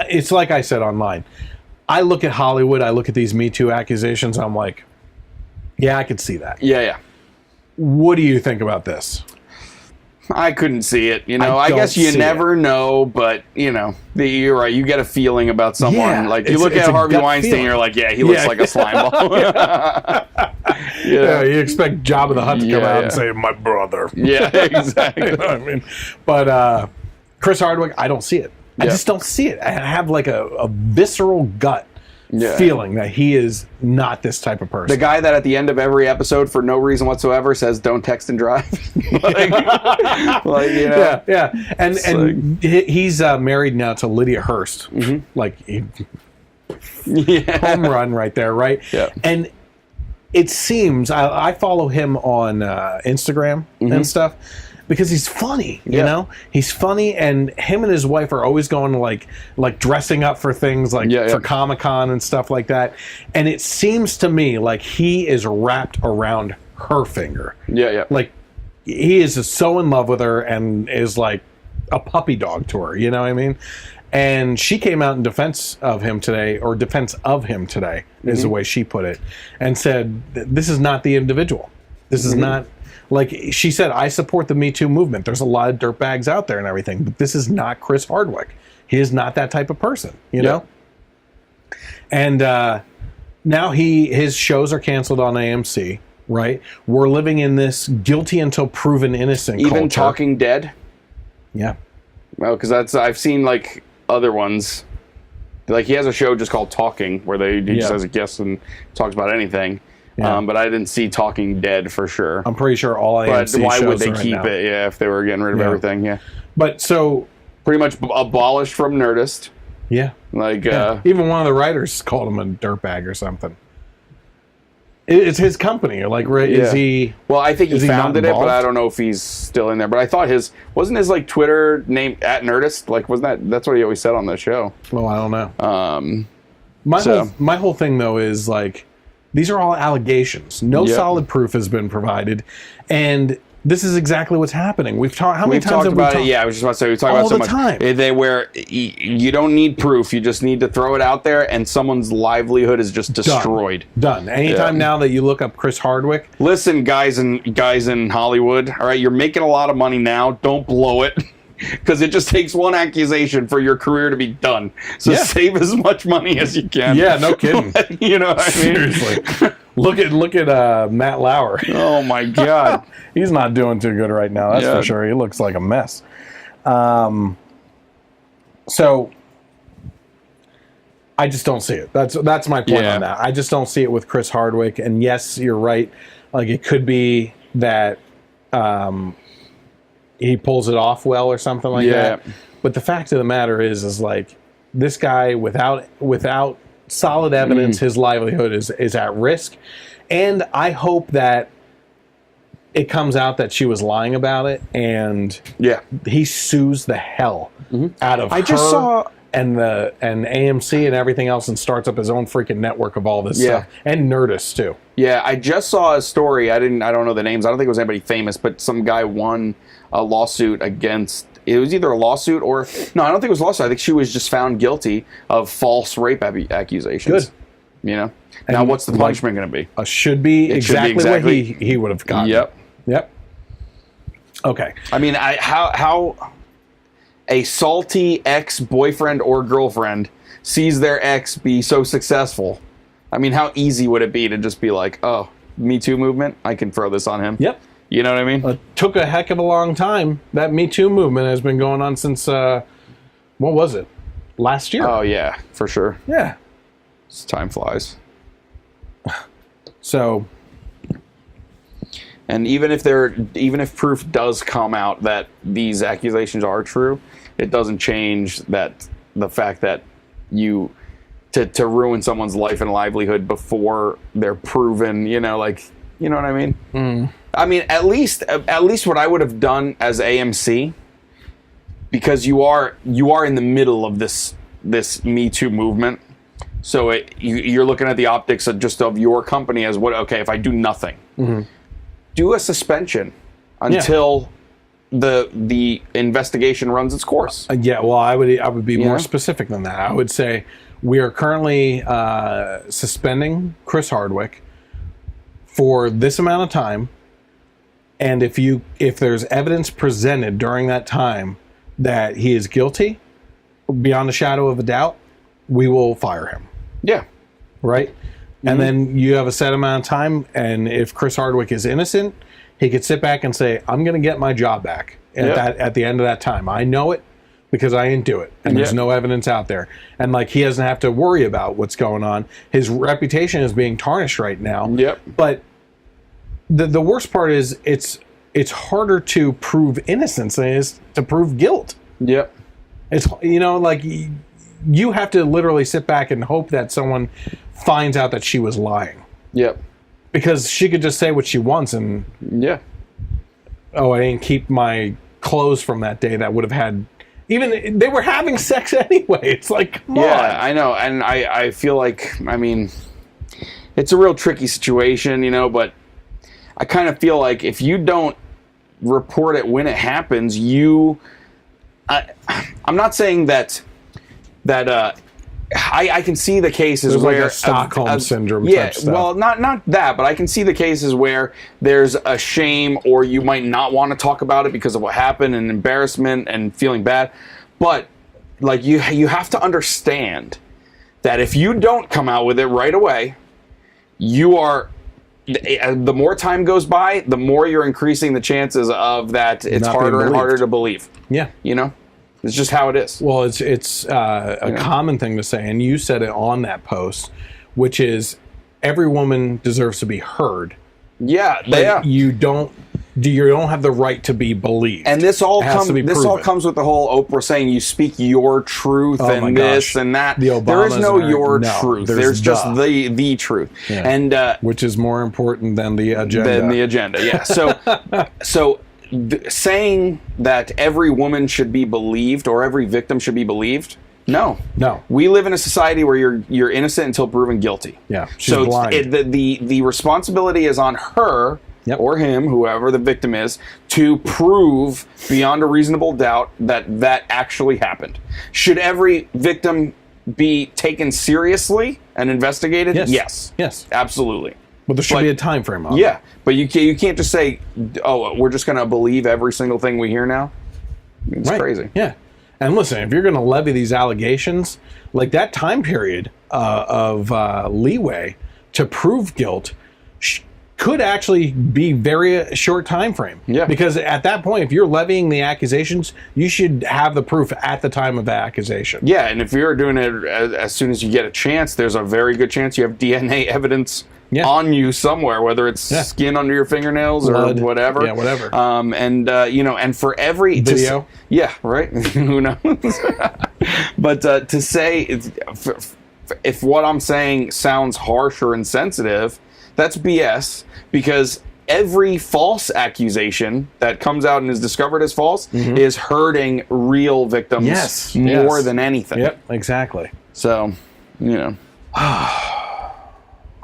It's like I said online. I look at Hollywood, I look at these Me Too accusations, I'm like, yeah, I could see that. Yeah. What do you think about this? I couldn't see it. I guess you never know, but, you're right. You get a feeling about someone. Yeah, like, you look at Harvey Weinstein, you're like, yeah, he looks like a slime ball. Yeah, you expect Jabba the Hutt to come out and say, my brother. Yeah, exactly. You know what I mean? But Chris Hardwick, I don't see it. I just don't see it. I have like a visceral gut feeling that he is not this type of person. The guy that at the end of every episode, for no reason whatsoever, says, don't text and drive. Yeah. And he's married now to Lydia Hearst. Mm-hmm. Home run right there, right? Yeah. And it seems, I follow him on Instagram and stuff, because he's funny, you know? He's funny, and him and his wife are always going like dressing up for things for Comic-Con and stuff like that. And it seems to me like he is wrapped around her finger. Yeah. Like, he is just so in love with her and is like a puppy dog to her, you know what I mean? And she came out in defense of him today is the way she put it, and said, this is not the individual. This is not... Like she said, I support the Me Too movement. There's a lot of dirtbags out there and everything, but this is not Chris Hardwick. He is not that type of person, you know? And now his shows are canceled on AMC, right? We're living in this guilty until proven innocent Even culture. Talking Dead? Yeah. Well, because I've seen like other ones. Like he has a show just called Talking, where he just has a guest and talks about anything. Yeah. But I didn't see Talking Dead for sure. I'm pretty sure all AMC But why would they shows keep right it? Yeah, if they were getting rid of everything. Yeah. But so pretty much abolished from Nerdist. Yeah. Like even one of the writers called him a dirtbag or something. It's his company. Like, is he? Well, I think he founded it, but I don't know if he's still in there. But I thought wasn't his like Twitter name @Nerdist? Like, wasn't that's what he always said on the show? Well, I don't know. My whole thing though is like, these are all allegations. No solid proof has been provided, and this is exactly what's happening. We've talked. How many times have we talked about it? Yeah, I was just about to say we talk about it so much. All the time. Where you don't need proof. You just need to throw it out there, and someone's livelihood is just destroyed. Done. Anytime now that you look up Chris Hardwick. Listen, guys in Hollywood. All right, you're making a lot of money now. Don't blow it. Because it just takes one accusation for your career to be done. So save as much money as you can. Yeah, no kidding. You know what I mean? Seriously. Look at Matt Lauer. Oh my God. He's not doing too good right now, that's for sure. He looks like a mess. So I just don't see it. That's my point on that. I just don't see it with Chris Hardwick. And yes, you're right. Like, it could be that he pulls it off well or something like that. But the fact of the matter is like, this guy without solid evidence, his livelihood is at risk. And I hope that it comes out that she was lying about it, and he sues the hell out of her. I just saw and AMC and everything else, and starts up his own freaking network of all this stuff, and Nerdist too. Yeah, I just saw a story. I don't know the names. I don't think it was anybody famous, but some guy won a lawsuit against. It was either a lawsuit or no, I don't think it was a lawsuit. I think she was just found guilty of false rape accusations. Good. You know. And now, what's the punishment going to be? Should be exactly what he would have gotten. Yep. Okay. I mean, how a salty ex-boyfriend or girlfriend sees their ex be so successful, I mean, how easy would it be to just be like, oh, Me Too movement, I can throw this on him? Yep. You know what I mean? It took a heck of a long time. That Me Too movement has been going on since, what was it? Last year. Oh, yeah, for sure. Yeah. Time flies. So... And even if proof does come out that these accusations are true, it doesn't change the fact that to ruin someone's life and livelihood before they're proven, you know what I mean? Mm. I mean, at least what I would have done as AMC, because you are in the middle of this Me Too movement. So you're looking at the optics of your company as what? Okay, if I do nothing. Mm-hmm. Do a suspension until the investigation runs its course. Yeah, well, I would be more specific than that. I would say we are currently suspending Chris Hardwick for this amount of time, and if there's evidence presented during that time that he is guilty, beyond a shadow of a doubt, we will fire him. Yeah. Right? And then you have a set amount of time, and if Chris Hardwick is innocent, he could sit back and say, I'm going to get my job back at the end of that time. I know it because I didn't do it, and there's no evidence out there. And like, he doesn't have to worry about what's going on. His reputation is being tarnished right now. Yep. But the worst part is it's harder to prove innocence than it is to prove guilt. Yep. It's, like, you have to literally sit back and hope that someone finds out that she was lying. Yep. Because she could just say what she wants and... Yeah. Oh, I didn't keep my clothes from that day that would have had... Even... They were having sex anyway. It's like, come on. Yeah, I know. And I feel like, I mean, it's a real tricky situation, but I kind of feel like if you don't report it when it happens, I'm not saying that I can see the cases there's where like a Stockholm syndrome type stuff. Well, not that, but I can see the cases where there's a shame, or you might not want to talk about it because of what happened and embarrassment and feeling bad. But like, you have to understand that if you don't come out with it right away, the more time goes by, the more you're increasing the chances of that it's harder and harder to believe. Yeah. It's just how it is. Well, it's a common thing to say, and you said it on that post, which is every woman deserves to be heard. Yeah, but you don't have the right to be believed. And this all comes with the whole Oprah saying you speak your truth and this and that. There is no truth. There's just the truth, and which is more important than the agenda. Yeah. So. Saying that every woman should be believed or every victim should be believed, no. We live in a society where you're innocent until proven guilty. Yeah, she's blind. The responsibility is on her or him, whoever the victim is, to prove beyond a reasonable doubt that actually happened. Should every victim be taken seriously and investigated? Yes, absolutely. But there should be a time frame on it. Yeah, but you can't just say, oh, we're just going to believe every single thing we hear now. It's crazy. Yeah. And listen, if you're going to levy these allegations, like that time period of leeway to prove guilt could actually be very short time frame. Yeah. Because at that point, if you're levying the accusations, you should have the proof at the time of the accusation. Yeah, and if you're doing it as soon as you get a chance, there's a very good chance you have DNA evidence on you somewhere, whether it's skin under your fingernails blood, or whatever. Yeah, whatever. And for every video. Yeah, right. Who knows? But to say if what I'm saying sounds harsh or insensitive, that's BS, because every false accusation that comes out and is discovered as false is hurting real victims more than anything. Yep, exactly. So,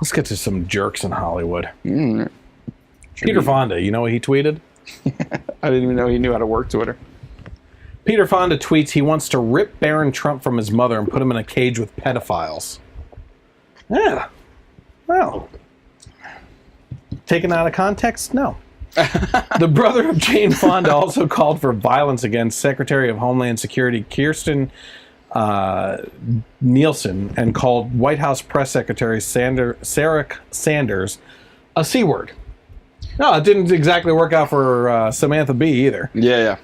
let's get to some jerks in Hollywood. Peter Fonda, you know what he tweeted? I didn't even know he knew how to work Twitter. Peter Fonda tweets he wants to rip Barron Trump from his mother and put him in a cage with pedophiles. Yeah. Well, taken out of context? No. The brother of Jane Fonda also called for violence against Secretary of Homeland Security Kirstjen Nielsen and called White House Press Secretary Sarah Sanders a C-word. No, it didn't exactly work out for Samantha Bee either. Yeah.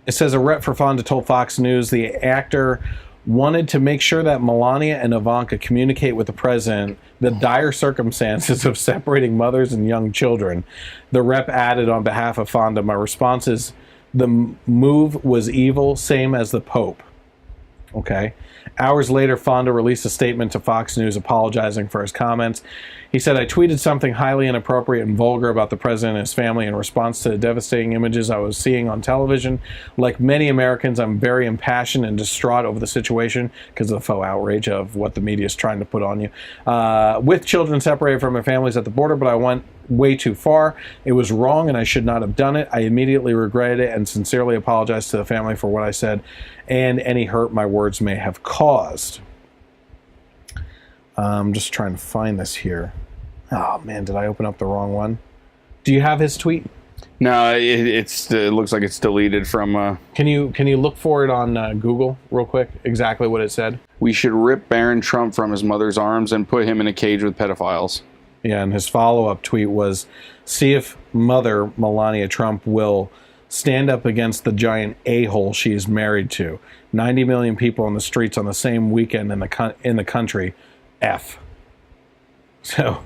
It says a rep for Fonda told Fox News the actor wanted to make sure that Melania and Ivanka communicate with the president the dire circumstances of separating mothers and young children. The rep added on behalf of Fonda, my response is the move was evil, same as the Pope. Okay. Hours later, Fonda released a statement to Fox News apologizing for his comments. He said, I tweeted something highly inappropriate and vulgar about the president and his family in response to the devastating images I was seeing on television. Like many Americans, I'm very impassioned and distraught over the situation because of the faux outrage of what the media is trying to put on you. With children separated from their families at the border, but I went way too far. It was wrong and I should not have done it. I immediately regretted it and sincerely apologized to the family for what I said and any hurt my words may have caused. I'm just trying to find this here. Oh man, did I open up the wrong one? Do you have his tweet? No, it looks like it's deleted from... Can you look for it on Google real quick? Exactly what it said? We should rip Barron Trump from his mother's arms and put him in a cage with pedophiles. Yeah, and his follow-up tweet was, see if Mother Melania Trump will stand up against the giant a-hole she is married to. 90 million people on the streets on the same weekend in the country. F. So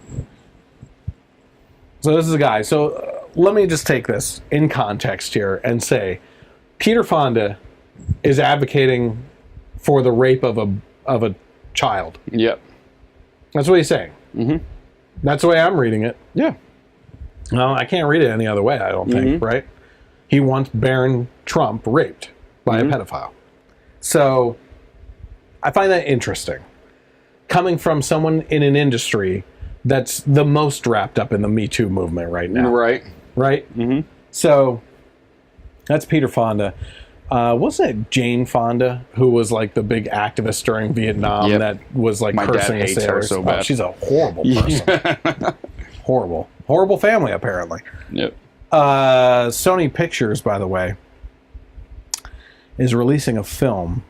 this is a guy. So let me just take this in context here and say Peter Fonda is advocating for the rape of a child. Yep. That's what he's saying. Mm-hmm. That's the way I'm reading it. Yeah. Well, I can't read it any other way, I don't think, right? He wants Barron Trump raped by a pedophile. So I find that interesting. Coming from someone in an industry that's the most wrapped up in the Me Too movement right now. Right. Mm-hmm. So that's Peter Fonda. Wasn't it Jane Fonda who was like the big activist during Vietnam that was like my cursing dad the hates her sailors? so bad. Oh, she's a horrible person. Horrible family apparently. Yep. Sony Pictures, by the way, is releasing a film.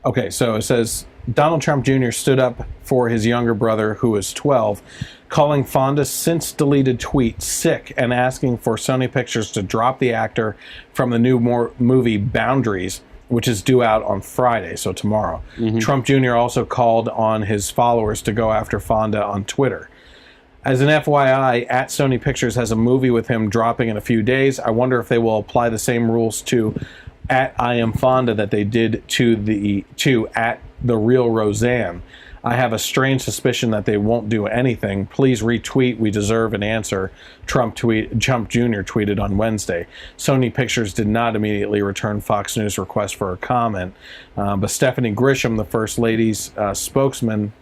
Okay, so it says Donald Trump Jr. stood up for his younger brother, who is 12, calling Fonda's since-deleted tweet sick and asking for Sony Pictures to drop the actor from the new movie Boundaries, which is due out on Friday, so tomorrow. Trump Jr. also called on his followers to go after Fonda on Twitter. As an FYI, at Sony Pictures has a movie with him dropping in a few days. I wonder if they will apply the same rules to at I Am Fonda that they did to at The Real Roseanne. I have a strange suspicion that they won't do anything. Please retweet. We deserve an answer. Trump Jr. tweeted on Wednesday. Sony Pictures did not immediately return Fox News' request for a comment. But Stephanie Grisham, the First Lady's spokesperson,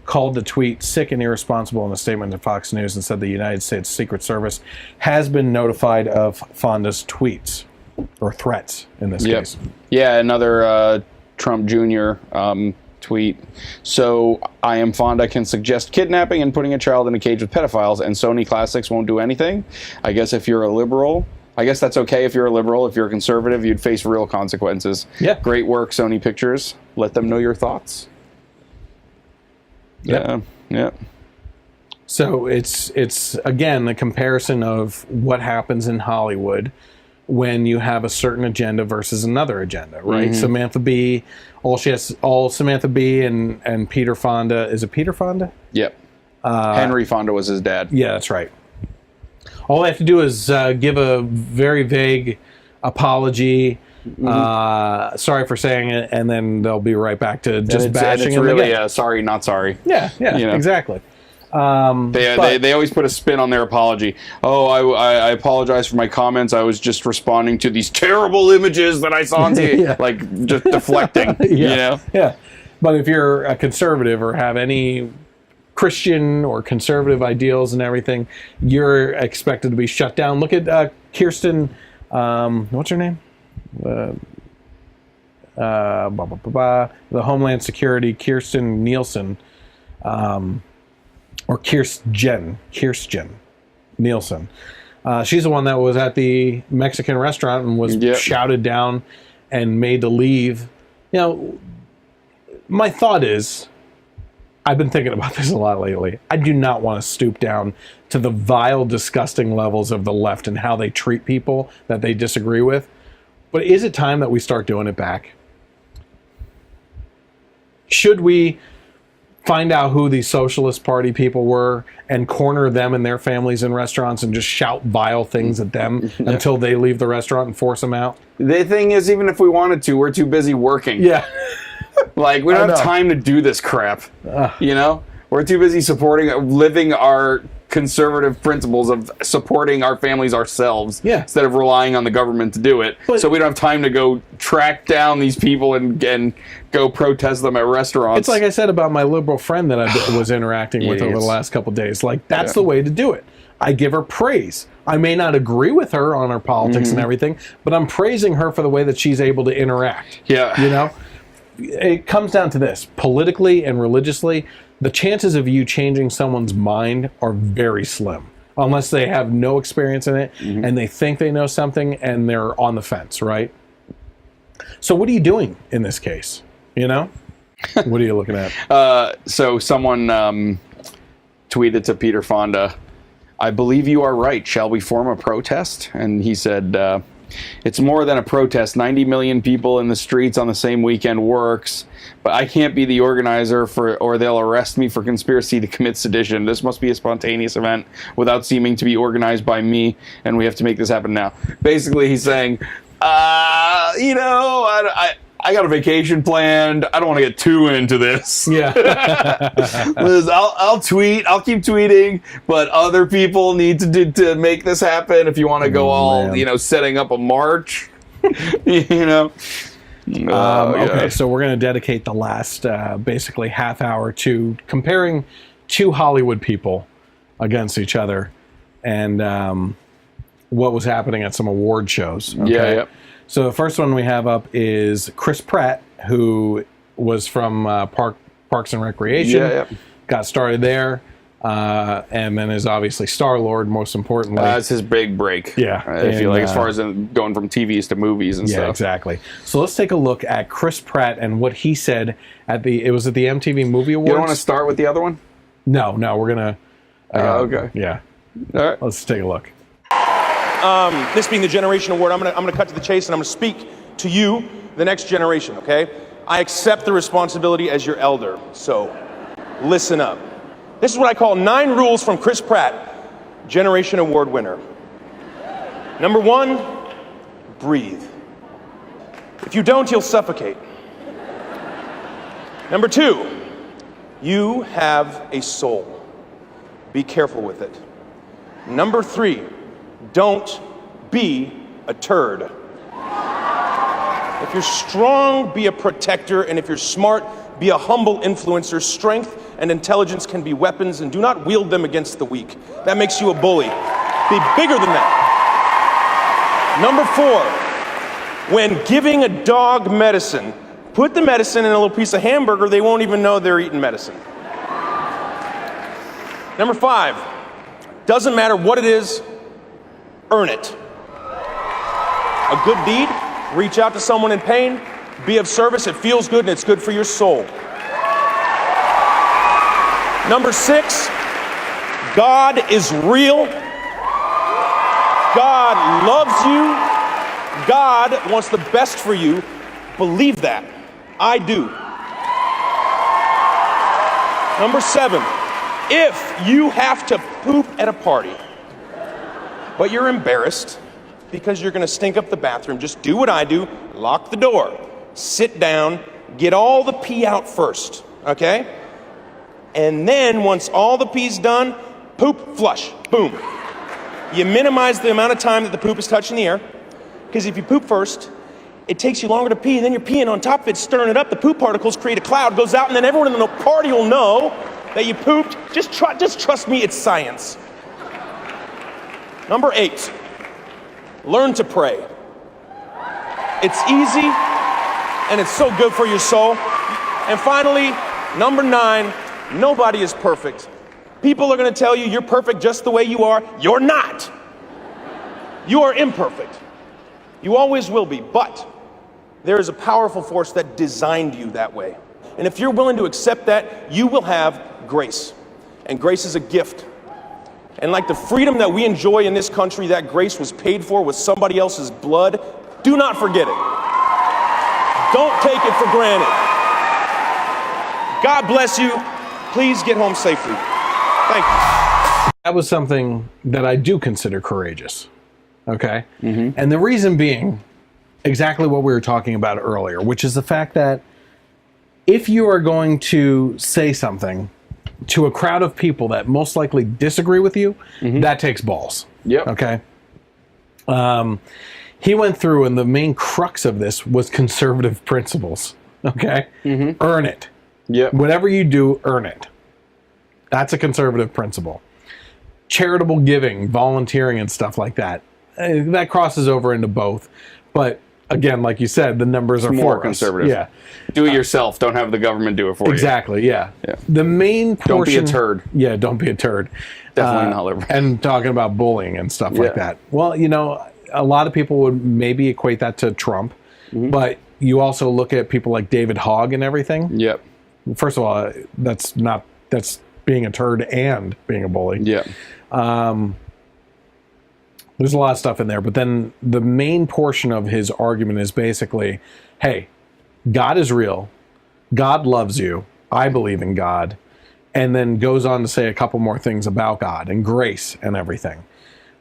called the tweet sick and irresponsible in a statement to Fox News and said the United States Secret Service has been notified of Fonda's tweets, or threats in this case. Yeah, another Trump Jr. Tweet. So, I Am Fonda can suggest kidnapping and putting a child in a cage with pedophiles, and Sony Classics won't do anything. I guess if you're a liberal, I guess that's okay if you're a liberal. If you're a conservative, you'd face real consequences. Yeah. Great work, Sony Pictures. Let them know your thoughts. Yeah. So it's again the comparison of what happens in Hollywood when you have a certain agenda versus another agenda, right? Samantha Bee, all Samantha Bee and Peter Fonda. Is it Peter Fonda? Yep. Henry Fonda was his dad. Yeah, that's right. All they have to do is give a very vague apology. Sorry for saying it, and then they'll be right back to just bashing it's him really again. Sorry, not sorry. Yeah, exactly. They always put a spin on their apology. Oh, I apologize for my comments. I was just responding to these terrible images that I saw on TV. Like, just deflecting, you know? Yeah. But if you're a conservative or have any Christian or conservative ideals and everything, you're expected to be shut down. Look at Kirsten, what's her name? The Homeland Security, Kirstjen Nielsen. or Kirsten Nielsen. She's the one that was at the Mexican restaurant and was shouted down and made to leave. You know, my thought is, I've been thinking about this a lot lately. I do not want to stoop down to the vile, disgusting levels of the left and how they treat people that they disagree with. But is it time that we start doing it back? Should we find out who the Socialist Party people were and corner them and their families in restaurants and just shout vile things at them until they leave the restaurant and force them out? The thing is, even if we wanted to, we're too busy working. Yeah. Like, we don't have time to do this crap. You know? We're too busy living our conservative principles of supporting our families ourselves instead of relying on the government to do it. So we don't have time to go track down these people and go protest them at restaurants. It's like I said about my liberal friend that I was interacting with over the last couple of days. Like, that's the way to do it. I give her praise. I may not agree with her on her politics and everything, but I'm praising her for the way that she's able to interact. Yeah. You know? It comes down to this. Politically and religiously, the chances of you changing someone's mind are very slim. Unless they have no experience in it and they think they know something and they're on the fence, right? So what are you doing in this case? You know? What are you looking at? So someone tweeted to Peter Fonda, "I believe you are right. Shall we form a protest?" And he said, "It's more than a protest. 90 million people in the streets on the same weekend works, but I can't be the organizer or they'll arrest me for conspiracy to commit sedition. This must be a spontaneous event without seeming to be organized by me, and we have to make this happen now." Basically, he's saying, you know, I got a vacation planned. I don't want to get too into this. Yeah. Liz, I'll tweet. I'll keep tweeting, but other people need to make this happen. If you want to go setting up a march, you know. Okay, so we're going to dedicate the last basically half hour to comparing two Hollywood people against each other and what was happening at some award shows. Okay? Yeah. So the first one we have up is Chris Pratt, who was from Parks and Recreation. Yeah. Got started there, and then is obviously Star-Lord, most importantly. That's his big break. Yeah. I feel like as far as going from TVs to movies and stuff. Yeah, exactly. So let's take a look at Chris Pratt and what he said at the MTV Movie Awards. You don't want to start with the other one? No, we're going to... okay. Yeah. All right. Let's take a look. This being the Generation Award, I'm gonna cut to the chase and I'm gonna speak to you, the next generation, okay? I accept the responsibility as your elder, so listen up. This is what I call 9 rules from Chris Pratt, Generation Award winner. Number 1, breathe. If you don't, you'll suffocate. Number 2, you have a soul. Be careful with it. Number 3, don't be a turd. If you're strong, be a protector, and if you're smart, be a humble influencer. Strength and intelligence can be weapons, and do not wield them against the weak. That makes you a bully. Be bigger than that. Number 4, when giving a dog medicine, put the medicine in a little piece of hamburger, they won't even know they're eating medicine. Number 5, doesn't matter what it is, earn it. A good deed, reach out to someone in pain, be of service, it feels good and it's good for your soul. Number 6, God is real. God loves you. God wants the best for you. Believe that. I do. Number 7, if you have to poop at a party, but you're embarrassed because you're going to stink up the bathroom, just do what I do, lock the door, sit down, get all the pee out first, okay? And then once all the pee's done, poop, flush, boom. You minimize the amount of time that the poop is touching the air, because if you poop first, it takes you longer to pee, and then you're peeing on top of it, stirring it up, the poop particles create a cloud, goes out, and then everyone in the party will know that you pooped. Just trust me, it's science. Number 8, learn to pray. It's easy, and it's so good for your soul. And finally, number 9, nobody is perfect. People are going to tell you you're perfect just the way you are. You're not. You are imperfect. You always will be. But there is a powerful force that designed you that way. And if you're willing to accept that, you will have grace. And grace is a gift. And like the freedom that we enjoy in this country, that grace was paid for with somebody else's blood. Do not forget it. Don't take it for granted. God bless you. Please get home safely. Thank you. That was something that I do consider courageous. Okay? And the reason being exactly what we were talking about earlier, which is the fact that if you are going to say something to a crowd of people that most likely disagree with you, that takes balls. Yep. Okay? He went through, and the main crux of this was conservative principles. Okay? Earn it. Yep. Whatever you do, earn it. That's a conservative principle. Charitable giving, volunteering, and stuff like that. That crosses over into both. But again, like you said, the numbers are more for us. conservative. Yeah. Do it yourself. Don't have the government do it for you. Exactly, yeah. The main portion... Don't be a turd. Yeah, don't be a turd. Definitely not liberal. And talking about bullying and stuff like that. Well, you know, a lot of people would maybe equate that to Trump, but you also look at people like David Hogg and everything. Yep. First of all, that's being a turd and being a bully. Yeah. There's a lot of stuff in there, but then the main portion of his argument is basically, hey, God is real. God loves you. I believe in God. And then goes on to say a couple more things about God and grace and everything.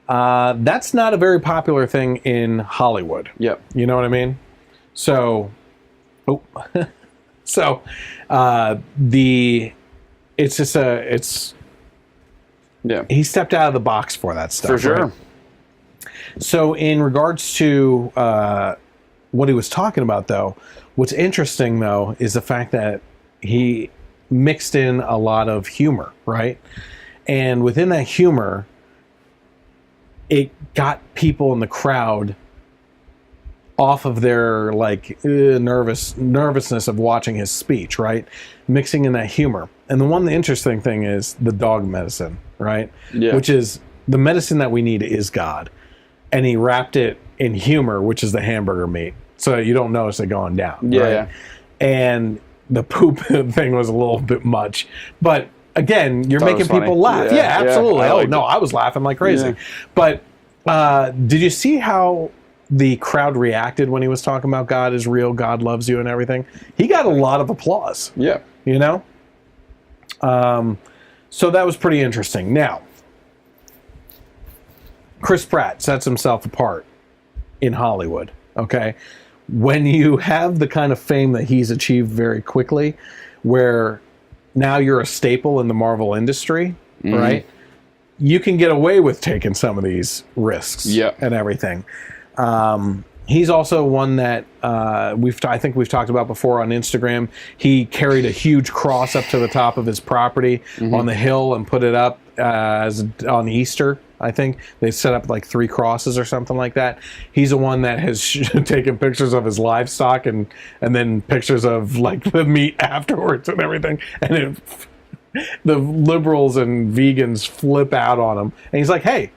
That's not a very popular thing in Hollywood. Yep. You know what I mean? So, he stepped out of the box for that stuff. For sure. Right? So in regards to what he was talking about, though, what's interesting, though, is the fact that he mixed in a lot of humor, right? And within that humor, it got people in the crowd off of their nervousness of watching his speech, right? Mixing in that humor. And the interesting thing is the dog medicine, right? Yeah. Which is the medicine that we need is God. And he wrapped it in humor, which is the hamburger meat. So you don't notice it going down. Yeah. Right? And the poop thing was a little bit much. But again, you're making people laugh. Yeah, absolutely. I was laughing like crazy. Yeah. But did you see how the crowd reacted when he was talking about God is real, God loves you and everything? He got a lot of applause. Yeah. You know? So that was pretty interesting. Now, Chris Pratt sets himself apart in Hollywood, okay? When you have the kind of fame that he's achieved very quickly, where now you're a staple in the Marvel industry, right? You can get away with taking some of these risks and everything. He's also one that I think we've talked about before on Instagram. He carried a huge cross up to the top of his property on the hill and put it up on Easter. I think they set up like 3 crosses or something like that. He's the one that has taken pictures of his livestock and then pictures of like the meat afterwards and everything. And the liberals and vegans flip out on him. And he's like, hey,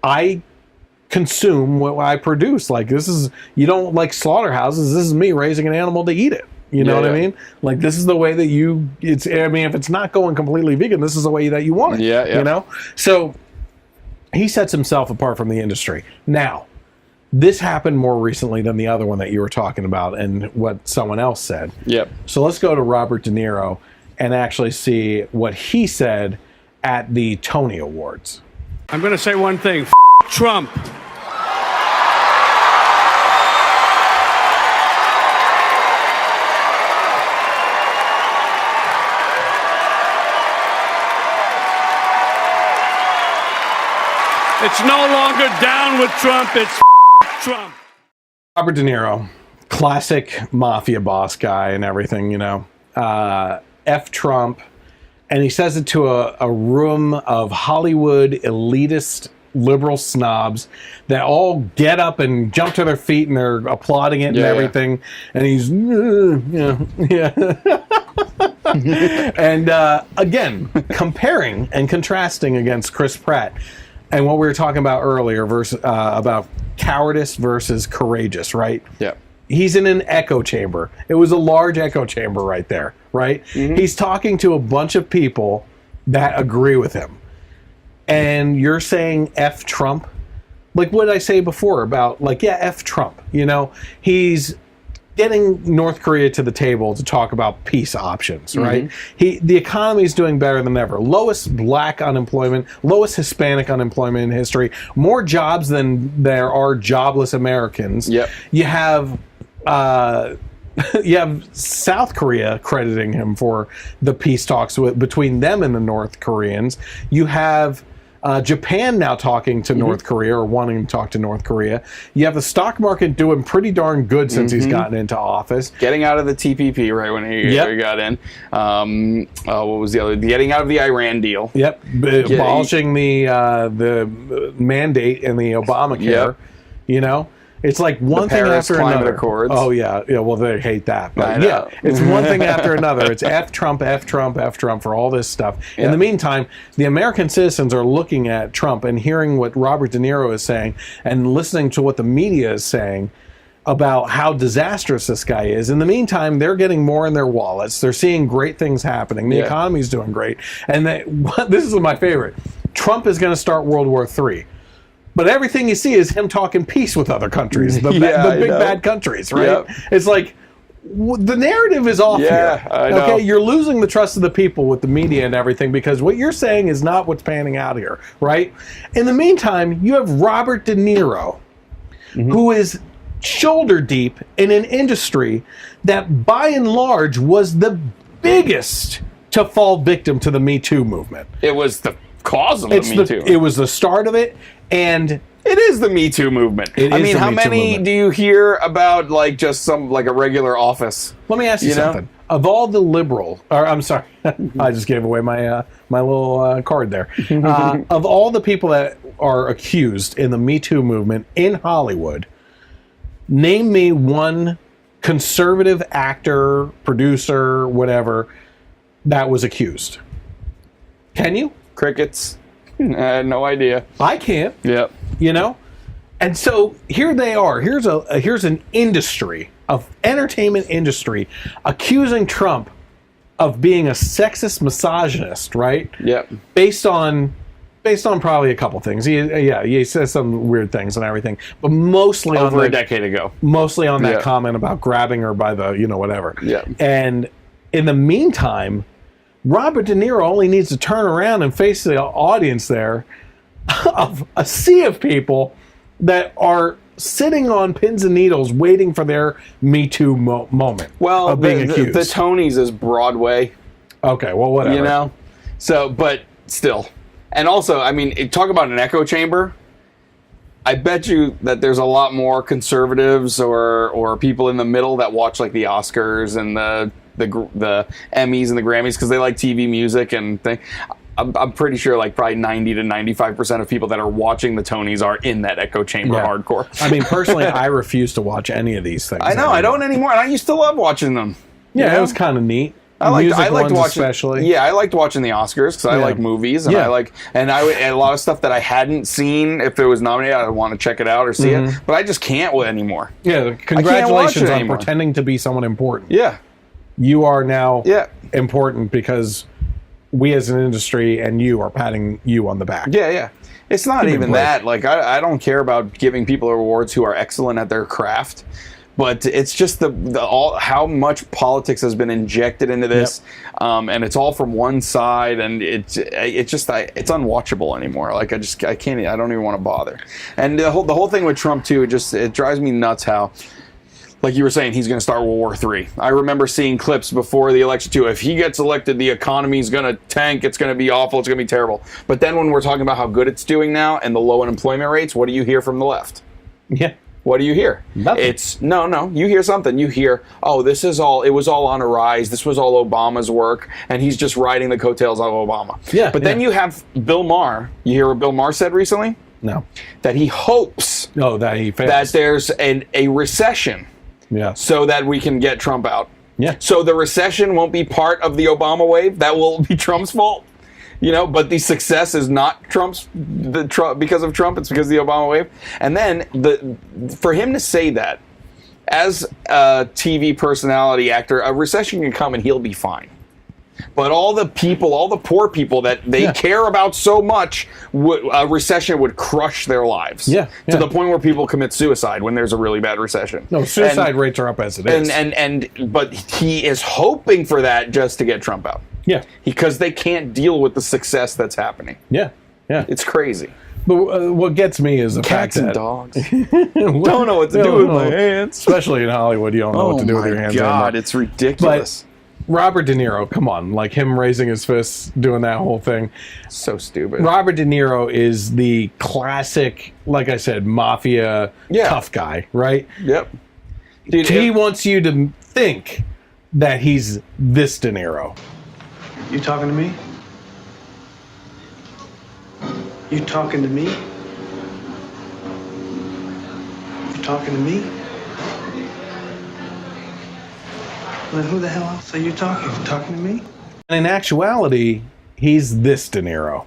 I consume what I produce. Like, this is, you don't like slaughterhouses. This is me raising an animal to eat it. You know what I mean? Like, this is the way that if it's not going completely vegan, this is the way that you want it. You know? So he sets himself apart from the industry. Now, this happened more recently than the other one that you were talking about and what someone else said. Yep. So let's go to Robert De Niro and actually see what he said at the Tony Awards. I'm going to say one thing. Trump. It's no longer down with Trump, it's Trump. Robert De Niro, classic mafia boss guy and everything, you know. F Trump. And he says it to a room of Hollywood elitist liberal snobs that all get up and jump to their feet and they're applauding it and everything. And he's, And again, comparing and contrasting against Chris Pratt and what we were talking about earlier versus about cowardice versus courageous, right? Yeah. He's in an echo chamber. It was a large echo chamber right there, right? Mm-hmm. He's talking to a bunch of people that agree with him. And you're saying F Trump? Like what did I say before about, like, yeah, F Trump. You know, he's getting North Korea to the table to talk about peace options, right? The economy is doing better than ever. Lowest black unemployment, lowest Hispanic unemployment in history, more jobs than there are jobless Americans. Yep. You have South Korea crediting him for the peace talks between them and the North Koreans. You have Japan now talking to North Korea or wanting to talk to North Korea. You have the stock market doing pretty darn good since he's gotten into office. Getting out of the TPP right when he got in. What was the other? Getting out of the Iran deal. Yep. Abolishing the mandate in the Obamacare. Yep. You know? It's like one thing Paris after Climate another. Accords. Oh, yeah. Well, they hate that. But I know. it's one thing after another. It's F Trump, F Trump, F Trump for all this stuff. Yeah. In the meantime, the American citizens are looking at Trump and hearing what Robert De Niro is saying and listening to what the media is saying about how disastrous this guy is. In the meantime, they're getting more in their wallets. They're seeing great things happening. The economy's doing great. And this is my favorite. Trump is going to start World War III. But everything you see is him talking peace with other countries, the big bad countries, right? Yep. It's like the narrative is off here. I know. Okay, you're losing the trust of the people with the media and everything because what you're saying is not what's panning out here, right? In the meantime, you have Robert De Niro, who is shoulder deep in an industry that, by and large, was the biggest to fall victim to the Me Too movement. It was the cause of the Me Too. It was the start of it. And it is the Me Too movement. I mean, how many do you hear about, like, just some, like, a regular office? Let me ask you something. Of all the I'm sorry, I just gave away my my little card there. Of all the people that are accused in the Me Too movement in Hollywood, name me one conservative actor, producer, whatever, that was accused. Can you? Crickets. I had no idea. I can't. Yep. You know? And so here they are. Here's an industry, of entertainment industry, accusing Trump of being a sexist misogynist, right? Yep. Based on probably a couple things. He says some weird things and everything, but mostly over a decade ago. Mostly on that comment about grabbing her by the, whatever. Yeah. And in the meantime, Robert De Niro only needs to turn around and face the audience there of a sea of people that are sitting on pins and needles waiting for their Me Too moment. Well, of being accused. The Tonys is Broadway. Okay, well, whatever. You know? So, but still. And also, I mean, talk about an echo chamber. I bet you that there's a lot more conservatives or people in the middle that watch, like, the Oscars and the Emmys and the Grammys because they like TV music and things. I'm pretty sure like probably 90 to 95% of people that are watching the Tonys are in that echo chamber hardcore. I mean, personally, I refuse to watch any of these things. I know, I don't anymore, and I used to love watching them. Yeah, it was kind of neat. I liked watching, especially. Yeah, I liked watching the Oscars because I like movies, and and a lot of stuff that I hadn't seen. If it was nominated, I'd want to check it out or see it, but I just can't anymore. Yeah, congratulations on pretending to be someone important. Yeah. You are now important because we as an industry and you are patting you on the back. Yeah. It's not even that. Like, I don't care about giving people awards who are excellent at their craft, but it's just how much politics has been injected into this, and it's all from one side, and it's unwatchable anymore. Like, I can't. I don't even want to bother. And the whole thing with Trump too, it drives me nuts how, like you were saying, he's going to start World War III. I remember seeing clips before the election, too. If he gets elected, the economy's going to tank. It's going to be awful. It's going to be terrible. But then when we're talking about how good it's doing now and the low unemployment rates, what do you hear from the left? Yeah. What do you hear? Nothing. It's, no, you hear something. You hear, it was all on a rise. This was all Obama's work, and he's just riding the coattails of Obama. Yeah. But then you have Bill Maher. You hear what Bill Maher said recently? No. That he hopes that he fails. That there's a recession. Yeah. So that we can get Trump out. Yeah. So the recession won't be part of the Obama wave. That will be Trump's fault. But the success is not because of Trump. It's because of the Obama wave. And then for him to say that, as a TV personality actor, a recession can come and he'll be fine. But all the poor people that they care about so much, a recession would crush their lives. To the point where people commit suicide when there's a really bad recession. No, suicide rates are up as it is. But he is hoping for that just to get Trump out. Yeah. Because they can't deal with the success that's happening. Yeah. It's crazy. But what gets me is the Cats fact and that dogs don't know what to do with my hands. Especially in Hollywood, you don't know what to do with your hands. Oh my God, anymore. it's ridiculous. But Robert De Niro, come on, like him raising his fists, doing that whole thing. So stupid. Robert De Niro is the classic, like I said, mafia tough guy, right? Yep. Dude, he wants you to think that he's this De Niro. You talking to me? You talking to me? You talking to me? Then who the hell else are you talking? You talking to me? And in actuality, he's this De Niro.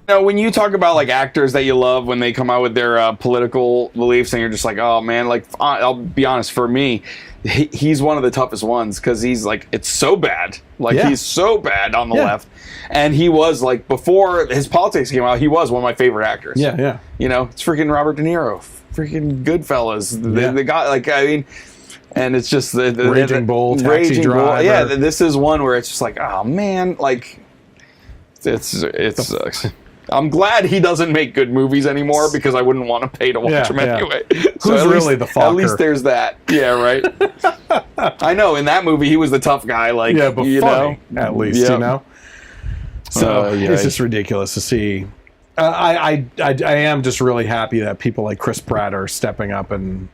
When you talk about like actors that you love when they come out with their political beliefs, and you're just like, oh man, like I'll be honest, for me, he's one of the toughest ones because he's like, it's so bad, like he's so bad on the left, and he was like before his politics came out, he was one of my favorite actors. It's freaking Robert De Niro, freaking Goodfellas, the guy, like I mean. And it's just the Raging Bull, Taxi Driver. Yeah, this is one where it's just like, oh man, like it sucks. I'm glad he doesn't make good movies anymore because I wouldn't want to pay to watch him anyway. Who's really the fucker? At least there's that. Yeah, right. I know in that movie he was the tough guy. Like, but funny, at least you know. So it's just ridiculous to see. I am just really happy that people like Chris Pratt are stepping up and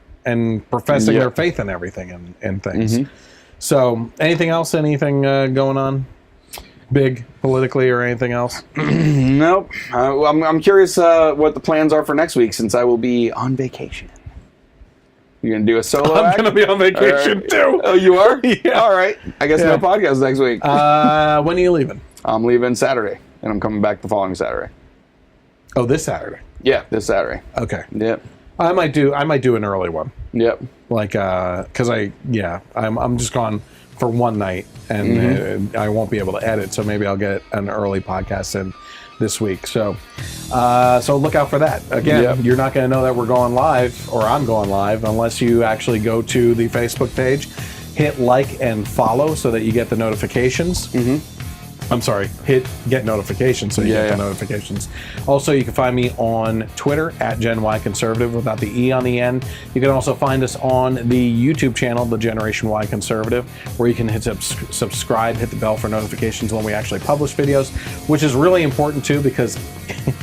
professing their faith in everything and things. So anything else? Anything going on? Big politically or anything else? Nope. I'm curious what the plans are for next week since I will be on vacation. You gonna do a solo act? I'm gonna be on vacation too. Oh, you are? Yeah. All right. I guess no podcast next week. When are you leaving? I'm leaving Saturday, and I'm coming back the following Saturday. Oh, this Saturday? Yeah, this Saturday. Okay. Yep. I might do an early one. Yep. Like, cause I'm just gone for one night and I won't be able to edit, so maybe I'll get an early podcast in this week. So look out for that. Again, you're not going to know that we're going live or I'm going live unless you actually go to the Facebook page, hit like and follow so that you get the notifications. I'm sorry, hit get notifications so you get the notifications. Also, you can find me on Twitter at Gen Y Conservative without the E on the end. You can also find us on the YouTube channel, The Generation Y Conservative, where you can hit subscribe, hit the bell for notifications when we actually publish videos, which is really important too because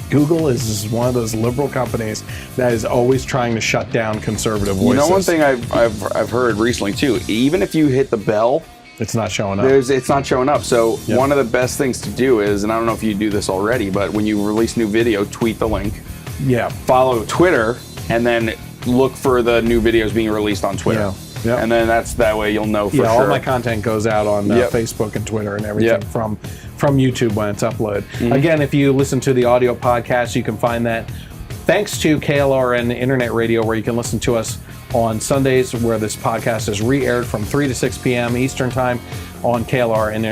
Google is one of those liberal companies that is always trying to shut down conservative voices. You know, one thing I've heard recently too, even if you hit the bell, it's not showing up. It's not showing up. So one of the best things to do is, and I don't know if you do this already, but when you release new video, tweet the link. Yeah. Follow Twitter, and then look for the new videos being released on Twitter. Yeah. And then that way you'll know for sure. All my content goes out on Facebook and Twitter and everything from YouTube when it's uploaded. Again, if you listen to the audio podcast, you can find that thanks to KLRN Internet Radio, where you can listen to us on Sundays, where this podcast is re-aired from 3 to 6 p.m. Eastern Time on KLRN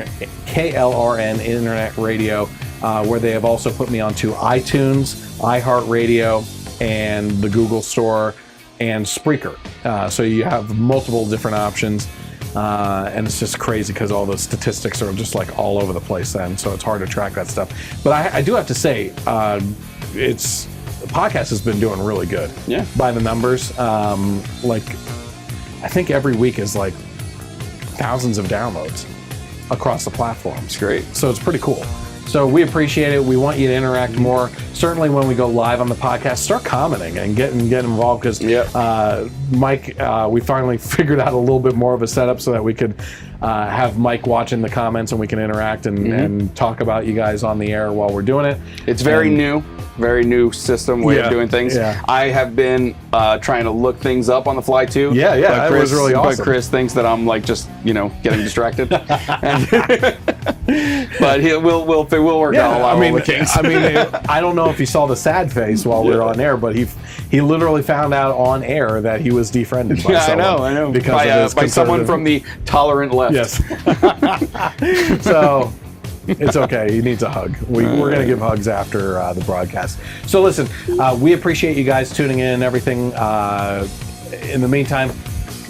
Internet Radio, where they have also put me onto iTunes, iHeartRadio, and the Google Store, and Spreaker. So you have multiple different options, and it's just crazy because all the statistics are just like all over the place then, so it's hard to track that stuff. But I do have to say, the podcast has been doing really good. Yeah. By the numbers. Like, I think every week is like thousands of downloads across the platforms. Great. So it's pretty cool. So we appreciate it. We want you to interact more. certainly when we go live on the podcast, start commenting and get involved because Mike, we finally figured out a little bit more of a setup so that we could have Mike watching the comments and we can interact and talk about you guys on the air while we're doing it. It's very new system way of doing things. Yeah. I have been trying to look things up on the fly too. Yeah, but it was really awesome. But Chris thinks that I'm like just getting distracted. But we'll work out all the kinks. I mean, I don't know if you saw the sad face while we were on air, but he literally found out on air that he was defriended by someone. I know. Because by someone from the tolerant left. Yes. So it's okay. He needs a hug. We're going to give hugs after the broadcast. So listen, we appreciate you guys tuning in and everything. In the meantime,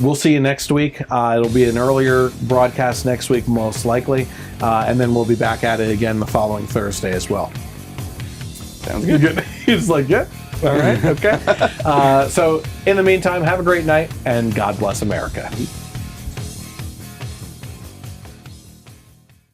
we'll see you next week. It'll be an earlier broadcast next week, most likely. And then we'll be back at it again the following Thursday as well. Sounds good. He's like, yeah. All right. Okay. So in the meantime, have a great night and God bless America.